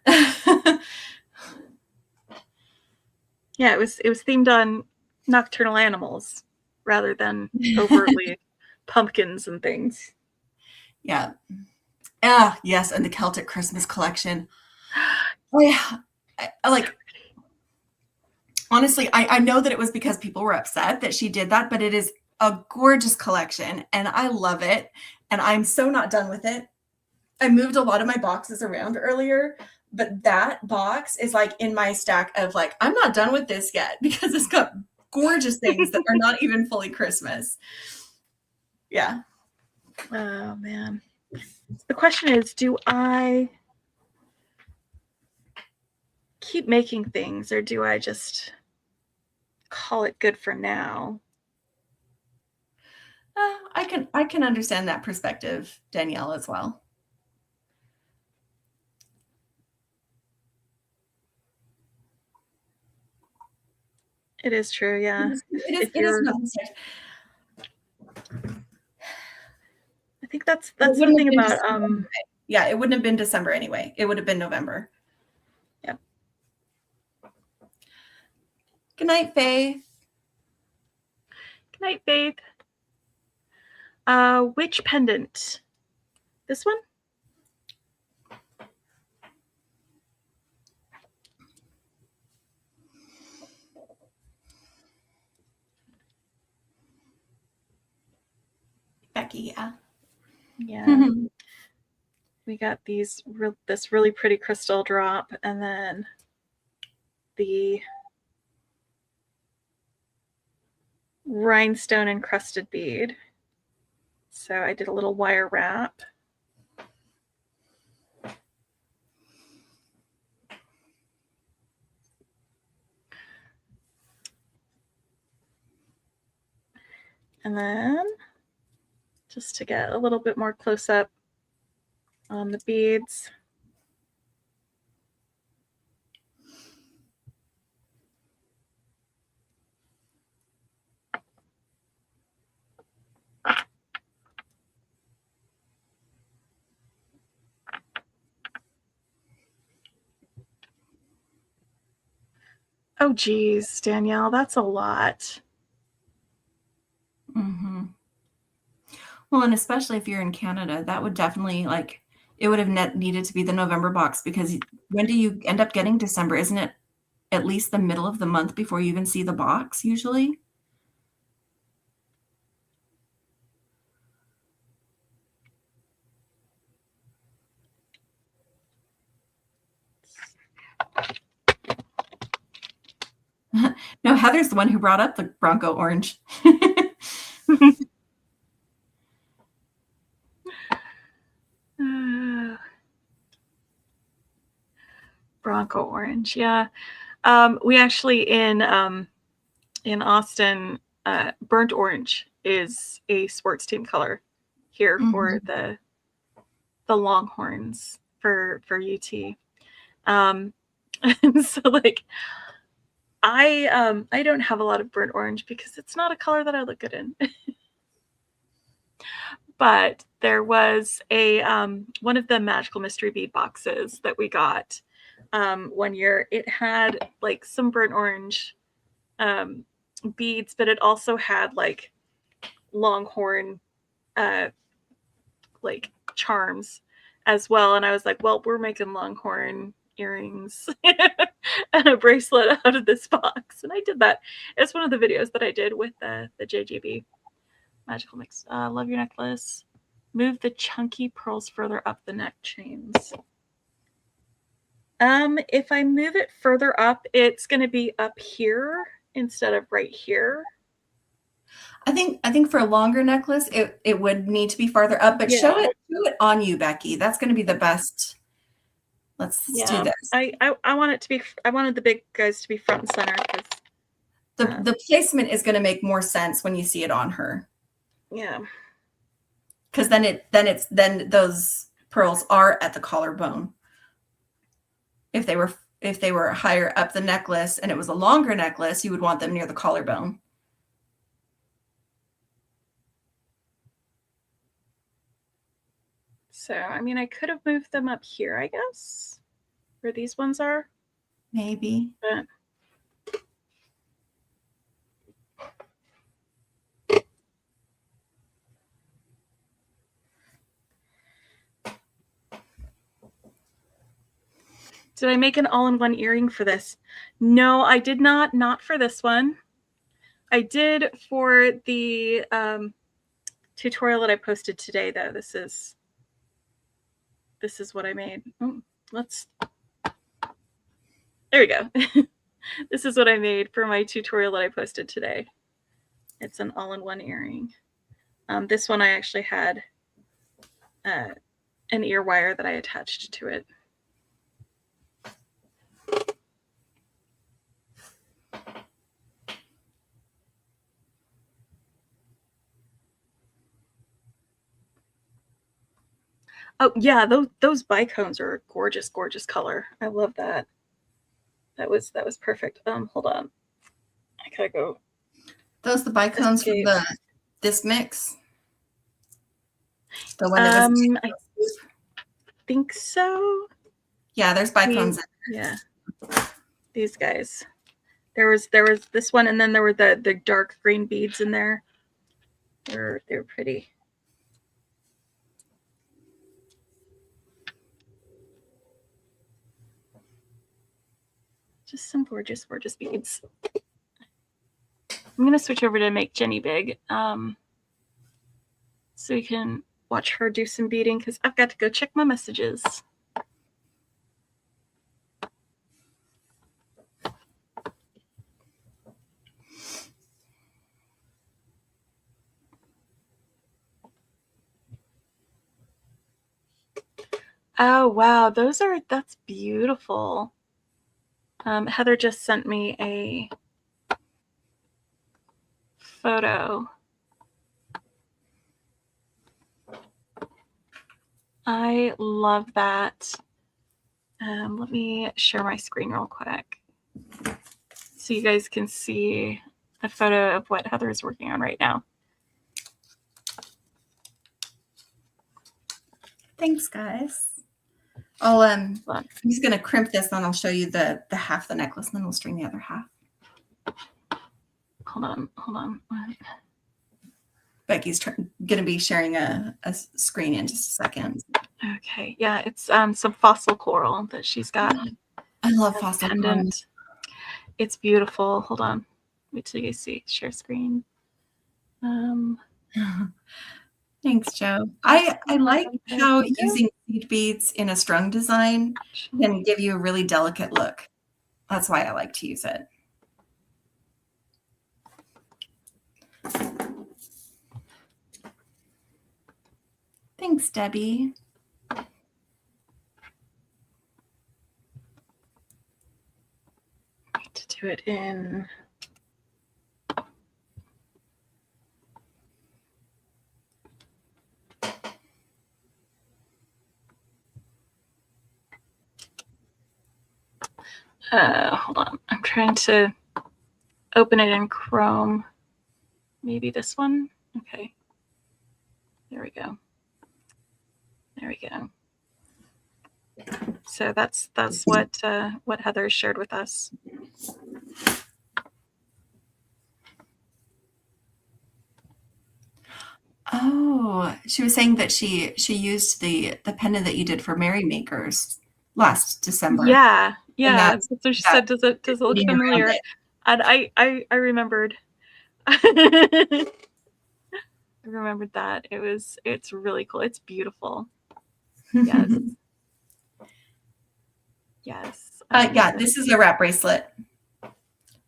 Yeah, it was themed on nocturnal animals rather than overtly pumpkins and things. Yeah. Ah, yes, and the Celtic Christmas collection. Oh yeah. Like honestly, I know that it was because people were upset that she did that, but it is a gorgeous collection and I love it. And I'm so not done with it. I moved a lot of my boxes around earlier, but that box is like in my stack of like, I'm not done with this yet because it's got gorgeous things that are not even fully Christmas. Yeah. Oh man. The question is, do I keep making things or do I just call it good for now? I can understand that perspective, Danielle, as well. It is true, yeah. It is not such. I think that's the thing about yeah, it wouldn't have been December anyway. It would have been November. Yep. Good night, Faith. Good night, Faith. Which pendant? This one? Beki, yeah. Yeah. We got this really pretty crystal drop and then the rhinestone encrusted bead. So I did a little wire wrap. And then just to get a little bit more close up on the beads. Oh, geez, Danielle, that's a lot. Mm-hmm. Well, and especially if you're in Canada, that would definitely like, it would have needed to be the November box because when do you end up getting December? Isn't it at least the middle of the month before you even see the box usually? No, Heather's the one who brought up the Bronco orange. Bronco orange, yeah. We actually in Austin, burnt orange is a sports team color here for the Longhorns for UT. And so like I don't have a lot of burnt orange because it's not a color that I look good in. But there was a one of the magical mystery bead boxes that we got one year. It had like some burnt orange beads, but it also had like Longhorn like charms as well. And I was like, well, we're making Longhorn earrings and a bracelet out of this box. And I did that. It's one of the videos that I did with the JJB Magical Mix. Love your necklace. Move the chunky pearls further up the neck chains. If I move it further up, it's going to be up here instead of right here. I think for a longer necklace, it would need to be farther up, but show it on you, Becky. That's going to be the best. Let's do this. I want it to be. I wanted the big guys to be front and center because the placement is going to make more sense when you see it on her. Yeah. Because then those pearls are at the collarbone. If they were higher up the necklace and it was a longer necklace, you would want them near the collarbone. So, I mean, I could have moved them up here, I guess, where these ones are. Maybe. But did I make an all-in-one earring for this? No, I did not for this one. I did for the tutorial that I posted today, though. This is what I made. There we go. This is what I made for my tutorial that I posted today. It's an all-in-one earring. This one I actually had an ear wire that I attached to it. Oh yeah, those bicones are a gorgeous, gorgeous color. I love that. That was perfect. Hold on, I gotta go. Those the bicones from this mix. The one that doesn't. I think so. Yeah, there's bicones. Yeah, these guys. There was this one, and then there were the dark green beads in there. They're pretty. Just some gorgeous, gorgeous beads. I'm going to switch over to make Jenny big so we can watch her do some beading because I've got to go check my messages. Oh, wow. That's beautiful. Heather just sent me a photo. I love that. Let me share my screen real quick so you guys can see a photo of what Heather is working on right now. Thanks, guys. I'm just gonna crimp this, and I'll show you the half of the necklace, and then we'll string the other half. Hold on. Becky's gonna be sharing a screen in just a second. Okay, yeah, it's some fossil coral that she's got. I love fossil coral. It's beautiful. Hold on, wait till you see. Share screen. Thanks, Joe. I like how using seed beads in a strung design can give you a really delicate look. That's why I like to use it. Thanks, Debbie. Need to do it in. Hold on. I'm trying to open it in Chrome. Maybe this one. Okay. There we go. There we go. So that's what Heather shared with us. Oh, she was saying that she used the pendant that you did for Merrymakers last December. Yeah. That's what she said. Does it look familiar? And I remembered. remembered that. It's really cool. It's beautiful. Yes. Yes. Yeah, this is a wrap bracelet.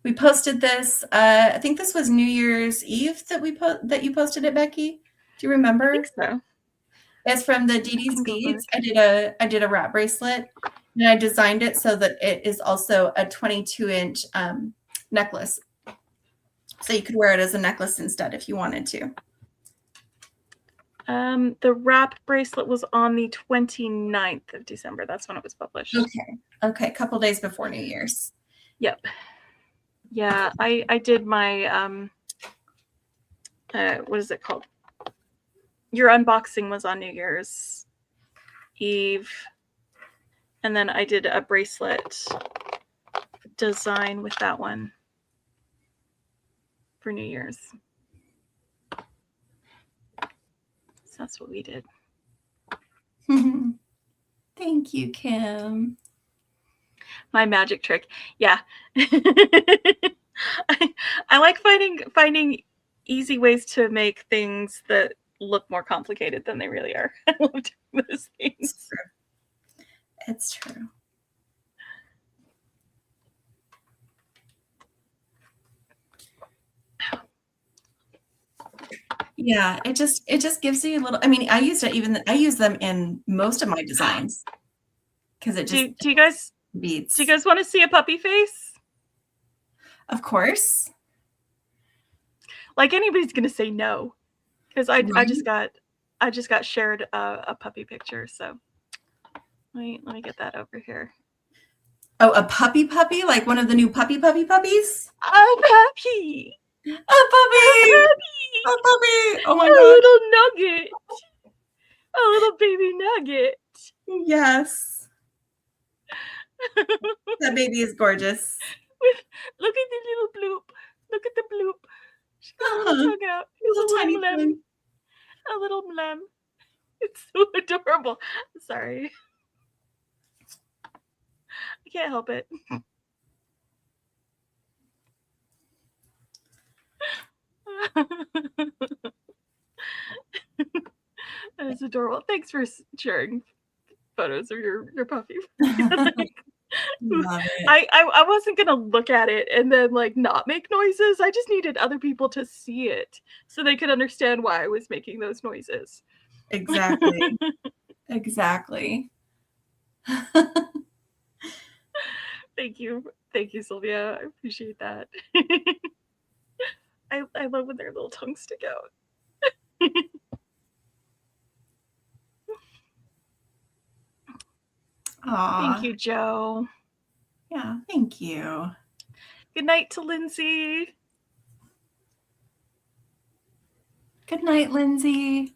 We posted this. I think this was New Year's Eve that you posted it, Becky. Do you remember? I think so. It's from the DD's Beads. I did a wrap bracelet, and I designed it so that it is also a 22-inch necklace. So you could wear it as a necklace instead if you wanted to. The wrap bracelet was on the 29th of December. That's when it was published. Okay, a couple days before New Year's. Yep. Yeah, I did my what is it called? Your unboxing was on New Year's Eve, and then I did a bracelet design with that one for New Year's. So that's what we did. Thank you, Kim. My magic trick. Yeah. I like finding easy ways to make things that look more complicated than they really are. I love doing those things. It's true. Yeah, it just gives you a little. I mean, I use them in most of my designs because it just do you guys beats. Do you guys want to see a puppy face? Of course. Like anybody's gonna say no, because I just got shared a puppy picture. So let me get that over here. Oh, a puppy, like one of the new puppies. A puppy. A puppy. A puppy. Oh my God. A little nugget. A little baby nugget. Yes. That baby is gorgeous. Look at the little bloop. Look at the bloop. She got a little tongue out. Little tiny thing. A little mlem. It's so adorable. Sorry. I can't help it. That is adorable. Thanks for sharing photos of your puppy. Love it. I wasn't gonna look at it and then like not make noises. I just needed other people to see it so they could understand why I was making those noises. Exactly. Exactly. Thank you, Sylvia. I appreciate that. I love when their little tongues stick out. Aww. Thank you, Joe. Yeah, thank you. Good night to Lindsay. Good night, Lindsay.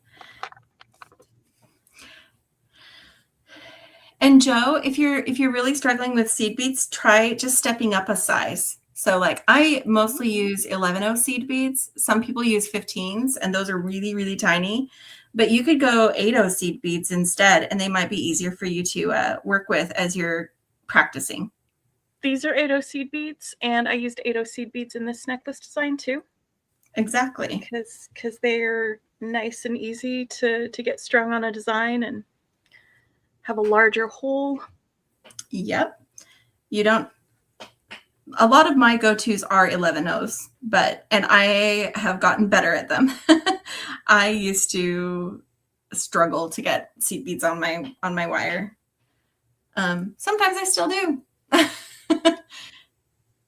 And Joe, if you're really struggling with seed beads, try just stepping up a size. So like I mostly use 11/0 seed beads. Some people use 15s, and those are really, really tiny. But you could go 8/0 seed beads instead, and they might be easier for you to work with as you're practicing. These are 8/0 seed beads, and I used 8/0 seed beads in this necklace design too. Exactly. Because they're nice and easy to get strung on a design and have a larger hole. Yep. You don't. A lot of my go-tos are 11/0s, and I have gotten better at them. I used to struggle to get seed beads on my wire. Sometimes I still do.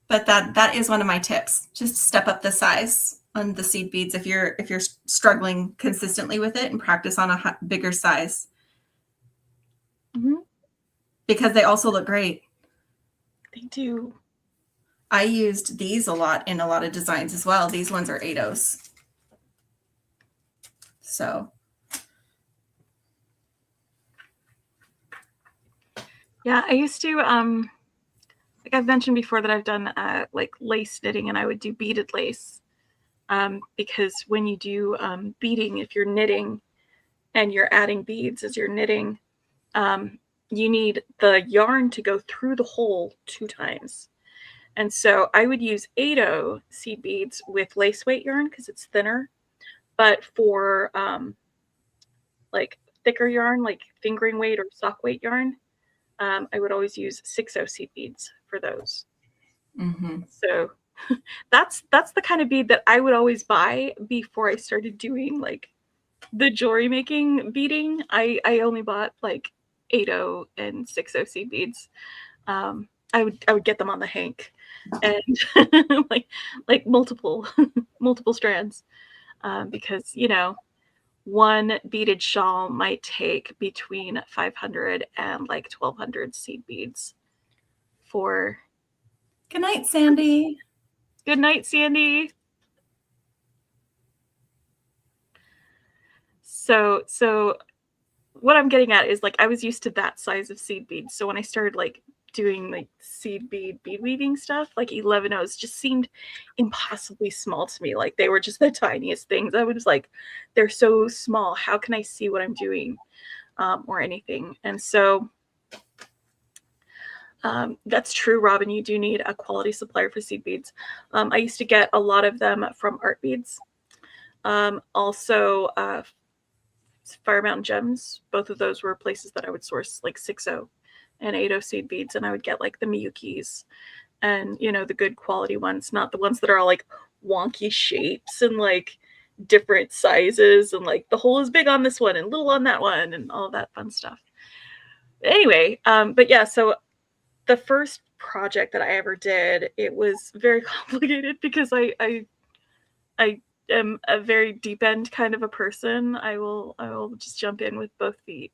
But that is one of my tips. Just step up the size on the seed beads if you're struggling consistently with it, and practice on a bigger size. Mm-hmm. Because they also look great. They do. I used these a lot in a lot of designs as well. These ones are 8/0s. So. Yeah, I used to, like I've mentioned before that I've done like lace knitting, and I would do beaded lace. Because when you do beading, if you're knitting and you're adding beads as you're knitting, you need the yarn to go through the hole 2 times. And so I would use 8/0 seed beads with lace weight yarn because it's thinner. But for like thicker yarn, like fingering weight or sock weight yarn, I would always use 6/0 seed beads for those. Mm-hmm. So that's the kind of bead that I would always buy before I started doing like the jewelry making beading. I only bought like 8/0 and 6/0 seed beads. I would get them on the hank, and like multiple strands, because one beaded shawl might take between 500 and like 1,200 seed beads for. Good night, Sandy. Good night, Sandy. So what I'm getting at is like I was used to that size of seed beads. So when I started like doing like seed bead weaving stuff, like 11/0s just seemed impossibly small to me. Like they were just the tiniest things. I was like, they're so small. How can I see what I'm doing, or anything? And so that's true, Robin. You do need a quality supplier for seed beads. I used to get a lot of them from Art Beads. Also, Fire Mountain Gems. Both of those were places that I would source like 6/0 and 8/0 seed beads, and I would get like the Miyukis and the good quality ones, not the ones that are all like wonky shapes and like different sizes and like the hole is big on this one and little on that one and all that fun stuff. Anyway, but yeah, so the first project that I ever did, it was very complicated because I am a very deep end kind of a person. I will just jump in with both feet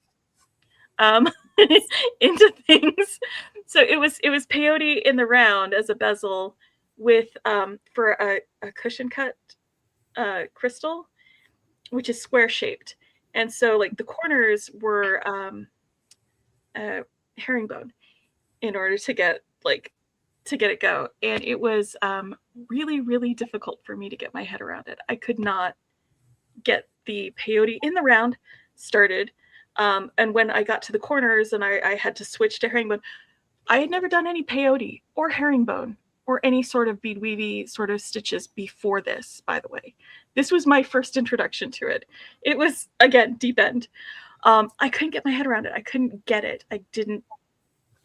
into things. So it was peyote in the round as a bezel with for a cushion cut crystal, which is square shaped. And so like the corners were herringbone in order to get it go. And it was really, really difficult for me to get my head around it. I could not get the peyote in the round started. And when I got to the corners and I had to switch to herringbone, I had never done any peyote or herringbone or any sort of bead weavy sort of stitches before this, by the way. This was my first introduction to it. It was, again, deep end. I couldn't get my head around it. I couldn't get it. I didn't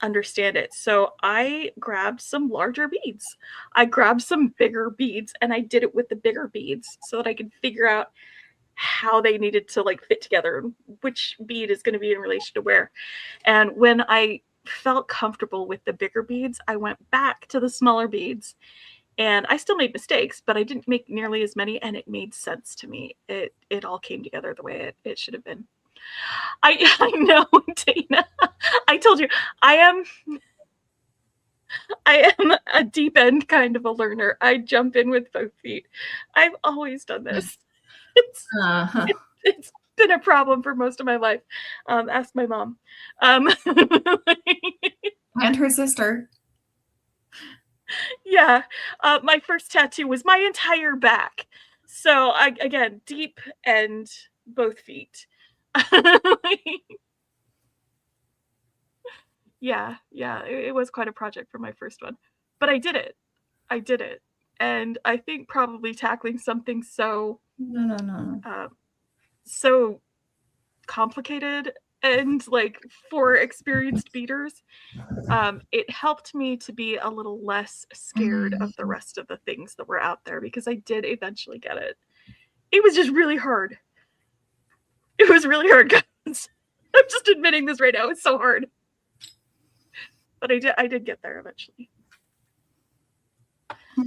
understand it. So I grabbed some larger beads. I grabbed some bigger beads and I did it with the bigger beads so that I could figure out how they needed to like fit together and which bead is going to be in relation to where. And when I felt comfortable with the bigger beads, I went back to the smaller beads and I still made mistakes, but I didn't make nearly as many and it made sense to me. It all came together the way it should have been. I know, Dana. I told you, I am a deep end kind of a learner. I jump in with both feet. I've always done this. It's been a problem for most of my life. Ask my mom. And her sister. Yeah. My first tattoo was my entire back. So again, deep and both feet. Yeah, it was quite a project for my first one, but I did it. And I think probably tackling something so so complicated and like for experienced beaders, it helped me to be a little less scared of the rest of the things that were out there because I did eventually get it. It was just really hard. It was really hard, guys. I'm just admitting this right now. It's so hard. But I did get there eventually. I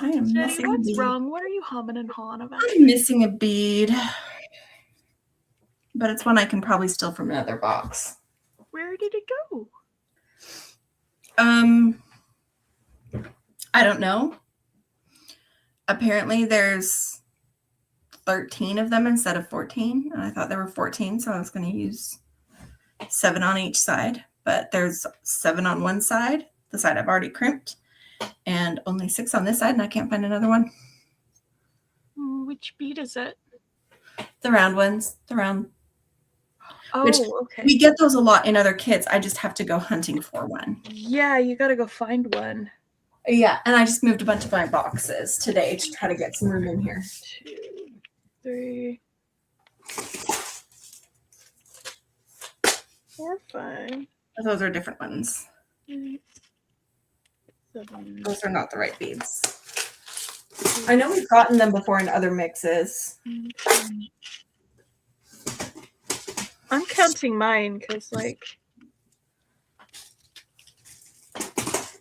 am missing what's a bead. wrong? What are you humming and hawing about? I'm missing a bead. But it's one I can probably steal from another box. Where did it go? I don't know. Apparently there's 13 of them instead of 14. And I thought there were 14, so I was going to use 7 on each side. But there's 7 on one side, the side I've already crimped, and only 6 on this side, and I can't find another one. Which bead is it? The round ones. The round. Oh, okay. We get those a lot in other kits. I just have to go hunting for one. Yeah, you got to go find one. Yeah, and I just moved a bunch of my boxes today to try to get some room in here. 2, 3, 4, 5. Those are different ones. 6, 7. Those are not the right beads. I know we've gotten them before in other mixes. I'm counting mine because, like,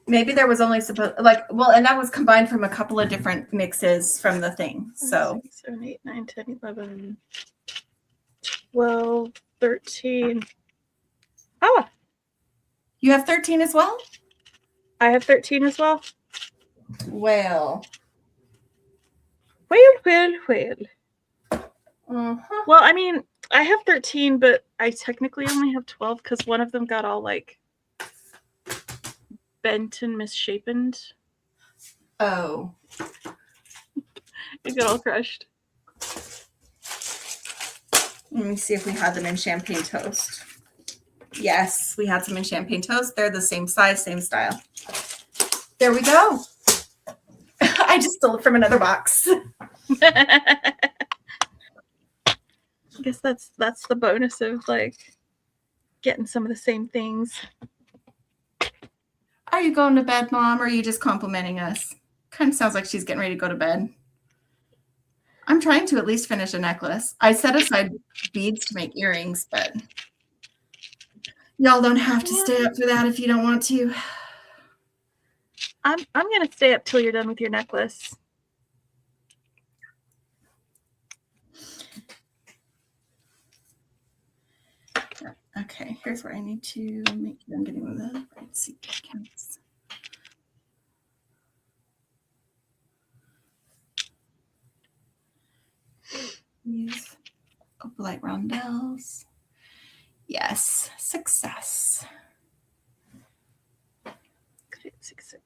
maybe there was only supposed well, and that was combined from a couple of different mixes from the thing. So 6, 7, 8, 9, 10, 11, 12, 13. Oh, you have 13 as well? I have 13 as well. Well. Uh-huh. Well, I mean, I have 13, but I technically only have 12 because one of them got all like bent and misshapen. Oh. It got all crushed. Let me see if we had them in champagne toast. Yes, we had some in champagne toast. They're the same size, same style. There we go. I just stole it from another box. I guess that's the bonus of like getting some of the same things. Are you going to bed, Mom, or are you just complimenting us? Kind of sounds like she's getting ready to go to bed. I'm trying to at least finish a necklace. I set aside beads to make earrings, but y'all don't have to stay up for that if you don't want to. I'm gonna stay up till you're done with your necklace. Okay, here's where I need to make sure I'm getting the right sequence. Use opalite rondelles. Yes, success. Great success.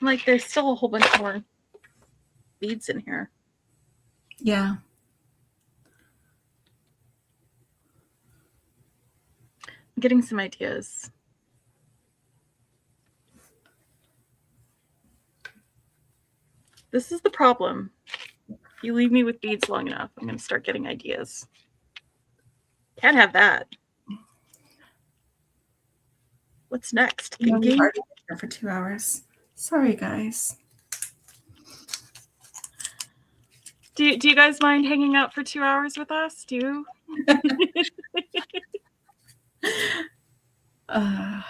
Like, there's still a whole bunch more beads in here. Yeah. I'm getting some ideas. This is the problem. If you leave me with beads long enough, I'm going to start getting ideas. Can't have that. What's next? We've Thinking? already been here for 2 hours. Sorry, guys. Do you guys mind hanging out for 2 hours with us? Do you? I'm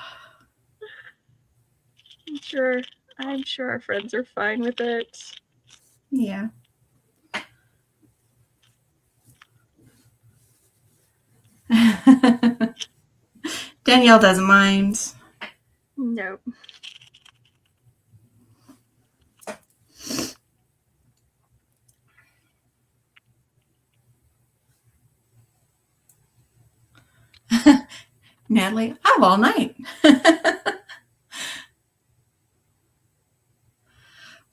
sure our friends are fine with it. Yeah. Danielle doesn't mind. No. Natalie, I have all night.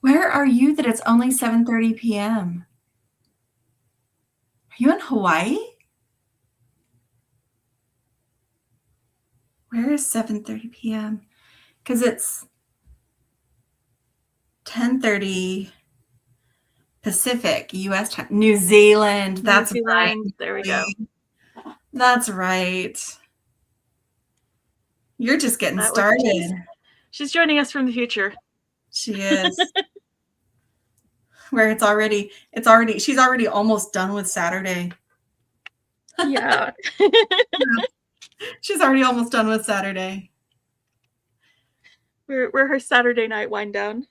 Where are you that it's only 7:30 p.m.? Are you in Hawaii? Where is 7:30 p.m.? Because it's 10:30 Pacific, U.S. time. New Zealand. That's New right. Zealand. There we go. That's right. You're just getting That was- started. She's joining us from the future. She is. Where she's already almost done with Saturday. Yeah. She's already almost done with Saturday. We're her Saturday night wind down.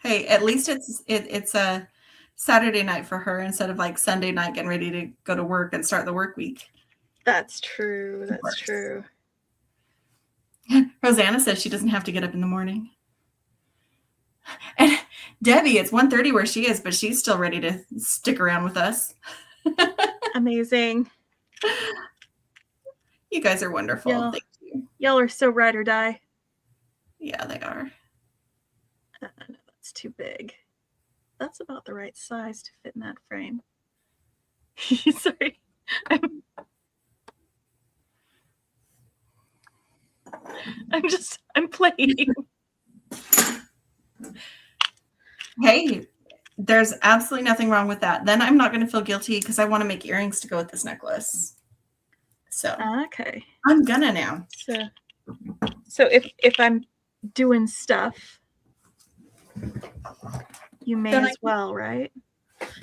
Hey, at least it's a Saturday night for her instead of like Sunday night getting ready to go to work and start the work week. That's true. That's true. Rosanna says she doesn't have to get up in the morning. And Debbie, it's 1:30 where she is, but she's still ready to stick around with us. Amazing. You guys are wonderful. Yeah. Thank you. Y'all are so ride or die. Yeah, they are. No, that's too big. That's about the right size to fit in that frame. Sorry. I'm playing. Hey, there's absolutely nothing wrong with that. Then I'm not going to feel guilty because I want to make earrings to go with this necklace. So Okay. I'm gonna now. So if I'm doing stuff, you may Then as well, right?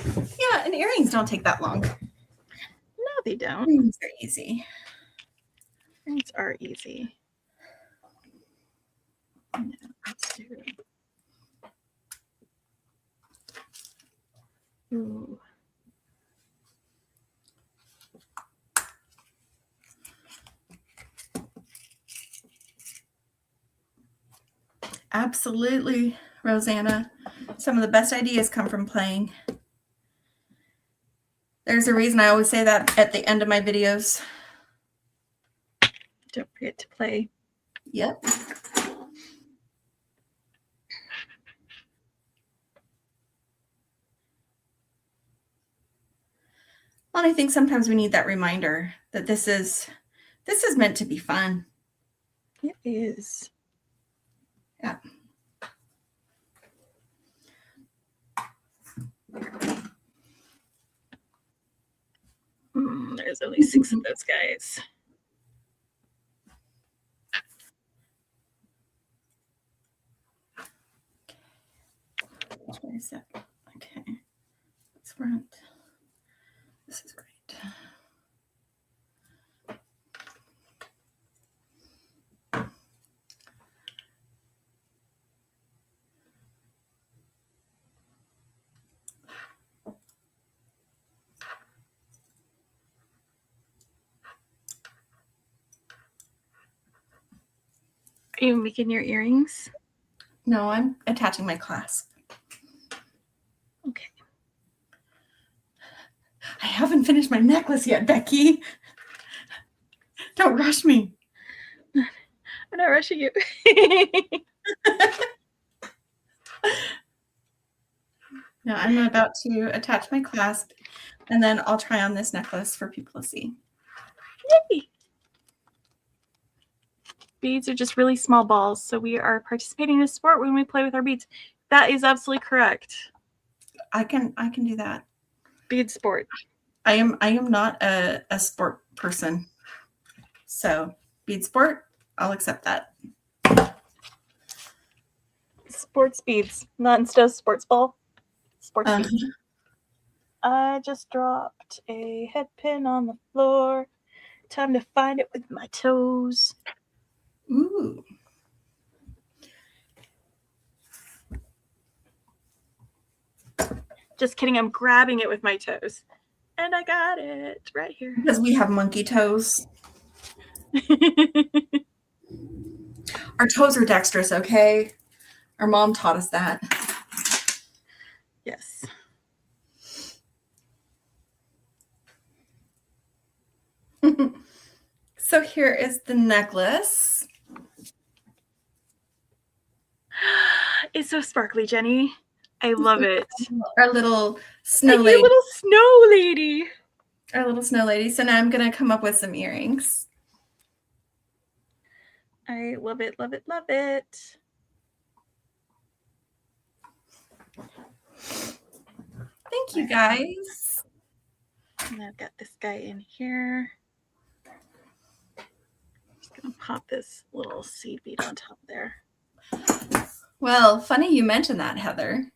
Yeah, and earrings don't take that long. No, they don't. Earrings are easy. Earrings are easy. Yeah, let's do it. Ooh. Absolutely, Rosanna. Some of the best ideas come from playing. There's a reason I always say that at the end of my videos. Don't forget to play. Yep. Well, I think sometimes we need that reminder that this is meant to be fun. It is. Yeah. There's only 6 of those guys. Which way is that? Okay. That's front. This is right. Are you making your earrings? No, I'm attaching my clasp. Okay. I haven't finished my necklace yet, Becky. Don't rush me. I'm not rushing you. No, I'm about to attach my clasp, and then I'll try on this necklace for people to see. Yay! Beads are just really small balls, so we are participating in a sport when we play with our beads. That is absolutely correct. I can do that. Bead sport. I am not a sport person. So bead sport, I'll accept that. Sports beads, not instead of sports ball. Sports beads. I just dropped a head pin on the floor. Time to find it with my toes. Ooh. Just kidding, I'm grabbing it with my toes. And I got it right here. Because we have monkey toes. Our toes are dexterous, okay? Our mom taught us that. Yes. So here is the necklace. It's so sparkly, Jenny. I love it. Our little snow Like lady. your little snow lady. Our little snow lady. So now I'm going to come up with some earrings. I love it, love it, love it. Thank you, guys. And I've got this guy in here. Just gonna pop this little seed bead on top there. Well, funny you mentioned that, Heather.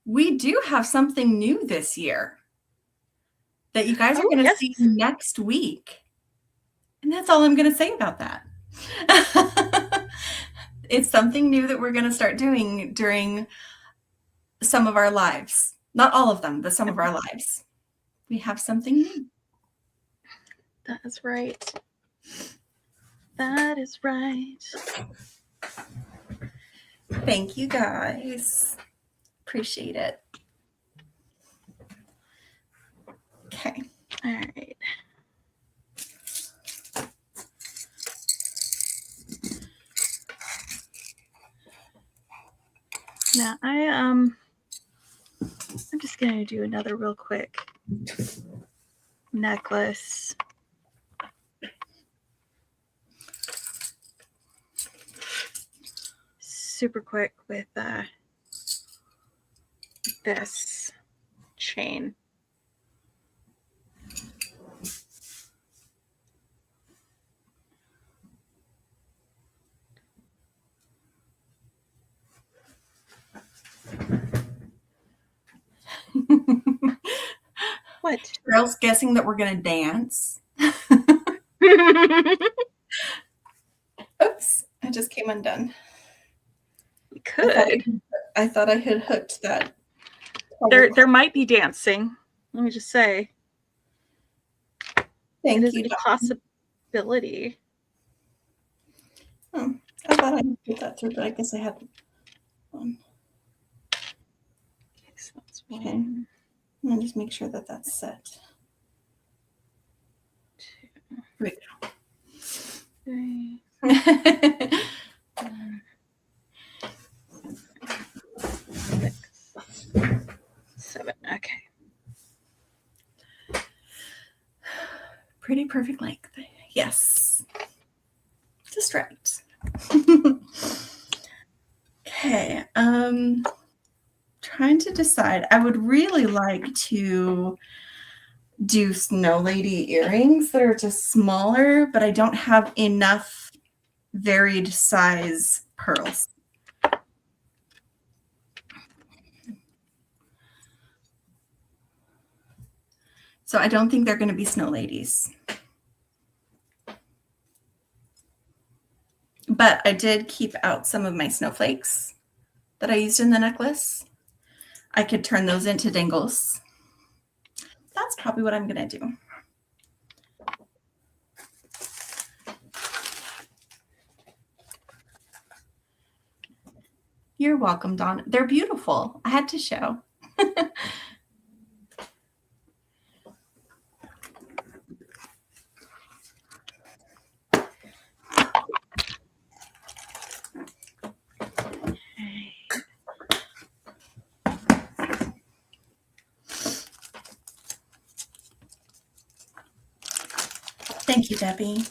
We do have something new this year that you guys are going to see next week. And that's all I'm going to say about that. It's something new that we're going to start doing during some of our lives. Not all of them, but some of our lives. We have something new. That is right. That is right. Thank you guys. Appreciate it. Okay. All right. Now I'm just gonna do another real quick necklace. Super quick with this chain. What? Girls guessing that we're gonna dance. Oops, I just came undone. We could. I thought I had hooked that. There might be dancing. Let me just say. Thank it is you. a possibility. Oh, I thought I put that through, but I guess I had one. Okay, so that's one. I'm gonna just make sure that that's set. 2, 3, 6, 7. Okay. Pretty perfect length. Yes. Just right. Okay. Trying to decide. I would really like to do snow lady earrings that are just smaller, but I don't have enough varied size pearls. So I don't think they're going to be snow ladies. But I did keep out some of my snowflakes that I used in the necklace. I could turn those into dingles. That's probably what I'm going to do. You're welcome, Dawn. They're beautiful. I had to show. Thank you, Debbie.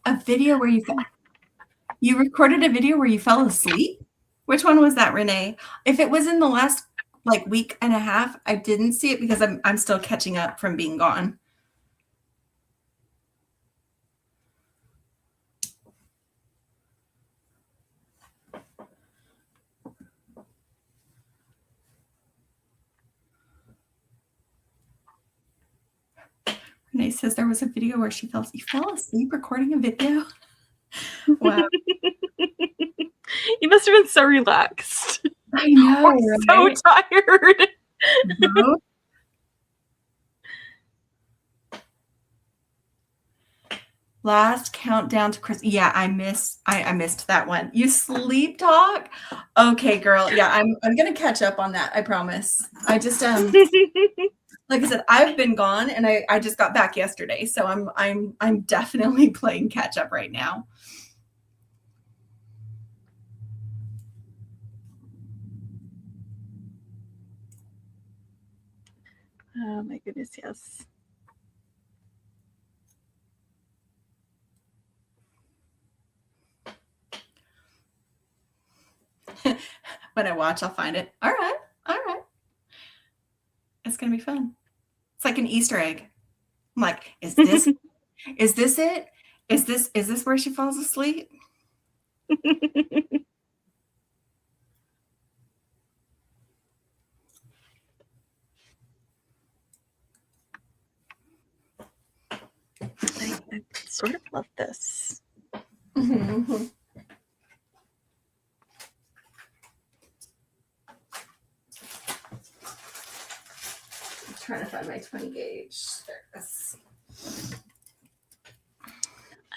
A video where you recorded a video where you fell asleep? Which one was that, Renee? If it was in the last week and a half, I didn't see it because I'm still catching up from being gone. Renee says there was a video where you fell asleep recording a video. Wow. You must have been so relaxed. I know, right? So tired. No. Last countdown to Christmas. Yeah, I missed that one. You sleep talk? Okay, girl. Yeah, I'm gonna catch up on that. I promise. I just like I said, I've been gone and I just got back yesterday, so I'm definitely playing catch up right now. Oh my goodness, yes. When I watch, I'll find it. All right. It's gonna be fun. It's like an Easter egg. I'm like, is this Is this it? Is this where she falls asleep? I sort of love this. Mm-hmm. I'm trying to find my 20 gauge. There it is.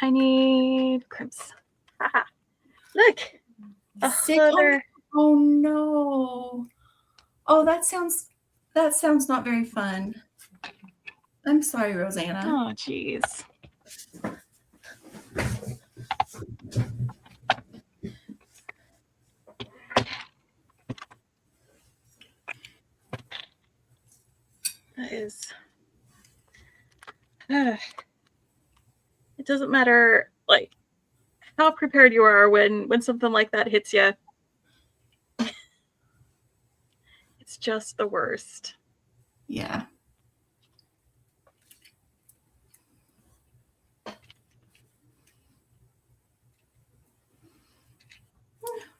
I need crimps. Haha. Look. Oh no. Oh, that sounds not very fun. I'm sorry, Rosanna. Oh, geez. That is. It doesn't matter, like, how prepared you are when something like that hits you. It's just the worst. Yeah.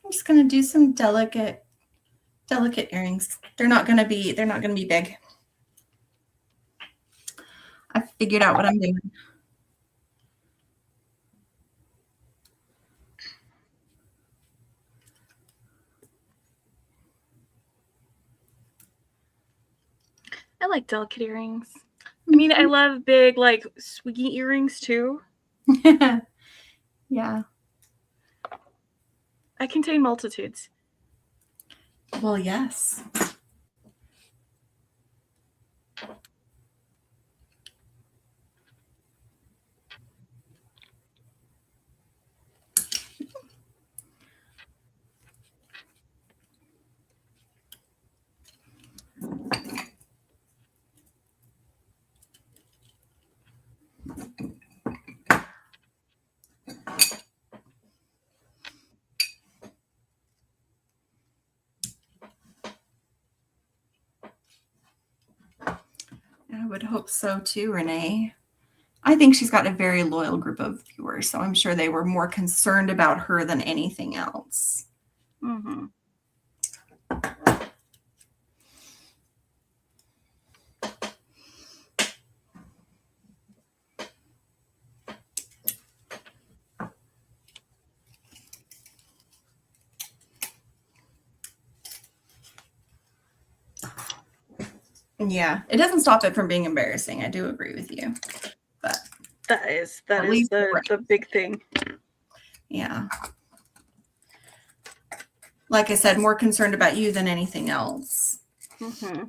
I'm just gonna do some delicate earrings. They're not gonna be big. I figured out what I'm doing. I like delicate earrings. I mean, I love big, like, swiggy earrings too. Yeah. I contain multitudes. Well, yes. I would hope so too, Renee. I think she's got a very loyal group of viewers, so I'm sure they were more concerned about her than anything else. Mm-hmm. Yeah, it doesn't stop it from being embarrassing. I do agree with you. But that is the big thing. Yeah. Like I said, more concerned about you than anything else. Mm-hmm.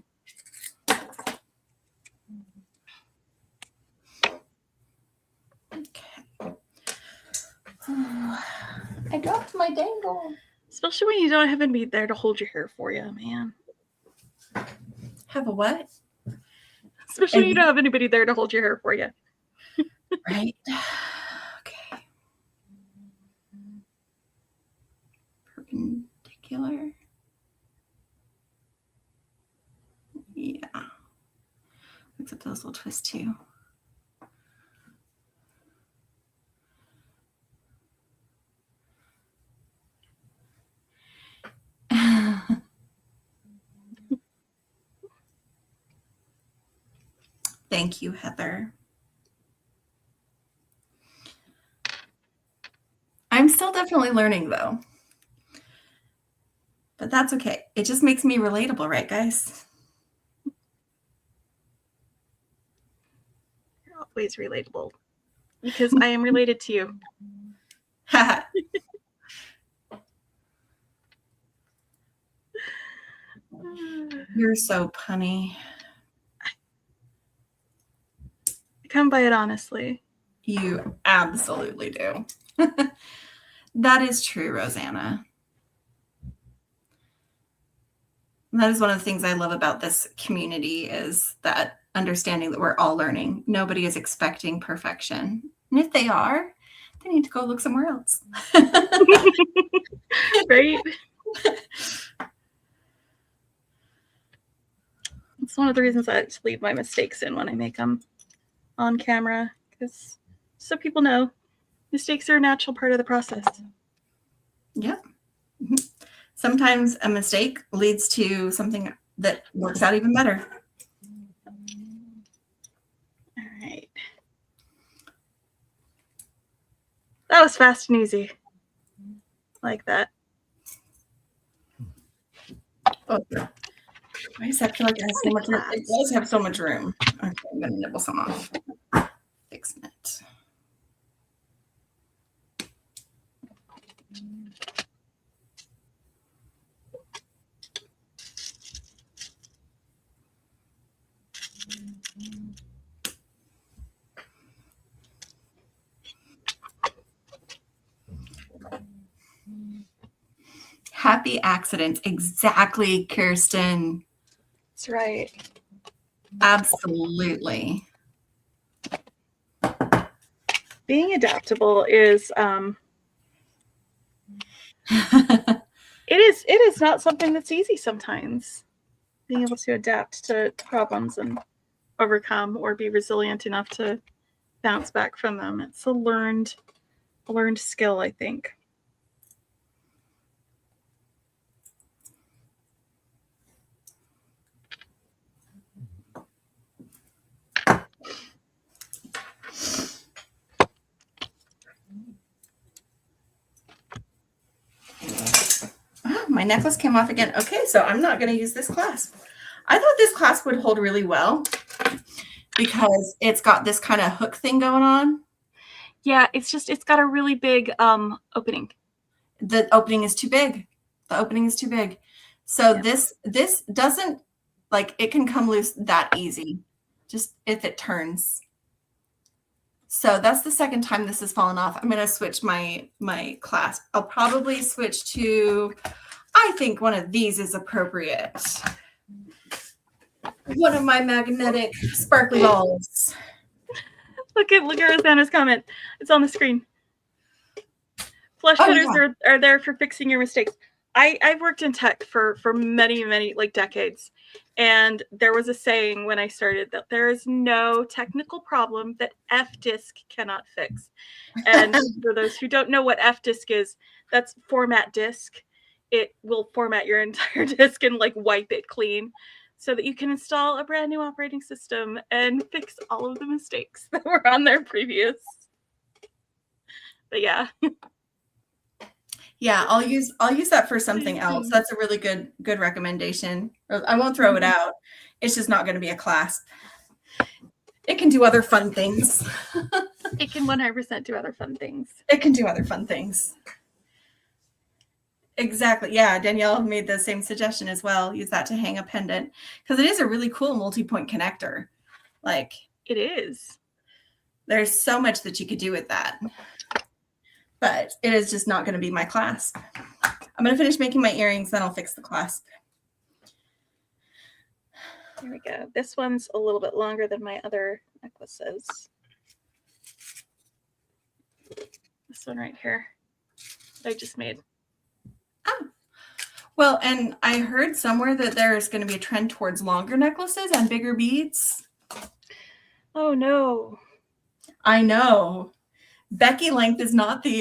Okay. I dropped my dangle. Especially when you don't have anybody there to hold your hair for you, man. Have a what? Especially when you don't have anybody there to hold your hair for you. Right. Okay. Perpendicular. Yeah. Except those will twist too. Thank you, Heather. I'm still definitely learning though. But that's okay. It just makes me relatable, right, guys? You're always relatable. Because I am related to you. You're so punny. I come by it honestly. You absolutely do. That is true, Rosanna. And that is one of the things I love about this community is that understanding that we're all learning. Nobody is expecting perfection. And if they are, they need to go look somewhere else. Right? It's one of the reasons I like to leave my mistakes in when I make them on camera, because so people know mistakes are a natural part of the process. Yep. Sometimes a mistake leads to something that works out even better. All right. That was fast and easy. Like that. Oh, why does that feel like it has so much room? It does have so much room. Okay, I'm going to nibble some off. Fixing it. Happy accidents. Exactly, Kirsten. That's right. Absolutely. Being adaptable is it is not something that's easy sometimes. Being able to adapt to problems and overcome or be resilient enough to bounce back from them. It's a learned skill, I think. Oh, my necklace came off again. Okay, so I'm not going to use this clasp. I thought this clasp would hold really well because it's got this kind of hook thing going on. Yeah, it's got a really big opening. The opening is too big. The opening is too big. So yeah. This doesn't, like, it can come loose that easy, just if it turns. So that's the second time this has fallen off. I'm going to switch my clasp. I'll probably switch to, I think one of these is appropriate. One of my magnetic sparkly balls. Look at Rosanna's comment. It's on the screen. Flush cutters are there for fixing your mistakes. I've worked in tech for many, like, decades. And there was a saying when I started that there is no technical problem that F-Disk cannot fix. And for those who don't know what F-Disk is, that's format disk. It will format your entire disk and, like, wipe it clean so that you can install a brand new operating system and fix all of the mistakes that were on there previous. But yeah. Yeah, I'll use that for something else. That's a really good recommendation. I won't throw it out. It's just not going to be a clasp. It can do other fun things. It can 100% do other fun things. It can do other fun things. Exactly. Yeah, Danielle made the same suggestion as well. Use that to hang a pendant because it is a really cool multi-point connector. Like, it is. There's so much that you could do with that. But it is just not going to be my clasp. I'm going to finish making my earrings, then I'll fix the clasp. There we go. This one's a little bit longer than my other necklaces. This one right here that I just made. Oh. Well, and I heard somewhere that there's going to be a trend towards longer necklaces and bigger beads. Oh, no. I know. Beki length is not the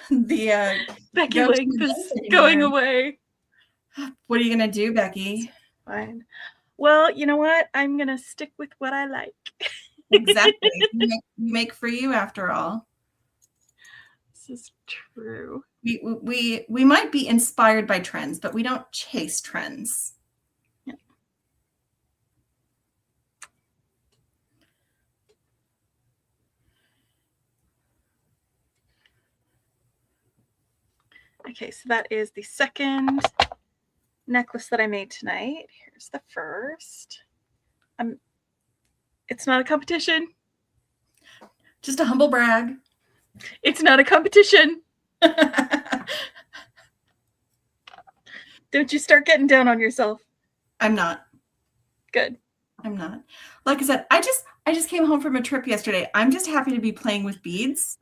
Beki length is going away. What are you gonna do, Beki? Fine. Well, you know what? I'm gonna stick with what I like. Exactly. You make for you, after all. This is true. We might be inspired by trends, but we don't chase trends. Yeah. Okay, so that is the second necklace that I made tonight. Here's the first. It's not a competition. Just a humble brag. It's not a competition. Don't you start getting down on yourself. I'm not. Good. I'm not. Like I said, I just came home from a trip yesterday. I'm just happy to be playing with beads.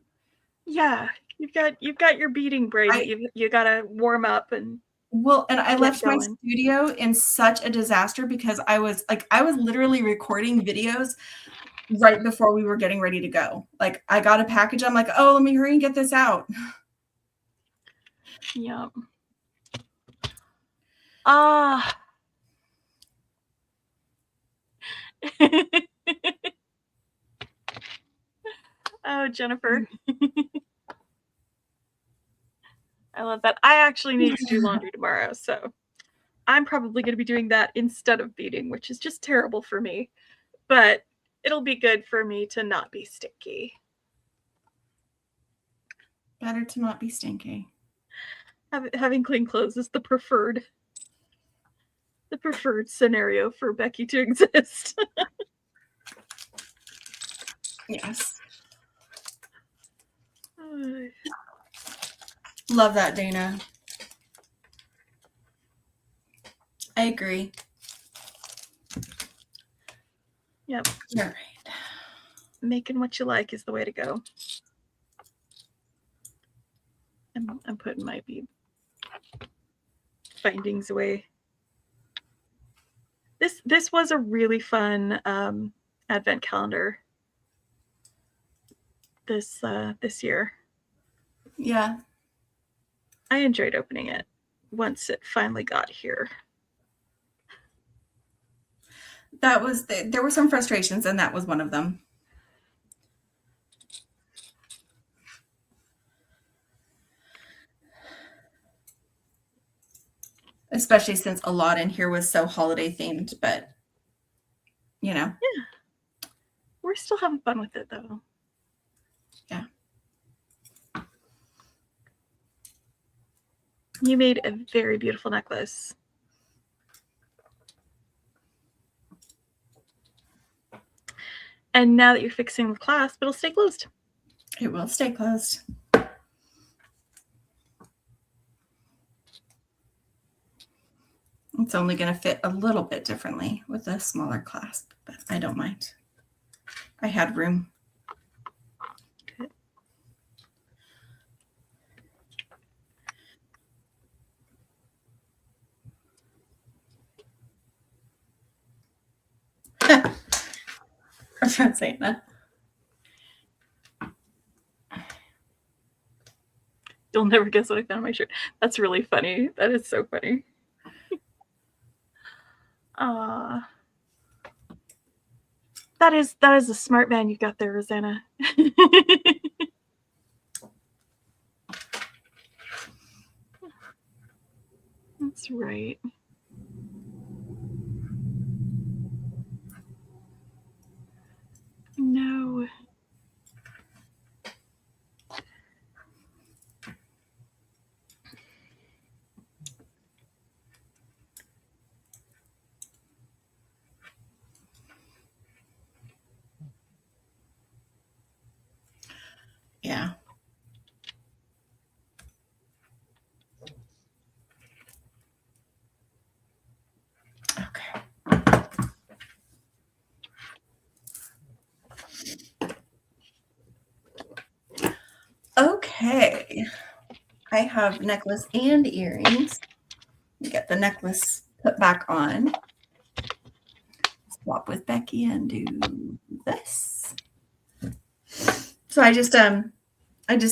Yeah. You've got your beading braid. You got to warm up and I left my studio in such a disaster because I was literally recording videos right before we were getting ready to go. Like I got a package. I'm like, oh, let me hurry and get this out. Yep. Ah. Oh, Jennifer. I love that. I actually need to do laundry tomorrow, so I'm probably going to be doing that instead of beading, which is just terrible for me. But it'll be good for me to not be stinky. Better to not be stinky. Having clean clothes is the preferred scenario for Becky to exist. Yes. Love that, Dana. I agree. Yep. You're right. Making what you like is the way to go. I'm putting my bead findings away. This was a really fun advent calendar this year. Yeah. I enjoyed opening it once it finally got here. That was there were some frustrations, and that was one of them. Especially since a lot in here was so holiday themed, but you know. Yeah. We're still having fun with it though. Yeah. You made a very beautiful necklace. And now that you're fixing the clasp, it'll stay closed. It will stay closed. It's only going to fit a little bit differently with a smaller clasp, but I don't mind. I had room. I'm not saying that. You'll never guess what I found on my shirt. That's really funny. That is so funny. That is a smart man you got there, Rosanna. That's right. No. Yeah. Okay. Okay. I have necklace and earrings. Get the necklace put back on. Swap with Becky and do this. So I just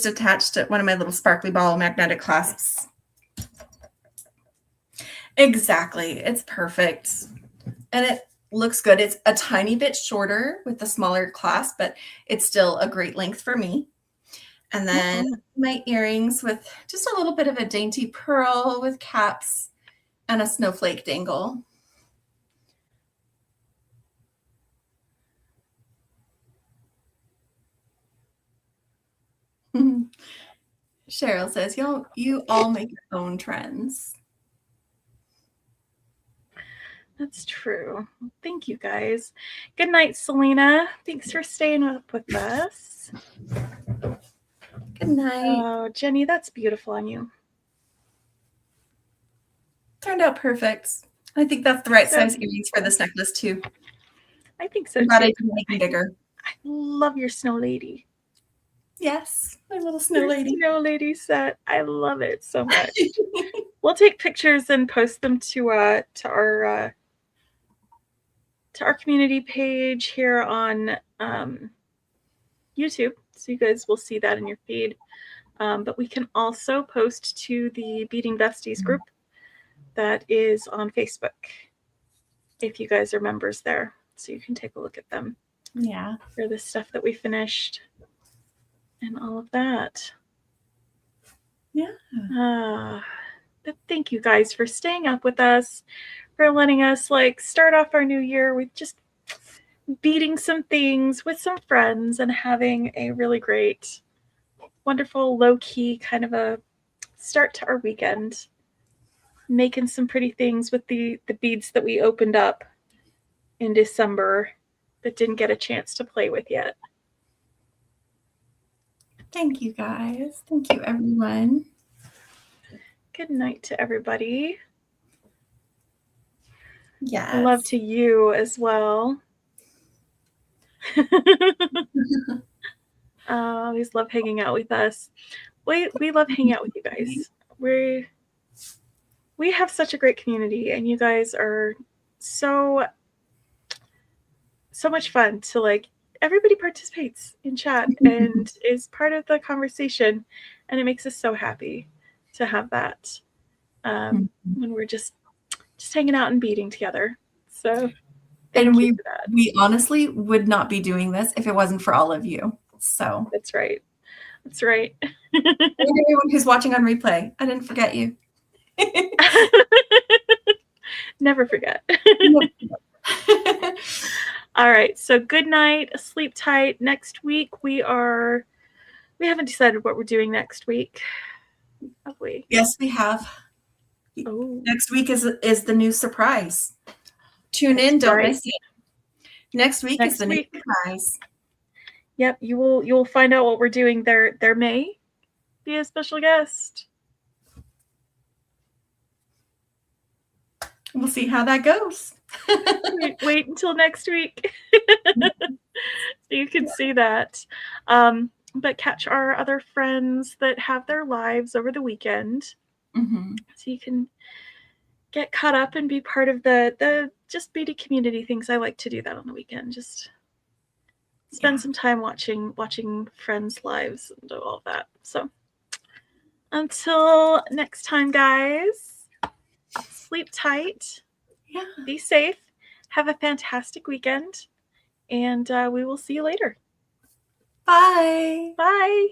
attached one of my little sparkly ball magnetic clasps. Exactly. It's perfect. And it looks good. It's a tiny bit shorter with the smaller clasp, but it's still a great length for me. And then my earrings with just a little bit of a dainty pearl with caps and a snowflake dangle. Cheryl says, you all make your own trends. That's true. Thank you, guys. Good night, Selena. Thanks for staying up with us. Good night. Oh, Jenny, that's beautiful on you. Turned out perfect. I think that's the right size earrings for this necklace, too. I think so, I'm glad I too. didn't make them bigger. I love your snow lady. Yes, my little snow lady. Snow lady set. I love it so much. We'll take pictures and post them to our community page here on YouTube, so you guys will see that in your feed. But we can also post to the Beading Besties group that is on Facebook, if you guys are members there, so you can take a look at them. Yeah. For the stuff that we finished and all of that. Yeah. But thank you guys for staying up with us, for letting us start off our new year with just beading some things with some friends and having a really great, wonderful, low-key kind of a start to our weekend. Making some pretty things with the beads that we opened up in December that didn't get a chance to play with yet. Thank you, guys. Thank you, everyone. Good night to everybody. Yes. Love to you as well. Always love hanging out with us. We love hanging out with you guys. We have such a great community, and you guys are so much fun to everybody participates in chat and is part of the conversation, and it makes us so happy to have that when we're just hanging out and beading together. So thank you for that. We honestly would not be doing this if it wasn't for all of you. So that's right. That's right. Everyone who's watching on replay, I didn't forget you. Never forget. All right. So good night. Sleep tight. Next week we haven't decided what we're doing next week. Have we? Yes, we have. Oh. Next week is the new surprise. Tune in, don't miss it. Next week is the new surprise. Yep, you will find out what we're doing. There may be a special guest. We'll see how that goes. Wait until next week so you can see that. But catch our other friends that have their lives over the weekend, so you can get caught up and be part of the just beading community things. I like to do that on the weekend. Just spend some time watching friends' lives and all of that. So until next time, guys, sleep tight. Yeah. Be safe. Have a fantastic weekend. And we will see you later. Bye. Bye.